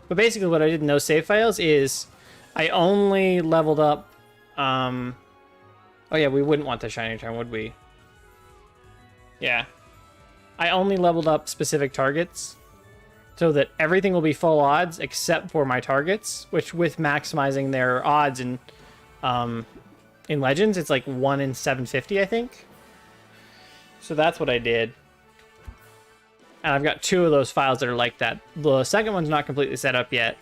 But basically what I did in those save files is I only leveled up... Oh yeah, we wouldn't want the Shiny Charm, would we? Yeah. I only leveled up specific targets so that everything will be full odds except for my targets, which with maximizing their odds in Legends, it's like 1 in 750, I think. So that's what I did. And I've got 2 of those files that are like that. The second one's not completely set up yet.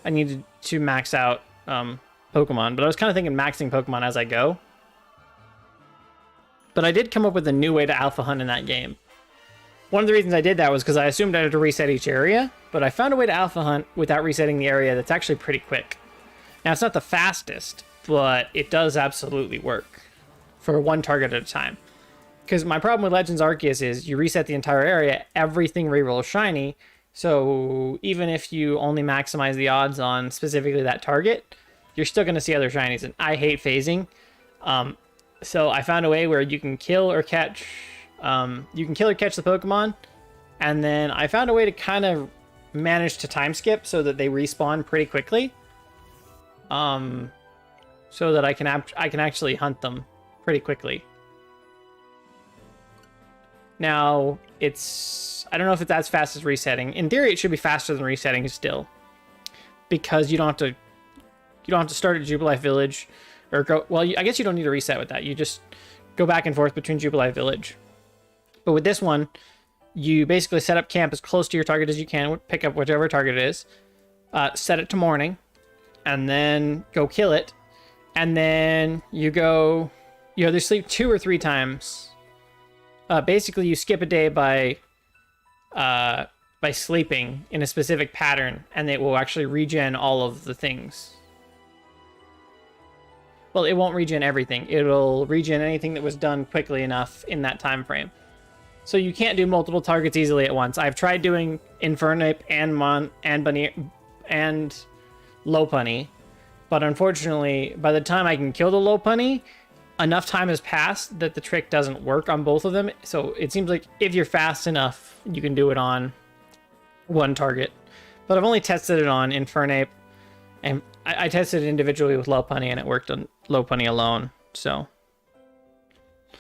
I needed to max out Pokemon, but I was kind of thinking maxing Pokemon as I go. But I did come up with a new way to alpha hunt in that game. One of the reasons I did that was because I assumed I had to reset each area, but I found a way to alpha hunt without resetting the area that's actually pretty quick. Now, it's not the fastest, but it does absolutely work for one target at a time. Because my problem with Legends Arceus is you reset the entire area, everything rerolls shiny, so even if you only maximize the odds on specifically that target, you're still going to see other shinies, and I hate phasing. So I found a way where you can kill or catch the Pokemon, and then I found a way to kind of manage to time skip so that they respawn pretty quickly. So that I can actually hunt them pretty quickly. Now, I don't know if it's as fast as resetting. In theory, it should be faster than resetting still, because you don't have to start at Jubilife Village. Or go, well, I guess you don't need to reset with that. You just go back and forth between Jubilee Village. But with this one, you basically set up camp as close to your target as you can, pick up whichever target it is, set it to morning, and then go kill it. And then you go, you either sleep 2 or 3 times. Basically, you skip a day by sleeping in a specific pattern, and it will actually regen all of the things. Well, it won't regen everything. It'll regen anything that was done quickly enough in that time frame. So you can't do multiple targets easily at once. I've tried doing Infernape and Bunny and Lopunny, but unfortunately, by the time I can kill the Lopunny, enough time has passed that the trick doesn't work on both of them. So it seems like if you're fast enough, you can do it on one target. But I've only tested it on Infernape, and I tested it individually with Lopunny, and it worked on Lopunny alone. So, let's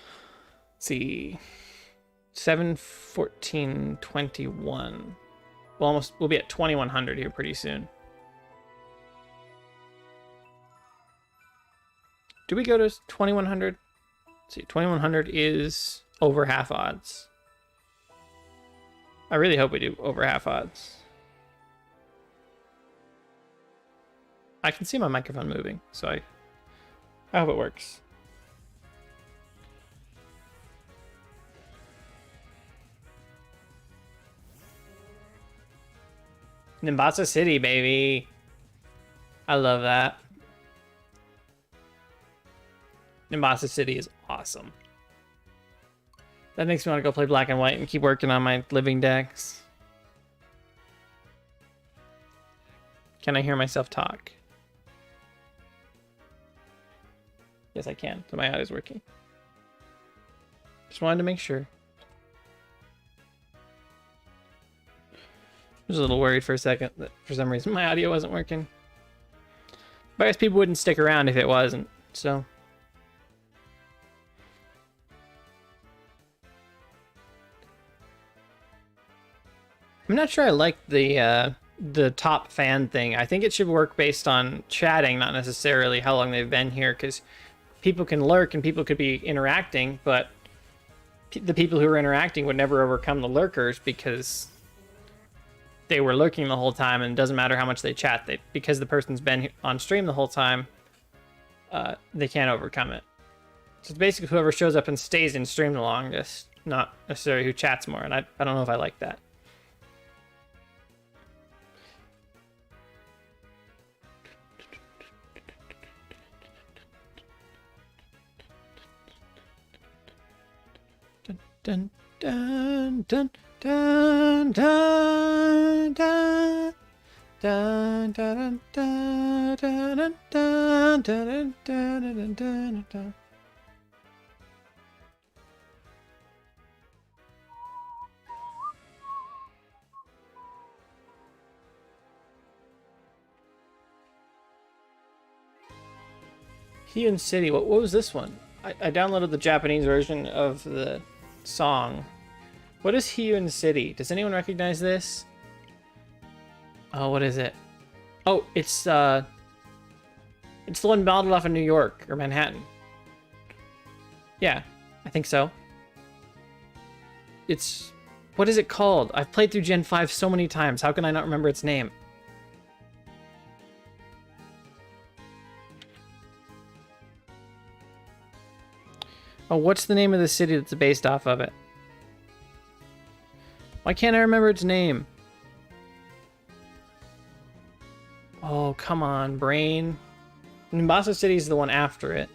see, 7, 14, 21. We'll be at 2100 here pretty soon. Do we go to 2100? Let's see, 2100 is over half odds. I really hope we do over half odds. I can see my microphone moving, so I hope it works. Nimbasa City, baby. I love that. Nimbasa City is awesome. That makes me want to go play Black and White and keep working on my living decks. Can I hear myself talk? Yes, I can. So my audio's working. Just wanted to make sure. I was a little worried for a second that for some reason my audio wasn't working. But I guess people wouldn't stick around if it wasn't, so. I'm not sure I like the top fan thing. I think it should work based on chatting, not necessarily how long they've been here, because people can lurk and people could be interacting, but the people who are interacting would never overcome the lurkers because they were lurking the whole time, and it doesn't matter how much they chat. Because the person's been on stream the whole time, they can't overcome it. So it's basically whoever shows up and stays in stream the longest, not necessarily who chats more, and I don't know if I like that. Dun dun dun dun dun dun dun dun dun dun dun dun dun dun dun. Hyun City. What was this one? I downloaded the Japanese version of the song. What is Hyun City? Does anyone recognize this? Oh, what is it? Oh, it's the one modeled off of New York or Manhattan. Yeah, I think so. What is it called? I've played through Gen 5 so many times. How can I not remember its name? Oh, what's the name of the city that's based off of it? Why can't I remember its name? Oh, come on, brain. Nimbasa City is the one after it.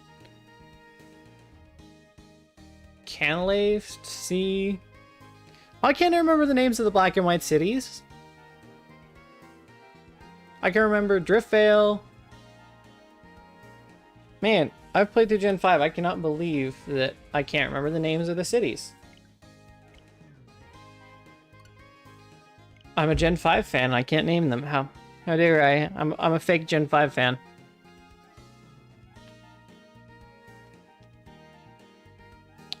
Canalave, C. Why can't I remember the names of the black and white cities? I can remember Driftvale. Man, I've played through Gen 5. I cannot believe that I can't remember the names of the cities. I'm a Gen 5 fan and I can't name them. How dare I? I'm a fake Gen 5 fan.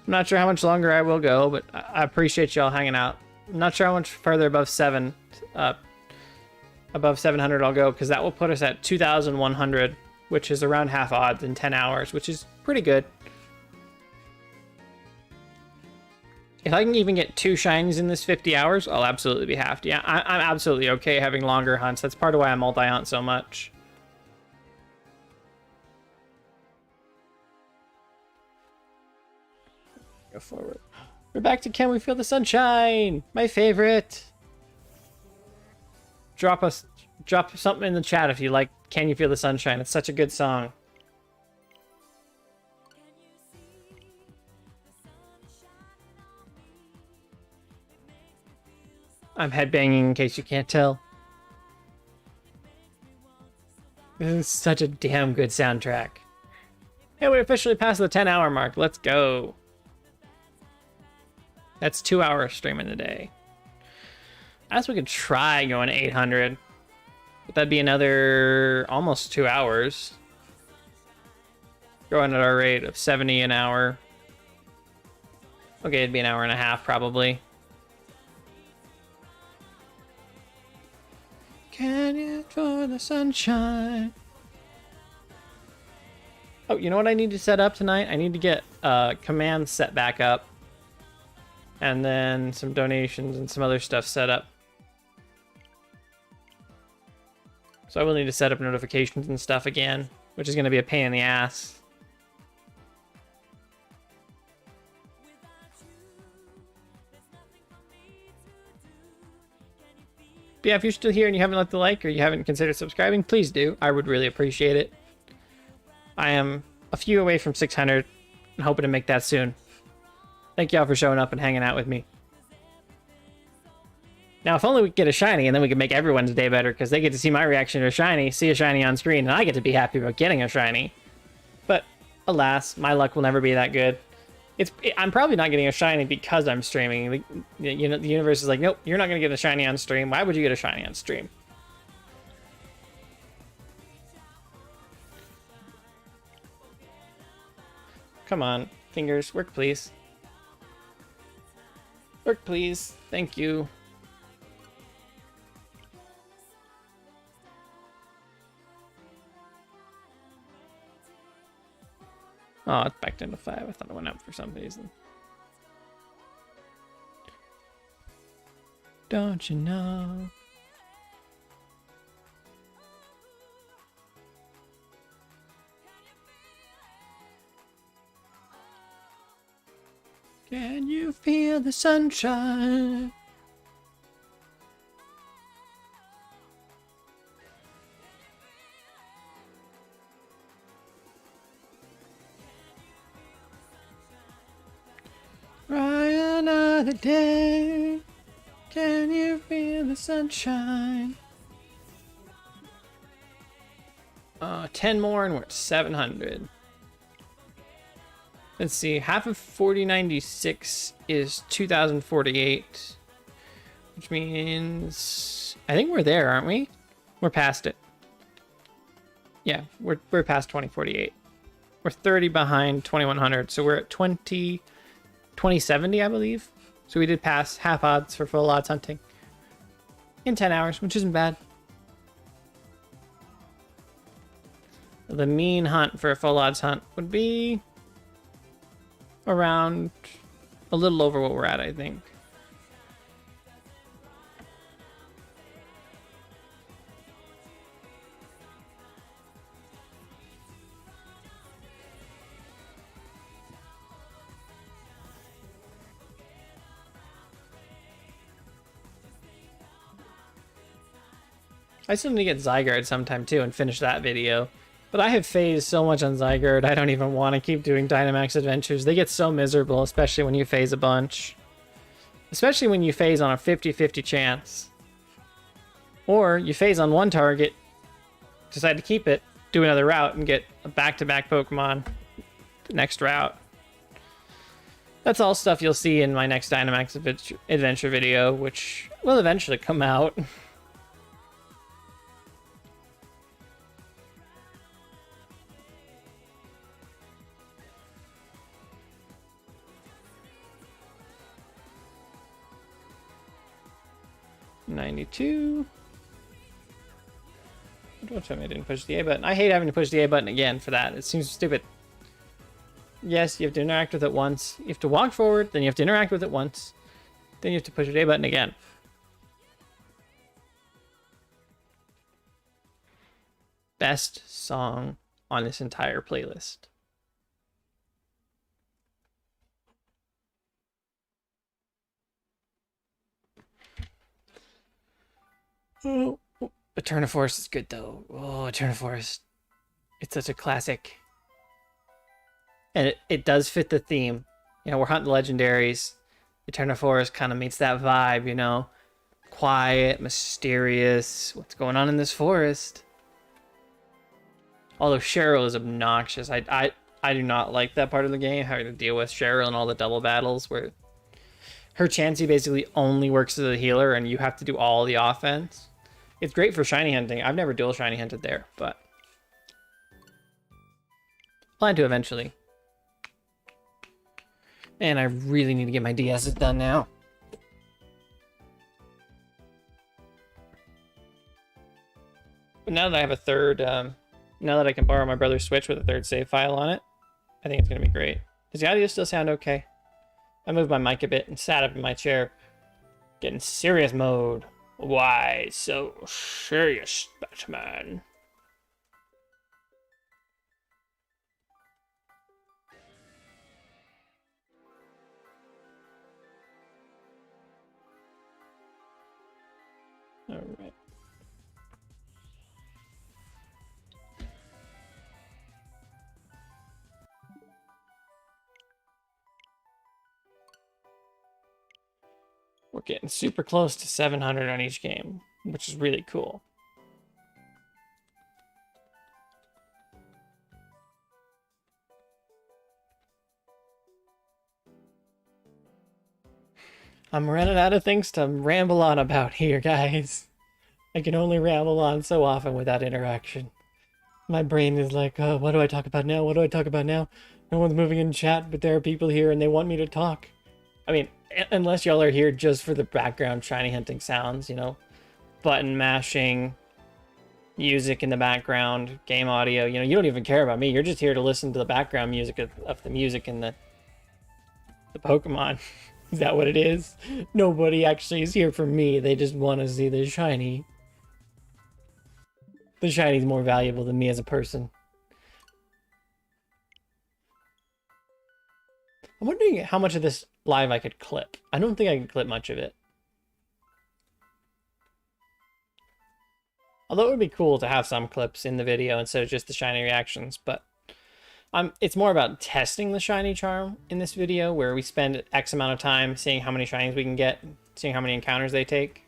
I'm not sure how much longer I will go, but I appreciate y'all hanging out. I'm not sure how much further above 700 I'll go, because that will put us at 2,100, which is around half odds in 10 hours, which is pretty good. If I can even get 2 shinies in this 50 hours, I'll absolutely be happy. Yeah, I'm absolutely okay having longer hunts. That's part of why I multi-hunt so much. Go forward. We're back to Can We Feel the Sunshine? My favorite. Drop something in the chat if you like Can You Feel the Sunshine. It's such a good song. I'm headbanging in case you can't tell. This is such a damn good soundtrack. Hey, we officially passed the 10-hour mark. Let's go. That's 2 hours streaming a day. I guess we could try going to 800. But that'd be another almost 2 hours. Going at our rate of 70 an hour. Okay, it'd be an hour and a half probably. Can you feel the sunshine? Oh, you know what I need to set up tonight? I need to get commands set back up. And then some donations and some other stuff set up. So I will need to set up notifications and stuff again, which is going to be a pain in the ass. But yeah, if you're still here and you haven't left the like or you haven't considered subscribing, please do. I would really appreciate it. I am a few away from 600 and hoping to make that soon. Thank y'all for showing up and hanging out with me. Now, if only we could get a shiny, and then we could make everyone's day better, because they get to see my reaction to a shiny, see a shiny on screen, and I get to be happy about getting a shiny. But, alas, my luck will never be that good. I'm probably not getting a shiny because I'm streaming. The universe is like, nope, you're not going to get a shiny on stream. Why would you get a shiny on stream? Come on, fingers, work please. Work please, thank you. Oh, it's back down to 5. I thought it went up for some reason. Don't you know? Can you feel the sunshine? Try another day. Can you feel the sunshine? 10 more and we're at 700. Let's see, half of 4096 is 2048, which means I think we're there, aren't we? We're past it. Yeah, we're past 2048. We're 30 behind 2100, so we're at 2070, I believe. So we did pass half odds for full odds hunting in 10 hours, which isn't bad. The mean hunt for a full odds hunt would be around a little over what we're at, I think. I still need to get Zygarde sometime too and finish that video. But I have phased so much on Zygarde, I don't even want to keep doing Dynamax adventures. They get so miserable, especially when you phase a bunch. Especially when you phase on a 50-50 chance. Or you phase on one target, decide to keep it, do another route, and get a back-to-back Pokemon the next route. That's all stuff you'll see in my next Dynamax adventure video, which will eventually come out. $92. Don't tell me I didn't push the A button. I hate having to push the A button again for that. It seems stupid. Yes, you have to interact with it once. You have to walk forward, then you have to interact with it once. Then you have to push your A button again. Best song on this entire playlist. Oh, Eternal Forest is good though. Oh, Eternal Forest. It's such a classic. And it does fit the theme. You know, we're hunting legendaries. Eternal Forest kind of meets that vibe, you know. Quiet, mysterious. What's going on in this forest? Although Cheryl is obnoxious. I do not like that part of the game, having to deal with Cheryl and all the double battles where her Chansey basically only works as a healer and you have to do all the offense. It's great for shiny hunting. I've never dual shiny hunted there, but plan to eventually. And I really need to get my DSs done now. But now that I have a third, now that I can borrow my brother's Switch with a third save file on it, I think it's going to be great. Does the audio still sound okay? I moved my mic a bit and sat up in my chair. Getting serious mode. Why so serious, Batman? All right. We're getting super close to 700 on each game, which is really cool. I'm running out of things to ramble on about here, guys. I can only ramble on so often without interaction. My brain is like, oh, what do I talk about now? What do I talk about now? No one's moving in chat, but there are people here and they want me to talk. I mean, unless y'all are here just for the background shiny hunting sounds, you know, button mashing, music in the background, game audio, you know, you don't even care about me. You're just here to listen to the background music of the music and the Pokemon. Is that what it is? Nobody actually is here for me. They just want to see the shiny. The shiny's more valuable than me as a person. I'm wondering how much of this live I could clip. I don't think I can clip much of it. Although it would be cool to have some clips in the video instead of just the shiny reactions, but it's more about testing the shiny charm in this video, where we spend X amount of time seeing how many shinies we can get, seeing how many encounters they take.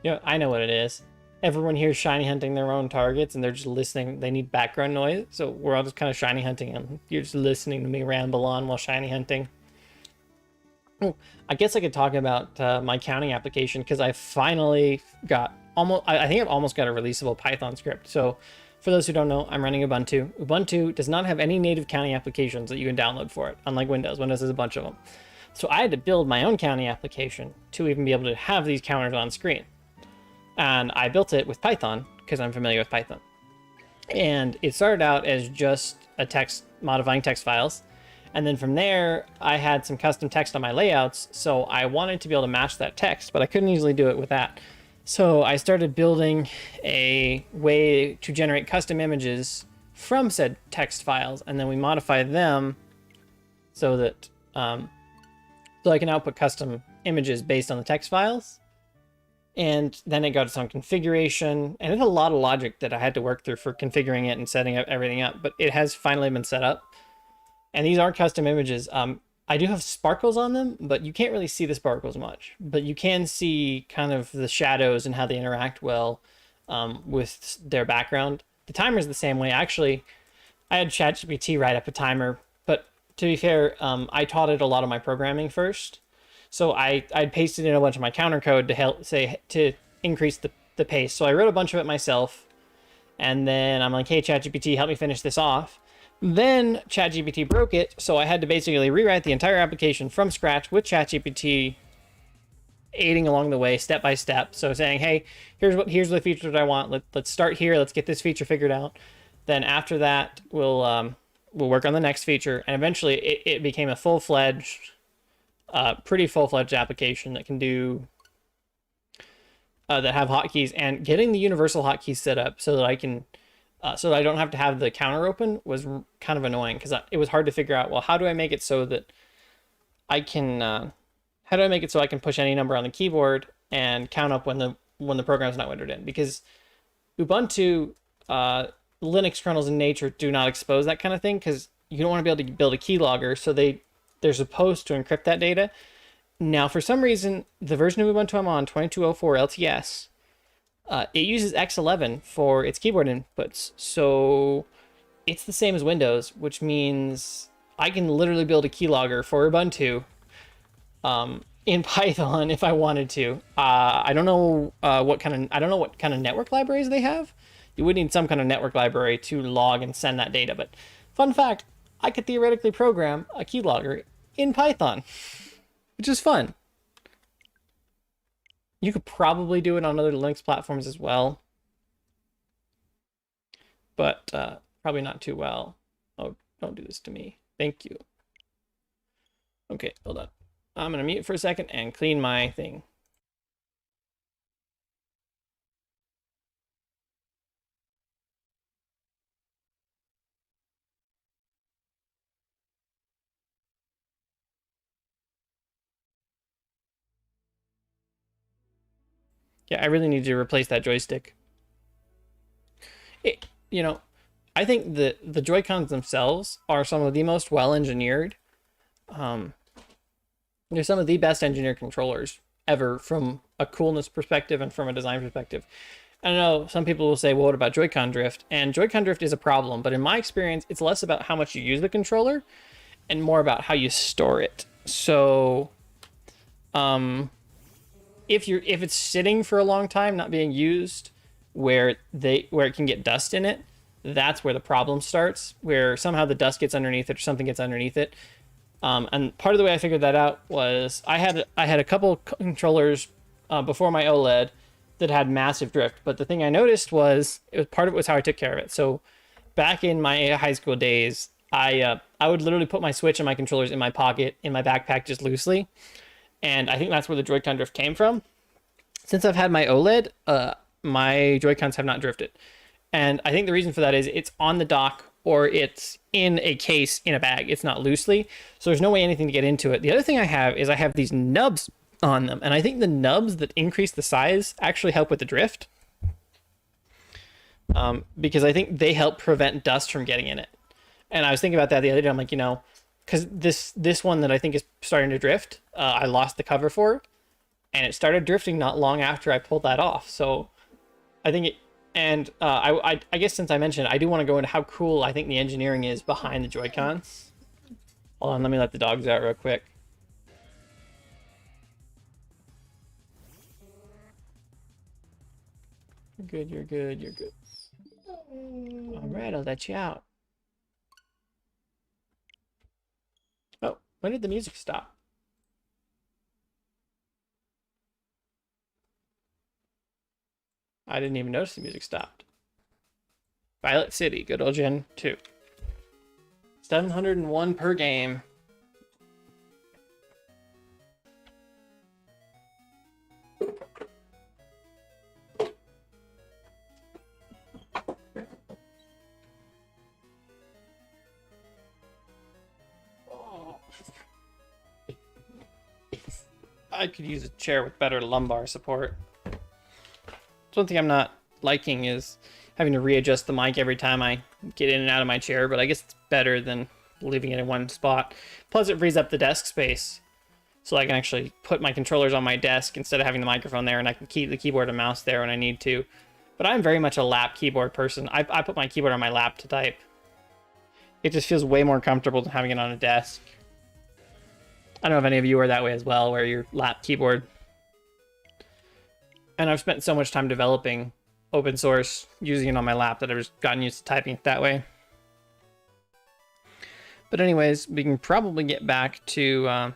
Yeah, I know what it is. Everyone here is shiny hunting their own targets and they're just listening. They need background noise. So we're all just kind of shiny hunting and you're just listening to me ramble on while shiny hunting. Oh, I guess I could talk about my counting application because I finally got I think I've almost got a releasable Python script. So for those who don't know, I'm running Ubuntu. Ubuntu does not have any native counting applications that you can download for it, unlike Windows. Windows has a bunch of them. So I had to build my own counting application to even be able to have these counters on screen. And I built it with Python because I'm familiar with Python. And it started out as just a text, modifying text files. And then from there, I had some custom text on my layouts. So I wanted to be able to match that text, but I couldn't easily do it with that. So I started building a way to generate custom images from said text files. And then we modify them so that so I can output custom images based on the text files. And then it got some configuration, and it had a lot of logic that I had to work through for configuring it and setting up everything up, but it has finally been set up. And these aren't custom images. I do have sparkles on them, but you can't really see the sparkles much. But you can see kind of the shadows and how they interact well with their background. The timer is the same way. Actually, I had ChatGPT write up a timer, but to be fair, I taught it a lot of my programming first. So I pasted in a bunch of my counter code to help to increase the pace. So I wrote a bunch of it myself, and then I'm like, hey, ChatGPT, help me finish this off. Then ChatGPT broke it, so I had to basically rewrite the entire application from scratch with ChatGPT aiding along the way, step by step. So saying, hey, here's the feature that I want. Let's start here. Let's get this feature figured out. Then after that, we'll work on the next feature, and eventually it became a full-fledged, pretty full-fledged application that can do that have hotkeys, and getting the universal hotkeys set up so that I can. So that I don't have to have the counter open was kind of annoying because it was hard to figure out, well, how do I make it so that I can, how do I make it so I can push any number on the keyboard and count up when the program's not entered in? Because Ubuntu, Linux kernels in nature do not expose that kind of thing because you don't want to be able to build a keylogger, so they're supposed to encrypt that data. Now, for some reason, the version of Ubuntu I'm on, 2204 LTS, it uses X11 for its keyboard inputs, so it's the same as Windows, which means I can literally build a keylogger for Ubuntu in Python if I wanted to. I don't know what kind of network libraries they have. You would need some kind of network library to log and send that data, but fun fact, I could theoretically program a keylogger in Python, which is fun. You could probably do it on other Linux platforms as well, but probably not too well. Oh, don't do this to me. Thank you. Okay, hold on. I'm going to mute for a second and clean my thing. Yeah, I really need to replace that joystick. I think the Joy-Cons themselves are some of the most well-engineered. They're some of the best engineered controllers ever from a coolness perspective and from a design perspective. I know some people will say, well, what about Joy-Con drift? And Joy-Con drift is a problem, but in my experience, it's less about how much you use the controller and more about how you store it. So, if it's sitting for a long time, not being used, where it can get dust in it, that's where the problem starts, where somehow the dust gets underneath it or something gets underneath it. And part of the way I figured that out was I had a couple controllers before my OLED that had massive drift, but the thing I noticed was part of it was how I took care of it. So back in my high school days, I would literally put my Switch and my controllers in my pocket, in my backpack, just loosely. And I think that's where the Joy-Con drift came from. Since I've had my OLED, my Joy-Cons have not drifted. And I think the reason for that is it's on the dock or it's in a case in a bag. It's not loosely. So there's no way anything to get into it. The other thing I have these nubs on them. And I think the nubs that increase the size actually help with the drift. Because I think they help prevent dust from getting in it. And I was thinking about that the other day. I'm like, because this one that I think is starting to drift, I lost the cover for, and it started drifting not long after I pulled that off. So I think it, and I guess since I mentioned, I do want to go into how cool I think the engineering is behind the Joy-Cons. Hold on, let me let the dogs out real quick. You're good, you're good, you're good. All right, I'll let you out. Oh, when did the music stop? I didn't even notice the music stopped. Violet City, good old Gen 2. 701 per game. I could use a chair with better lumbar support. One thing I'm not liking is having to readjust the mic every time I get in and out of my chair, but I guess it's better than leaving it in one spot. Plus it frees up the desk space, so I can actually put my controllers on my desk instead of having the microphone there, and I can keep the keyboard and mouse there when I need to. But I'm very much a lap keyboard person. I put my keyboard on my lap to type. It just feels way more comfortable than having it on a desk. I don't know if any of you are that way as well, where your lap keyboard. And I've spent so much time developing open source, using it on my lap, that I've just gotten used to typing it that way. But anyways, we can probably get back to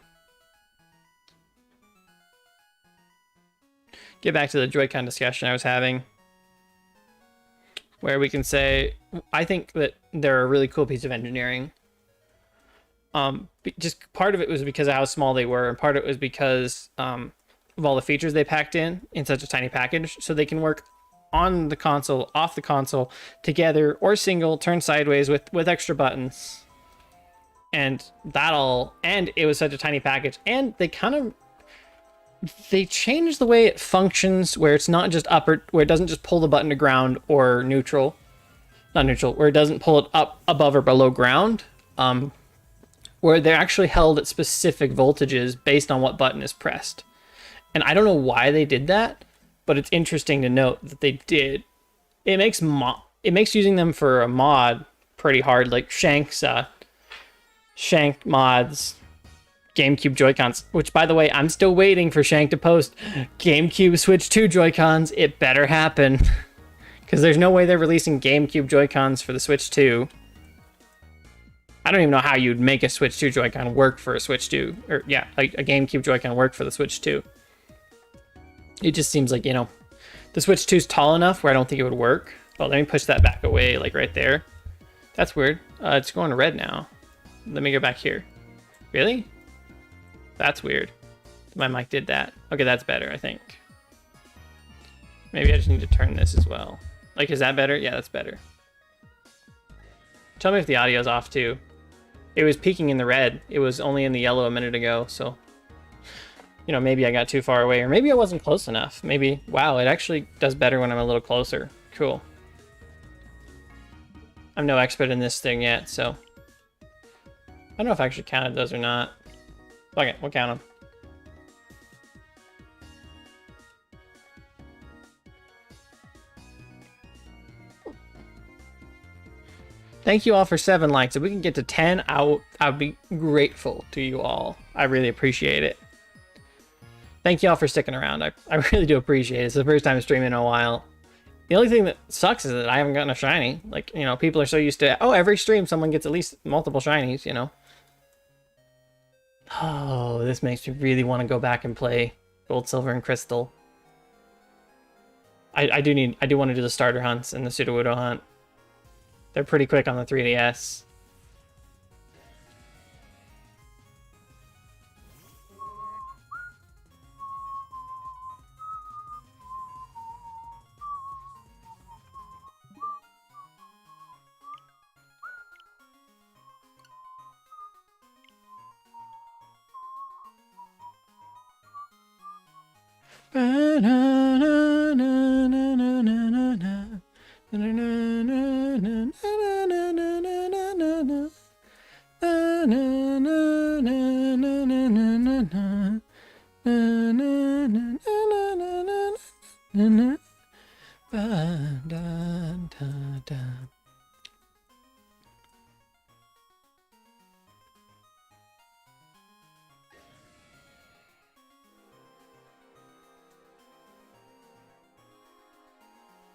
the Joy-Con discussion I was having, where we can say, I think that they're a really cool piece of engineering. Just part of it was because of how small they were, and part of it was because of all the features they packed in such a tiny package, so they can work on the console, off the console, together, or single, turn sideways with extra buttons. And it was such a tiny package, and they changed the way it functions, where it's not just upper, where it doesn't just pull the button to ground or neutral, where it doesn't pull it up above or below ground, where they're actually held at specific voltages based on what button is pressed. And I don't know why they did that, but it's interesting to note that they did. It makes using them for a mod pretty hard, like Shank's mods GameCube Joy-Cons, which, by the way, I'm still waiting for Shank to post GameCube Switch 2 Joy-Cons. It better happen, because there's no way they're releasing GameCube Joy-Cons for the Switch 2. I don't even know how you'd make a Switch 2 Joy-Con work for a Switch 2, or yeah, like a GameCube Joy-Con work for the Switch 2. It just seems like, the Switch 2 is tall enough where I don't think it would work. Well, let me push that back away, like right there. That's weird. It's going to red now. Let me go back here. Really? That's weird. My mic did that. Okay, that's better, I think. Maybe I just need to turn this as well. Like, is that better? Yeah, that's better. Tell me if the audio's off too. It was peaking in the red. It was only in the yellow a minute ago, so... maybe I got too far away, or maybe I wasn't close enough. Maybe, wow, it actually does better when I'm a little closer. Cool. I'm no expert in this thing yet, so... I don't know if I actually counted those or not. Okay, we'll count them. Thank you all for 7 likes. If we can get to 10, I'd be grateful to you all. I really appreciate it. Thank you all for sticking around. I really do appreciate it. It's the first time streaming in a while. The only thing that sucks is that I haven't gotten a shiny. Like, people are so used to, every stream someone gets at least multiple shinies, Oh, this makes me really want to go back and play Gold, Silver, and Crystal. I do want to do the starter hunts and the Sudowoodo hunt. They're pretty quick on the 3DS.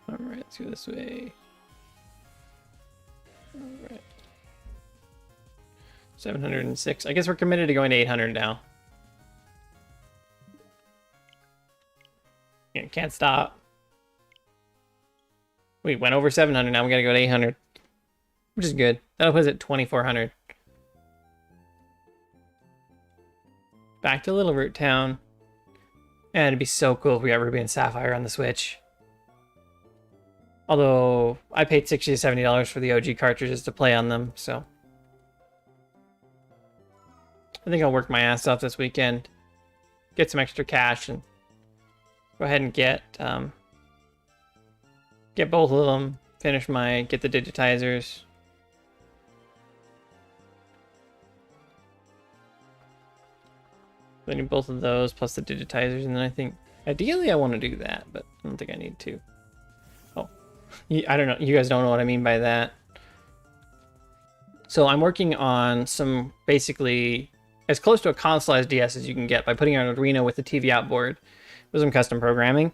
Alright, let's go this way. Alright. 706. I guess we're committed to going to 800 now. Yeah, can't stop. We went over 700, now we gotta go to 800. Which is good. That'll put us at 2400. Back to Little Root Town. And it'd be so cool if we got Ruby and Sapphire on the Switch. Although, I paid $60 to $70 for the OG cartridges to play on them, so... I think I'll work my ass off this weekend. Get some extra cash and... go ahead and get both of them. Get the digitizers. I need both of those plus the digitizers, and then I think... ideally I want to do that, but I don't think I need to. Oh. I don't know. You guys don't know what I mean by that. So I'm working on some basically as close to a consoleized DS as you can get by putting an Arduino with the TV outboard with some custom programming.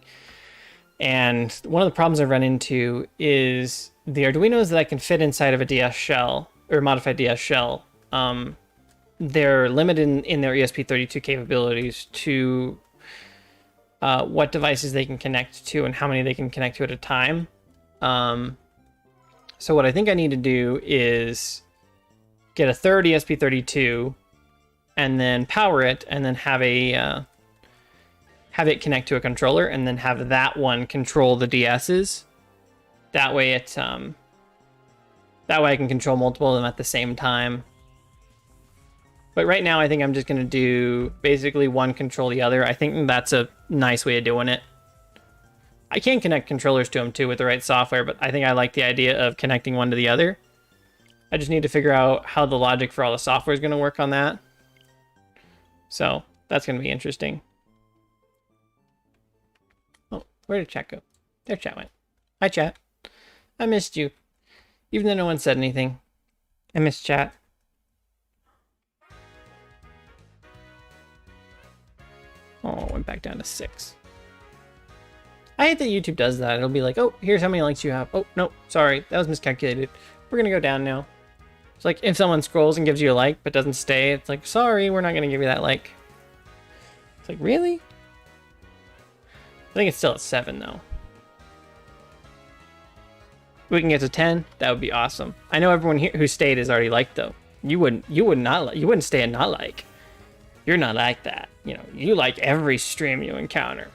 And one of the problems I've run into is the Arduinos that I can fit inside of a DS shell or modified DS shell. They're limited in their ESP32 capabilities to what devices they can connect to and how many they can connect to at a time. So what I think I need to do is get a third ESP32 and then power it and then have a have it connect to a controller and then have that one control the DSs. That way it that way I can control multiple of them at the same time. But right now I think I'm just going to do basically one control the other. I think that's a nice way of doing it. I can connect controllers to them too with the right software, but I think I like the idea of connecting one to the other. I just need to figure out how the logic for all the software is going to work on that. So that's going to be interesting. Oh, where did chat go? There chat went. Hi chat. I missed you. Even though no one said anything. I missed chat. Oh, went back down to 6. I hate that YouTube does that. It'll be like, oh, here's how many likes you have. Oh, no, sorry, that was miscalculated. We're gonna go down now. It's like if someone scrolls and gives you a like but doesn't stay, it's like, sorry, we're not gonna give you that like. It's like, really? I think it's still at 7 though. If we can get to 10, that would be awesome. I know everyone here who stayed is already liked though. You wouldn't stay and not like. You're not like that. You know, you like every stream you encounter.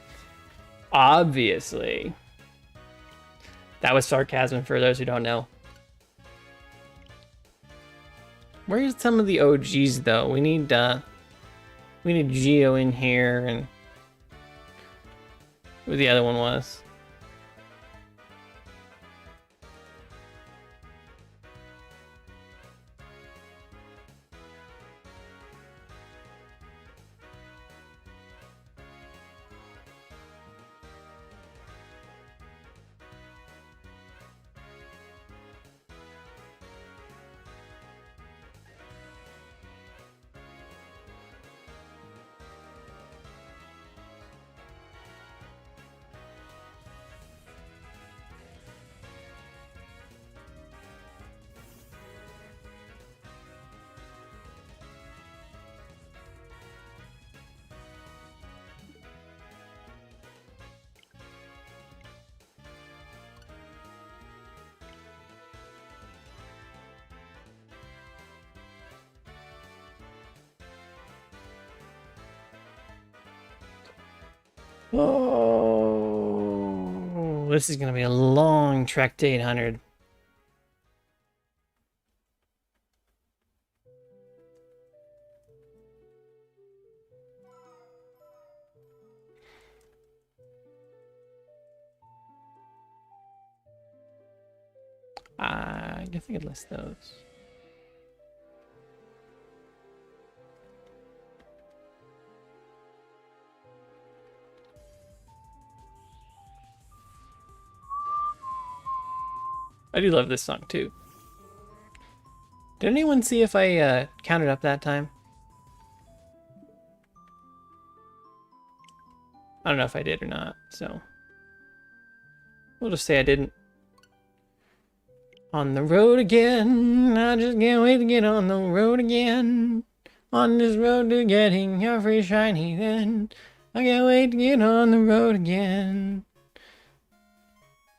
Obviously. That was sarcasm for those who don't know. Where's some of the OGs though? We need Geo in here and who the other one was. Oh, this is gonna be a long trek to 800. I guess I could list those. I do love this song too. Did anyone see if I counted up that time? I don't know if I did or not, so we'll just say I didn't. On the road again, I just can't wait to get on the road again. On this road to getting every shiny then. I can't wait to get on the road again.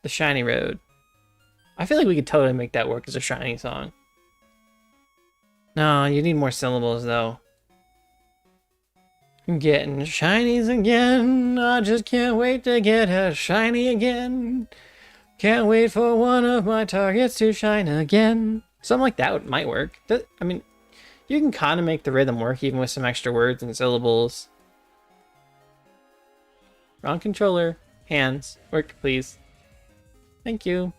The shiny road. I feel like we could totally make that work as a shiny song. No, you need more syllables though. Getting shinies again. I just can't wait to get a shiny again. Can't wait for one of my targets to shine again. Something like that might work. I mean, you can kind of make the rhythm work even with some extra words and syllables. Wrong controller. Hands. Work, please. Thank you.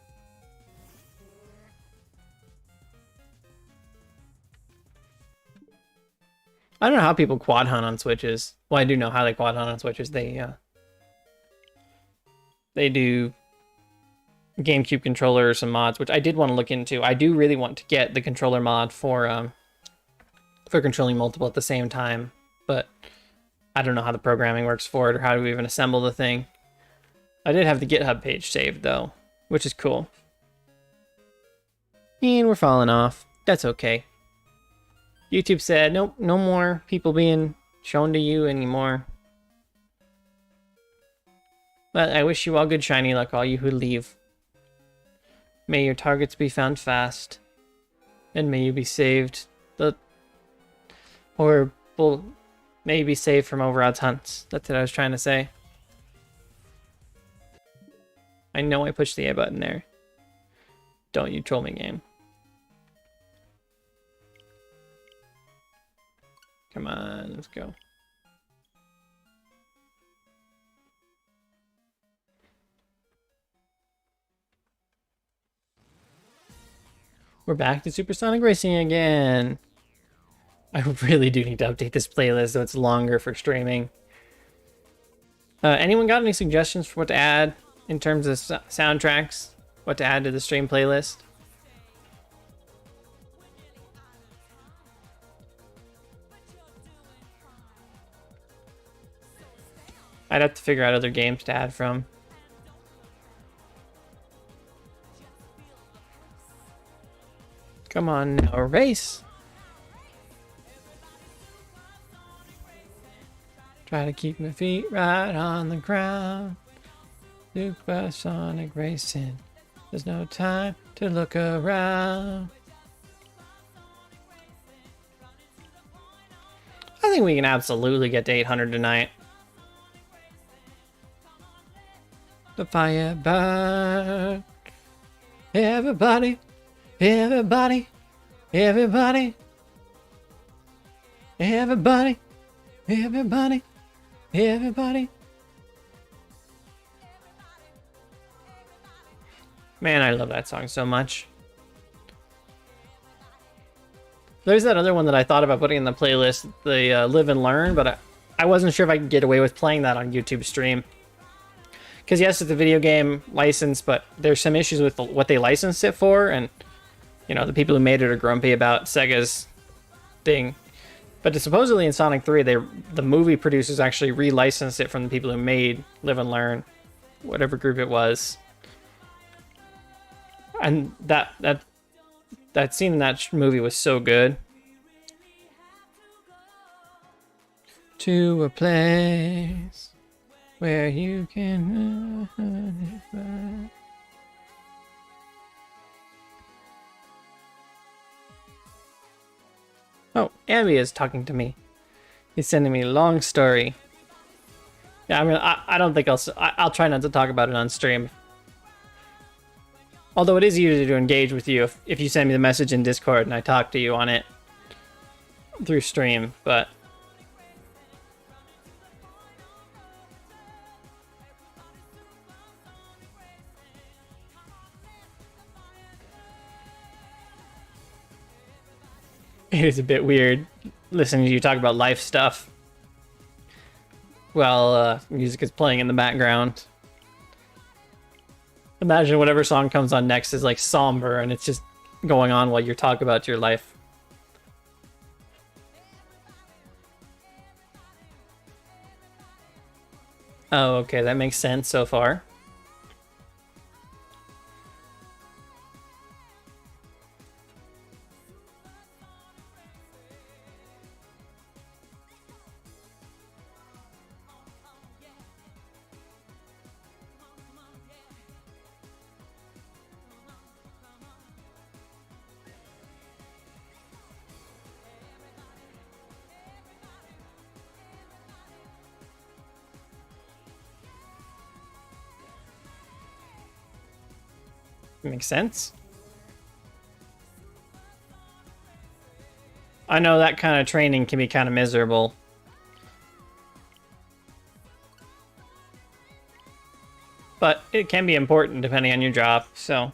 I don't know how people quad hunt on Switches. Well, I do know how they quad hunt on Switches. They do GameCube controller or some mods, which I did want to look into. I do really want to get the controller mod for controlling multiple at the same time, but I don't know how the programming works for it or how to even assemble the thing. I did have the GitHub page saved though, which is cool. And we're falling off. That's okay. YouTube said, nope, no more people being shown to you anymore. But I wish you all good shiny luck, all you who leave. May your targets be found fast, and may you be saved may you be saved from Overod's hunts. That's what I was trying to say. I know I pushed the A button there. Don't you troll me, game. Come on, let's go. We're back to Supersonic Racing again. I really do need to update this playlist so it's longer for streaming. Anyone got any suggestions for what to add in terms of soundtracks? What to add to the stream playlist? I'd have to figure out other games to add from. Come on now, race! Try to keep my feet right on the ground. Supersonic racing. There's no time to look around. I think we can absolutely get to 800 tonight. The Firebird. Everybody, everybody, everybody, everybody, everybody, everybody. Man, I love that song so much. There's that other one that I thought about putting in the playlist, the Live and Learn, but I wasn't sure if I could get away with playing that on YouTube stream. Because yes, it's a video game license, but there's some issues with what they licensed it for, and you know, the people who made it are grumpy about Sega's thing. But supposedly in Sonic 3, the movie producers actually relicensed it from the people who made Live and Learn, whatever group it was. And that scene in that movie was so good. To a place where you can... Oh, Ambi is talking to me. He's sending me a long story. Yeah, I mean, I don't think I'll try not to talk about it on stream. Although it is easier to engage with you if you send me the message in Discord and I talk to you on it through stream, but... It is a bit weird listening to you talk about life stuff while music is playing in the background. Imagine whatever song comes on next is like somber and it's just going on while you're talking about your life. Oh, okay, that makes sense so far. Makes sense. I know that kind of training can be kind of miserable. But it can be important depending on your job, so.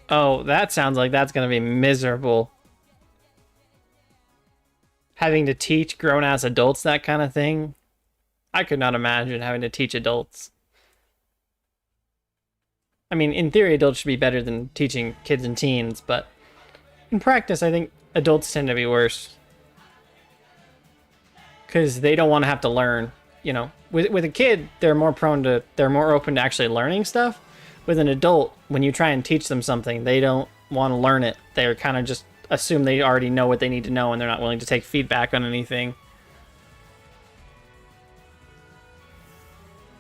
Oh, that sounds like that's going to be miserable. Having to teach grown-ass adults that kind of thing. I could not imagine having to teach adults. I mean, in theory, adults should be better than teaching kids and teens, but in practice, I think adults tend to be worse. Because they don't want to have to learn, you know. With a kid, they're more open to actually learning stuff. With an adult, when you try and teach them something, they don't want to learn it. They're kind of just assume they already know what they need to know, and they're not willing to take feedback on anything.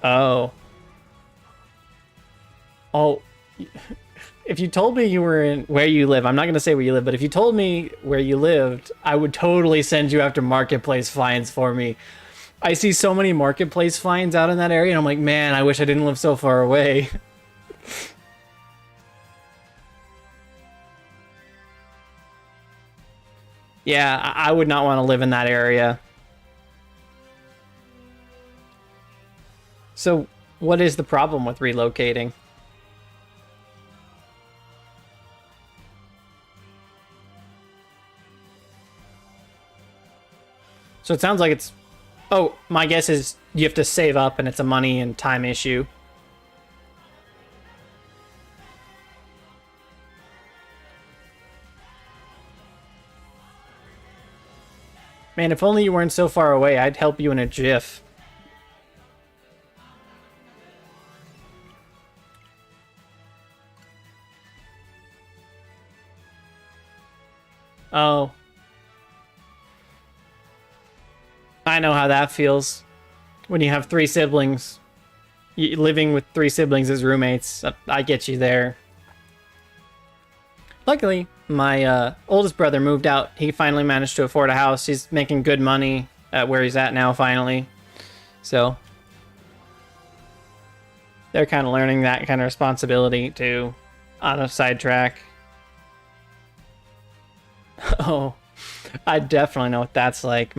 Oh. Oh. If you told me you were in where you live, I'm not going to say where you live, but if you told me where you lived, I would totally send you after marketplace finds for me. I see so many marketplace finds out in that area, and I'm like, man, I wish I didn't live so far away. Yeah, I would not want to live in that area. So, what is the problem with relocating? So it sounds like it's... Oh, my guess is you have to save up and it's a money and time issue. Man, if only you weren't so far away, I'd help you in a jiff. Oh. I know how that feels. When you have three siblings. Living with three siblings as roommates. I get you there. Luckily, my oldest brother moved out. He finally managed to afford a house. He's making good money at where he's at now, finally. So, they're kind of learning that kind of responsibility, too, on a sidetrack. Oh, I definitely know what that's like.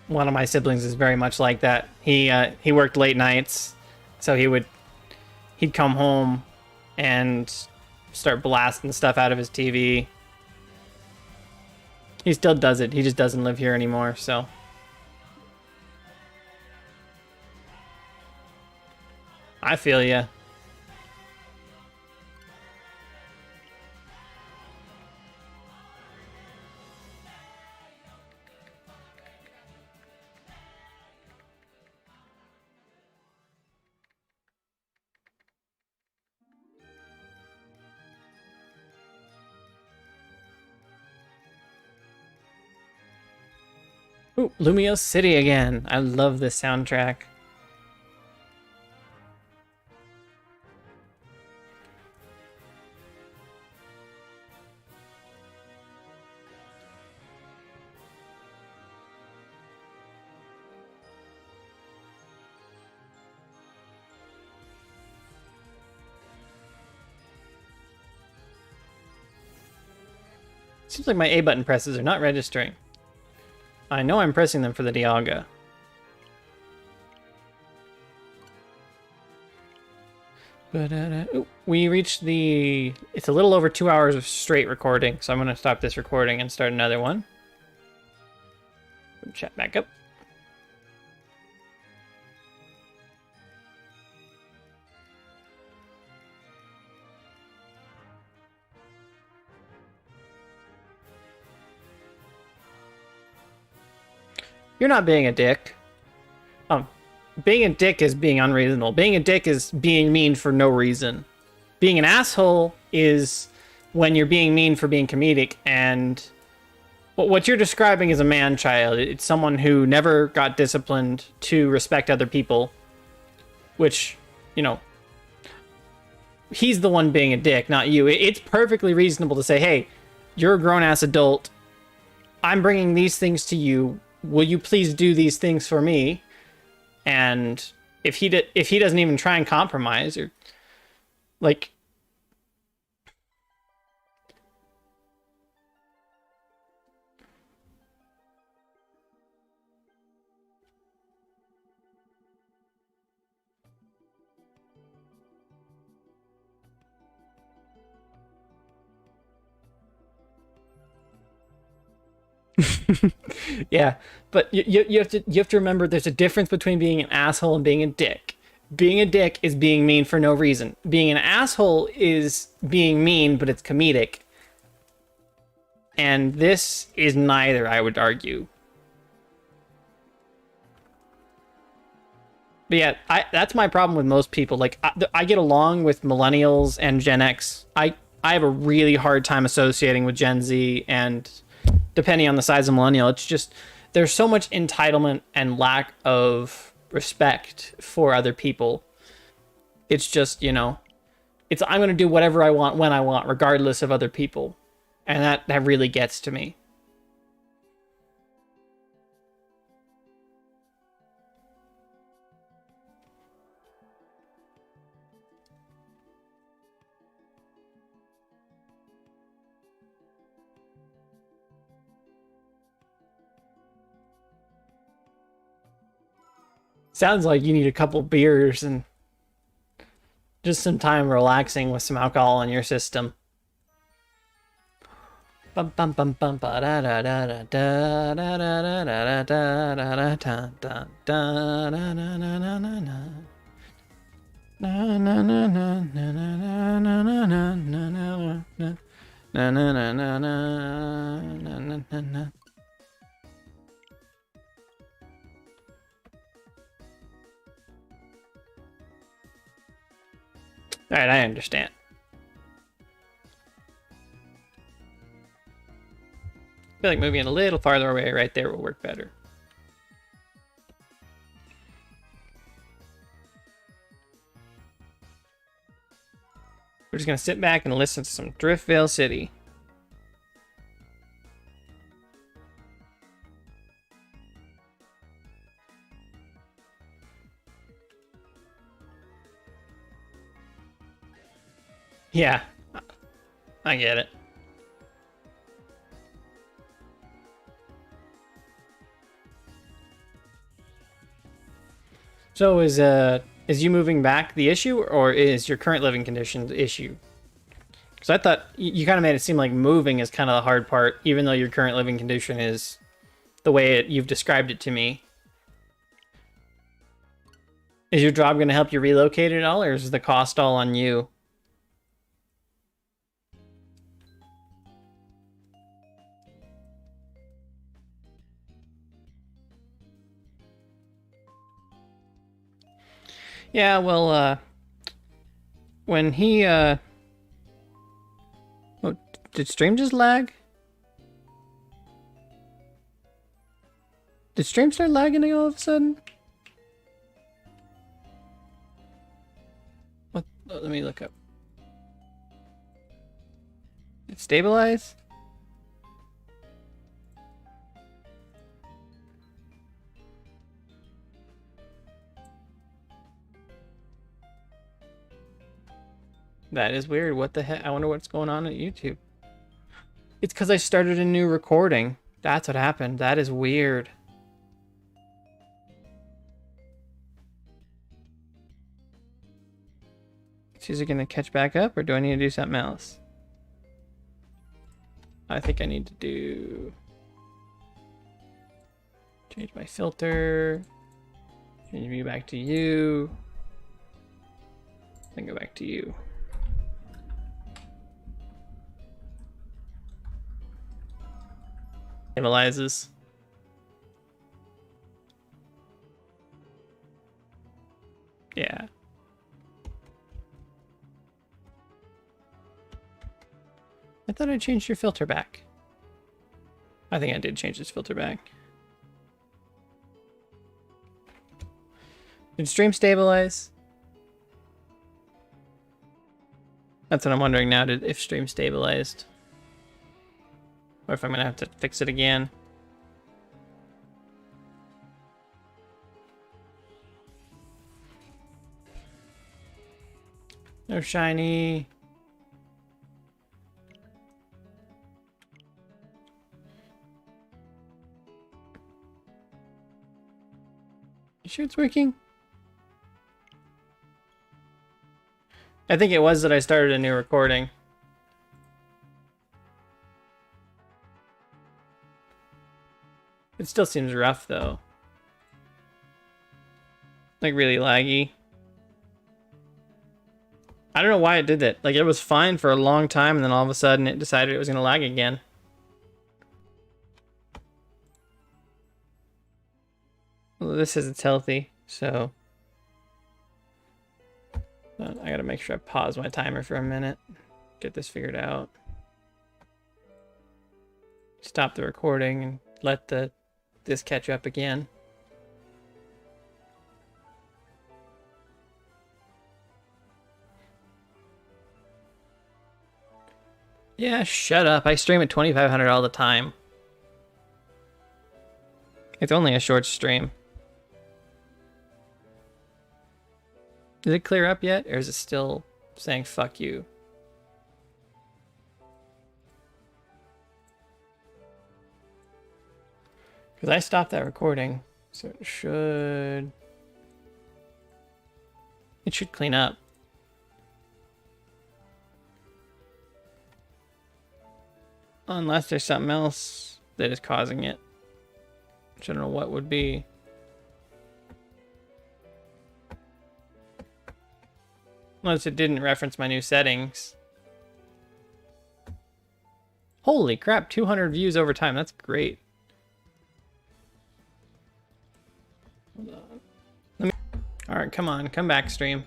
One of my siblings is very much like that. He worked late nights, so he'd come home and start blasting stuff out of his TV. He still does it. He just doesn't live here anymore, so. I feel ya. Ooh, Lumio City again. I love this soundtrack. Seems like my A button presses are not registering. I know I'm pressing them for the Dialga. Ooh, we reached the... It's a little over 2 hours of straight recording, so I'm going to stop this recording and start another one. Chat back up. You're not being a dick. Being a dick is being unreasonable. Being a dick is being mean for no reason. Being an asshole is when you're being mean for being comedic, and what you're describing is a man-child. It's someone who never got disciplined to respect other people, which, you know, he's the one being a dick, not you. It's perfectly reasonable to say, hey, you're a grown-ass adult. I'm bringing these things to you. Will you please do these things for me? And if he doesn't even try and compromise, or like, yeah, but you have to remember there's a difference between being an asshole and being a dick. being a dick is being mean for no reason. Being an asshole is being mean, but it's comedic. And this is neither, I would argue. But yeah, that's my problem with most people. Like, I get along with millennials and Gen X. I have a really hard time associating with Gen Z, and depending on the size of millennial, it's just, there's so much entitlement and lack of respect for other people. It's just, you know, it's, I'm going to do whatever I want when I want, regardless of other people. And that really gets to me. Sounds like you need a couple beers and just some time relaxing with some alcohol in your system. Bum bum bum bum ba da da da da da da da da da da da da da da na na na na na na. Na na na na na na na na na na na na na na na na na na. All right, I understand. I feel like moving it a little farther away right there will work better. We're just going to sit back and listen to some Driftvale City. Yeah, I get it. So is you moving back the issue, or is your current living condition the issue? Because I thought you kind of made it seem like moving is kind of the hard part, even though your current living condition is the way you've described it to me. Is your job going to help you relocate at all, or is the cost all on you? Yeah, well, when he, oh, did stream just lag? Did stream start lagging all of a sudden? What? Oh, let me look up. Did it stabilize? That is weird. What the heck? I wonder what's going on at YouTube. It's because I started a new recording. That's what happened. That is weird. Is it going to catch back up, or do I need to do something else? I think I need to do... change my filter. Change me back to you. Then go back to you. Stabilizes. Yeah. I thought I changed your filter back. I think I did change this filter back. Did stream stabilize? That's what I'm wondering now, if stream stabilized. Or if I'm gonna have to fix it again. No shiny. You sure it's working? I think it was that I started a new recording. It still seems rough though. Like really laggy. I don't know why it did that. Like, it was fine for a long time, and then all of a sudden it decided it was going to lag again. Well, this says it's healthy, so... I gotta make sure I pause my timer for a minute. Get this figured out. Stop the recording and let this catch up again. Yeah, shut up. I stream at 2500 all the time. It's only a short stream. Did it clear up yet, or is it still saying fuck you? Because I stopped that recording, so it should clean up. Unless there's something else that is causing it. Which I don't know what would be. Unless it didn't reference my new settings. Holy crap, 200 views over time. That's great. Hold on. Alright, come on. Come back, stream.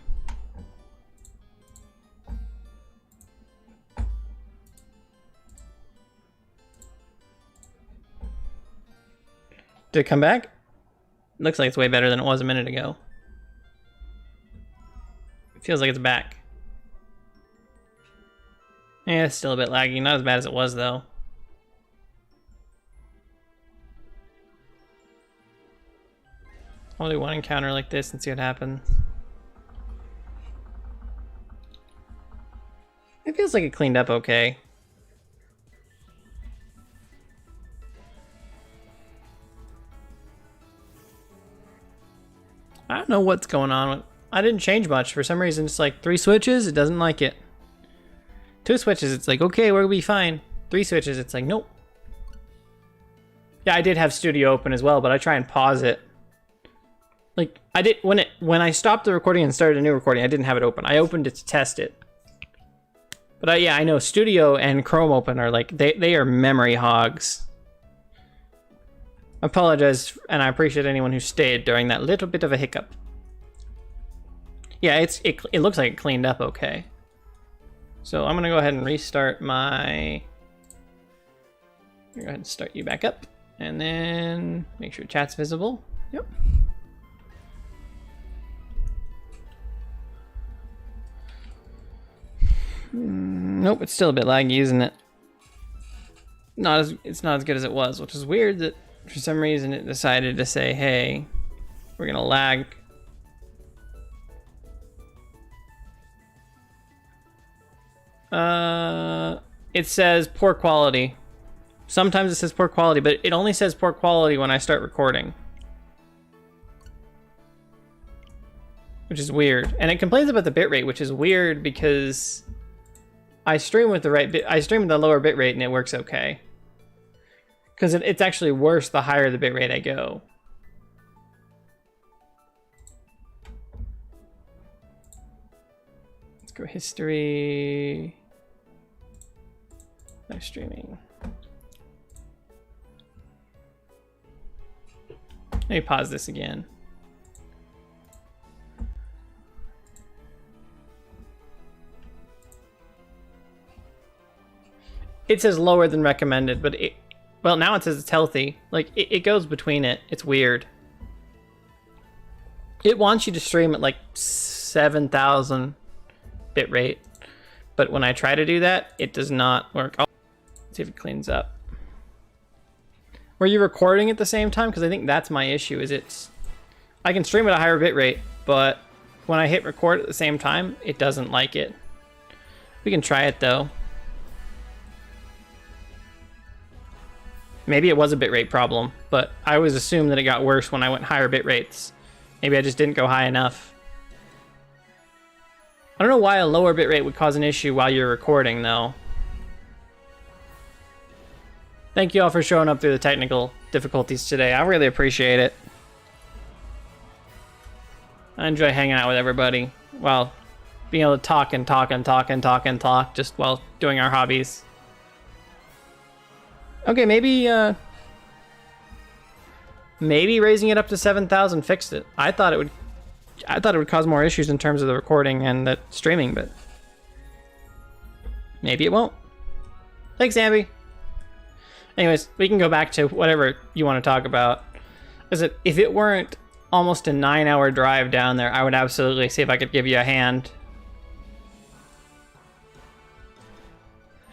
Did it come back? Looks like it's way better than it was a minute ago. Feels like it's back. Yeah, it's still a bit laggy. Not as bad as it was, though. I'll do one encounter like this and see what happens. It feels like it cleaned up okay. I don't know what's going on with... I didn't change much. For some reason, it's like 3 switches, it doesn't like it. 2 switches, it's like, okay, we'll be fine. 3 switches, it's like, nope. Yeah, I did have Studio open as well, but I try and pause it. Like, I did, when I stopped the recording and started a new recording, I didn't have it open. I opened it to test it. But yeah, I know Studio and Chrome open are like, they are memory hogs. I apologize, and I appreciate anyone who stayed during that little bit of a hiccup. Yeah, it looks like it cleaned up okay. So I'm gonna go ahead and restart my... Go ahead and start you back up, and then make sure chat's visible. Yep. Nope, it's still a bit laggy, isn't it? It's not as good as it was, which is weird that for some reason it decided to say, hey, we're gonna lag. It says poor quality. Sometimes it says poor quality, but it only says poor quality when I start recording. Which is weird. And it complains about the bitrate, which is weird because I stream with the right bit. I stream with the lower bitrate and it works okay. Because it's actually worse the higher the bitrate I go. Let's go history. Live streaming. Let me pause this again. It says lower than recommended, but well, now it says it's healthy. Like, it goes between it. It's weird. It wants you to stream at like 7,000 bitrate, but when I try to do that, it does not work. Let's see if it cleans up. Were you recording at the same time? Because I think that's my issue, is I can stream at a higher bitrate, but when I hit record at the same time, it doesn't like it. We can try it though. Maybe it was a bitrate problem, but I always assumed that it got worse when I went higher bit rates. Maybe I just didn't go high enough. I don't know why a lower bitrate would cause an issue while you're recording, though. Thank you all for showing up through the technical difficulties today. I really appreciate it. I enjoy hanging out with everybody while being able to talk and talk and talk and talk and talk just while doing our hobbies. Okay, maybe raising it up to 7,000 fixed it. I thought it would cause more issues in terms of the recording and the streaming, but maybe it won't. Thanks, Ambi. Anyways, we can go back to whatever you want to talk about. If it weren't almost a 9-hour drive down there, I would absolutely see if I could give you a hand.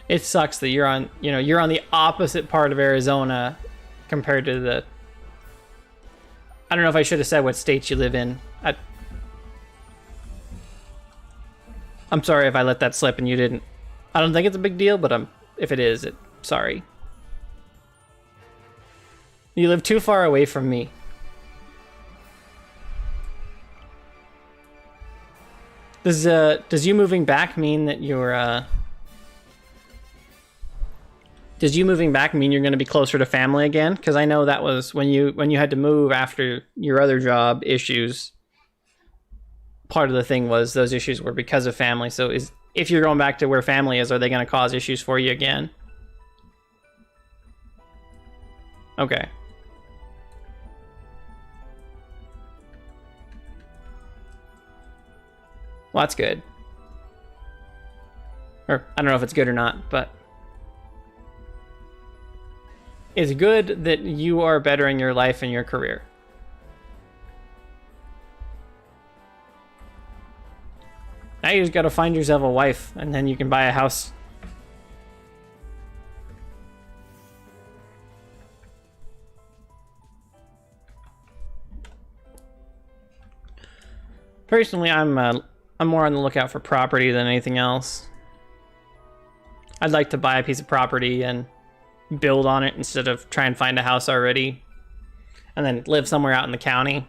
It sucks that you're on the opposite part of Arizona compared to the... I don't know if I should have said what state you live in. I'm sorry if I let that slip and you didn't. I don't think it's a big deal, but if it is, sorry. You live too far away from me. Does you moving back mean that you're Does you moving back mean you're going to be closer to family again? Because I know that was when you had to move after your other job issues. Part of the thing was those issues were because of family. So if you're going back to where family is, are they going to cause issues for you again? Okay. Well, that's good. Or I don't know if it's good or not, but it's good that you are bettering your life and your career. Now you just gotta find yourself a wife, and then you can buy a house. Personally, I'm more on the lookout for property than anything else. I'd like to buy a piece of property and build on it instead of try and find a house already, and then live somewhere out in the county.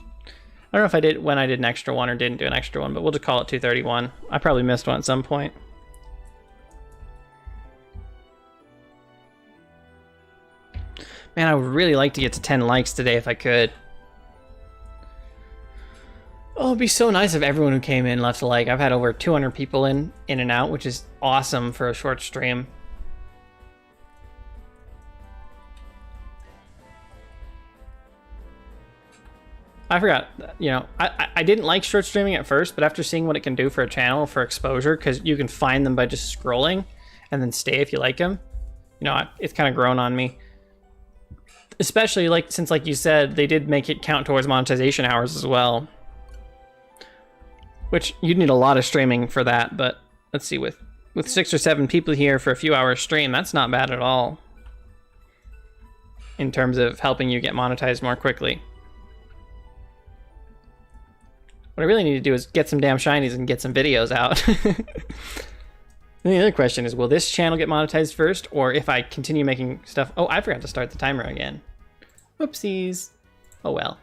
I don't know if I did when I did an extra one or didn't do an extra one, but we'll just call it 231. I probably missed one at some point. Man, I would really like to get to 10 likes today if I could. Oh, it'd be so nice if everyone who came in left a like. I've had over 200 people in and out, which is awesome for a short stream. I forgot, I didn't like short streaming at first, but after seeing what it can do for a channel, for exposure, because you can find them by just scrolling and then stay if you like them, it's kind of grown on me. Especially since like you said, they did make it count towards monetization hours as well. Which you'd need a lot of streaming for that, but let's see, with 6 or 7 people here for a few hours stream, that's not bad at all. In terms of helping you get monetized more quickly. What I really need to do is get some damn shinies and get some videos out. And the other question is, will this channel get monetized first, or if I continue making stuff... Oh, I forgot to start the timer again. Whoopsies. Oh well.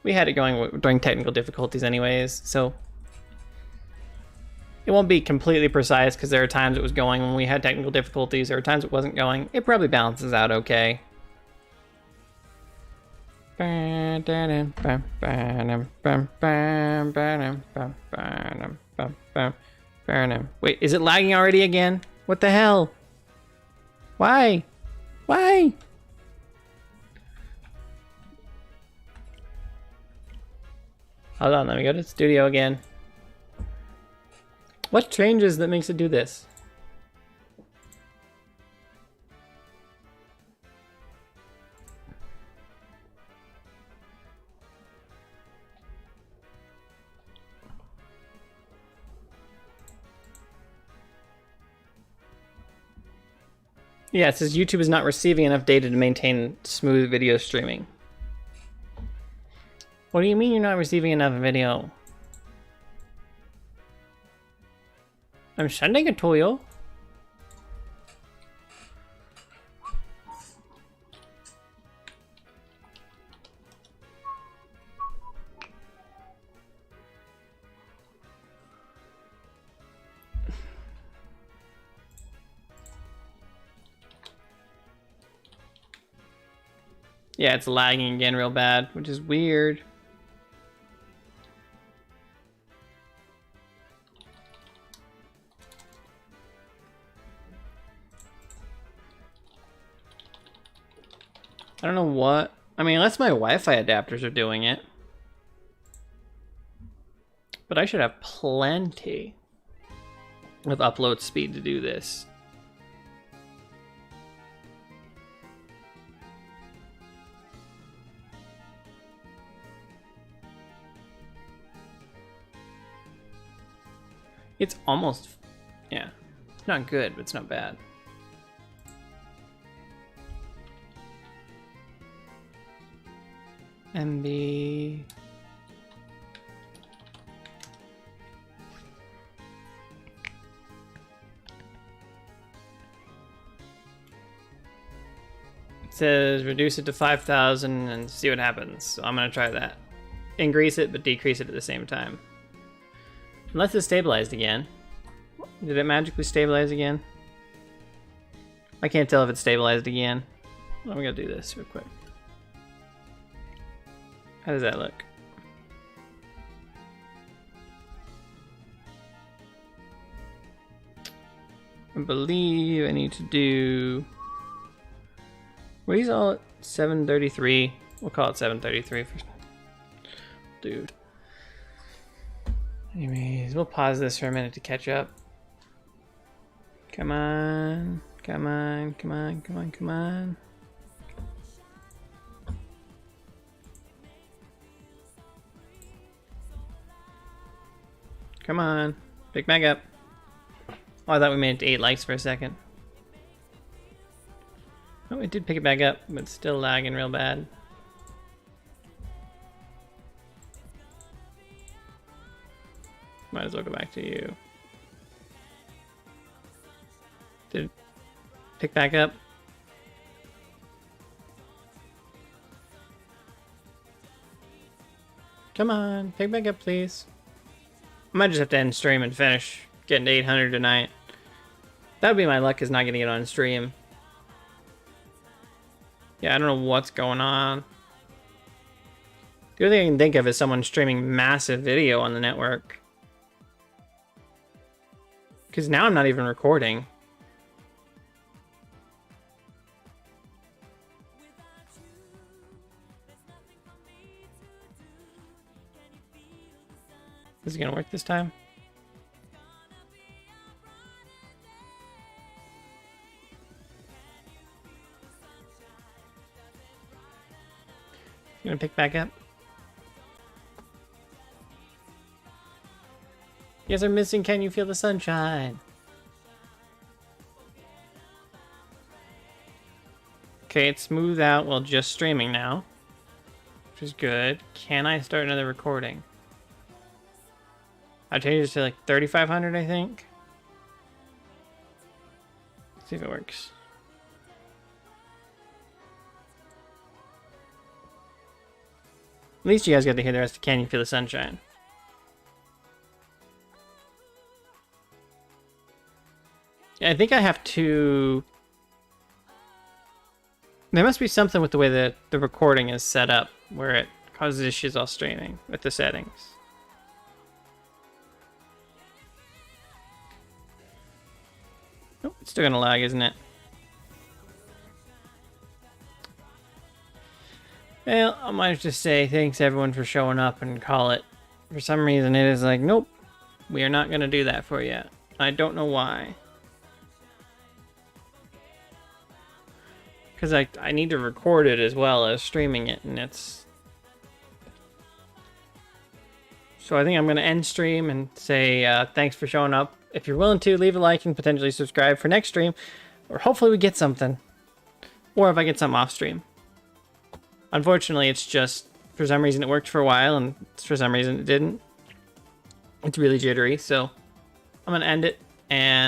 We had it going during technical difficulties anyways, so... It won't be completely precise, because there are times it was going when we had technical difficulties, there are times it wasn't going. It probably balances out okay. Wait, is it lagging already again? What the hell? Why? Why? Hold on, let me go to the studio again. What changes that makes it do this? Yeah, it says YouTube is not receiving enough data to maintain smooth video streaming. What do you mean you're not receiving enough video? I'm sending it to you. Yeah, it's lagging again real bad, which is weird. I don't know what. I mean, unless my Wi-Fi adapters are doing it. But I should have plenty of upload speed to do this. It's almost, yeah, it's not good, but it's not bad. MB. It says reduce it to 5,000 and see what happens. So I'm gonna try that. Increase it, but decrease it at the same time. Unless it's stabilized again. Did it magically stabilize again? I can't tell if it's stabilized again. I'm gonna do this real quick. How does that look? I believe I need to do... What are these all at 733? We'll call it 733 for... Dude. Anyways, we'll pause this for a minute to catch up. Come on. Come on, come on, come on, come on. Come on. Pick back up. Oh, I thought we made it to 8 likes for a second. Oh, it did pick it back up, but it's still lagging real bad. Might as well go back to you. Did it pick back up? Come on, pick back up, please. I might just have to end stream and finish getting to 800 tonight. That would be my luck, is not getting it on stream. Yeah, I don't know what's going on. The only thing I can think of is someone streaming massive video on the network. Because now I'm not even recording. Is it gonna work this time? You gonna pick back up? You guys are missing Can You Feel the Sunshine? Okay, it's smoothed out while just streaming now, which is good. Can I start another recording? I changed it to like 3,500, I think. Let's see if it works. At least you guys got to hear the rest of Can You Feel the Sunshine. Yeah, I think I have to... There must be something with the way that the recording is set up where it causes issues while streaming with the settings. Oh, it's still gonna lag, isn't it? Well, I might just say thanks everyone for showing up and call it. For some reason it is like, nope, we are not gonna do that for you. I don't know why. Because I need to record it as well as streaming it, and it's... So I think I'm going to end stream and say thanks for showing up. If you're willing to, leave a like and potentially subscribe for next stream. Or hopefully we get something. Or if I get something off stream. Unfortunately, it's just, for some reason it worked for a while, and for some reason it didn't. It's really jittery, so I'm going to end it, and...